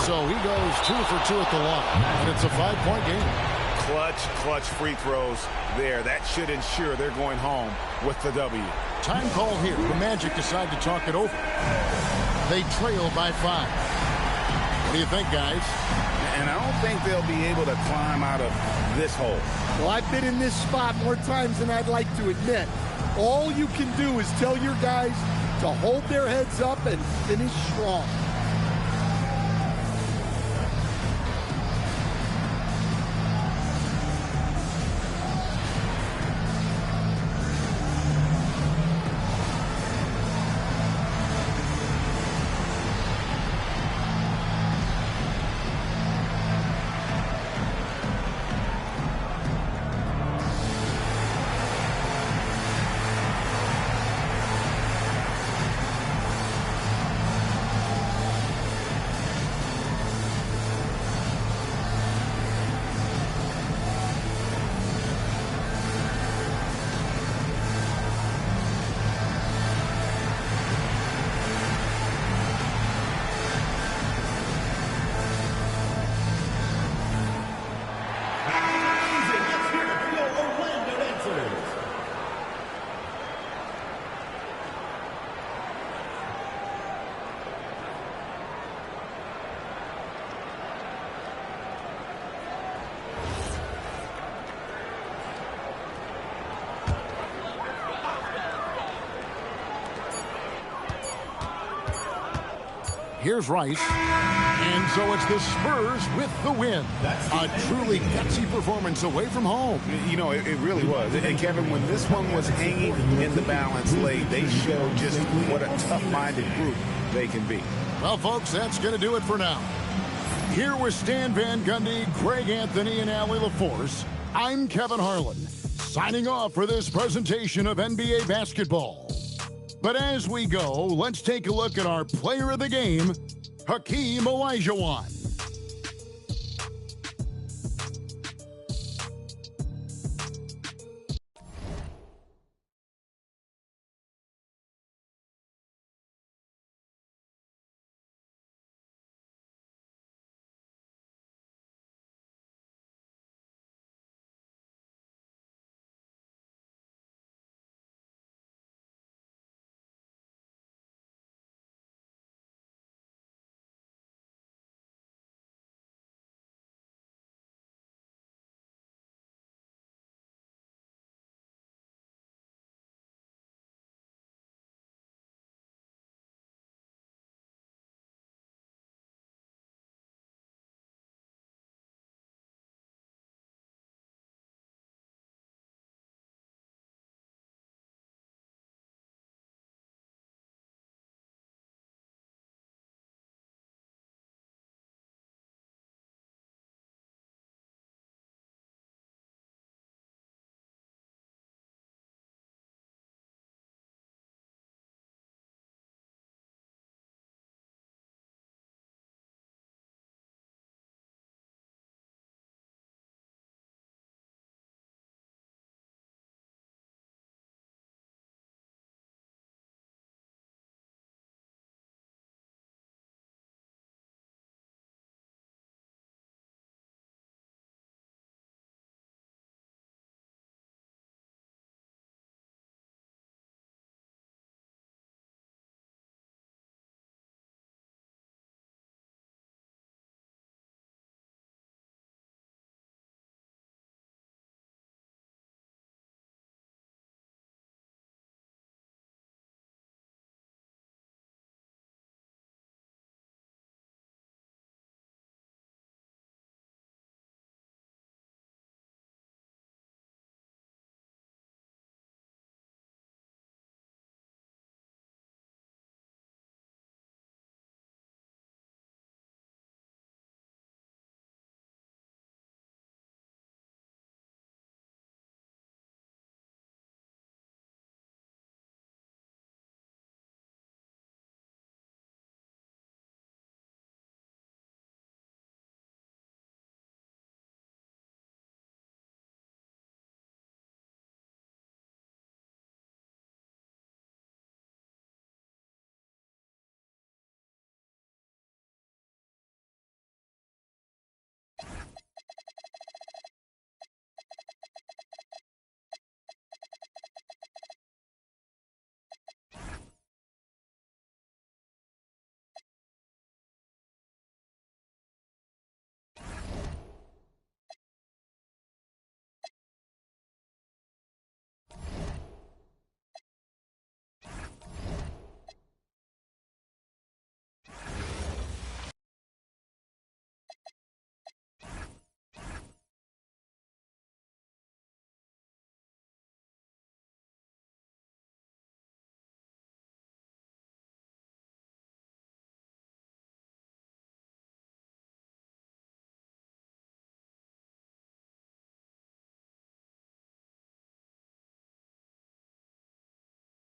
So he goes 2 for 2 at the line, and it's a 5-point game. Clutch free throws there. That should ensure they're going home with the W. Time call here. The Magic decide to talk it over. They trail by 5. What do you think, guys? And I don't think they'll be able to climb out of this hole. Well, I've been in this spot more times than I'd like to admit. All you can do is tell your guys to hold their heads up and finish strong. Here's Rice. And so it's the Spurs with the win. A truly gutsy performance away from home. You know, it really was. And Kevin, when this one was hanging in the balance late, they showed just what a tough-minded group they can be. Well, folks, that's going to do it for now. Here with Stan Van Gundy, Greg Anthony, and Allie LaForce, I'm Kevin Harlan, signing off for this presentation of NBA basketball. But as we go, let's take a look at our player of the game, Hakeem Olajuwon.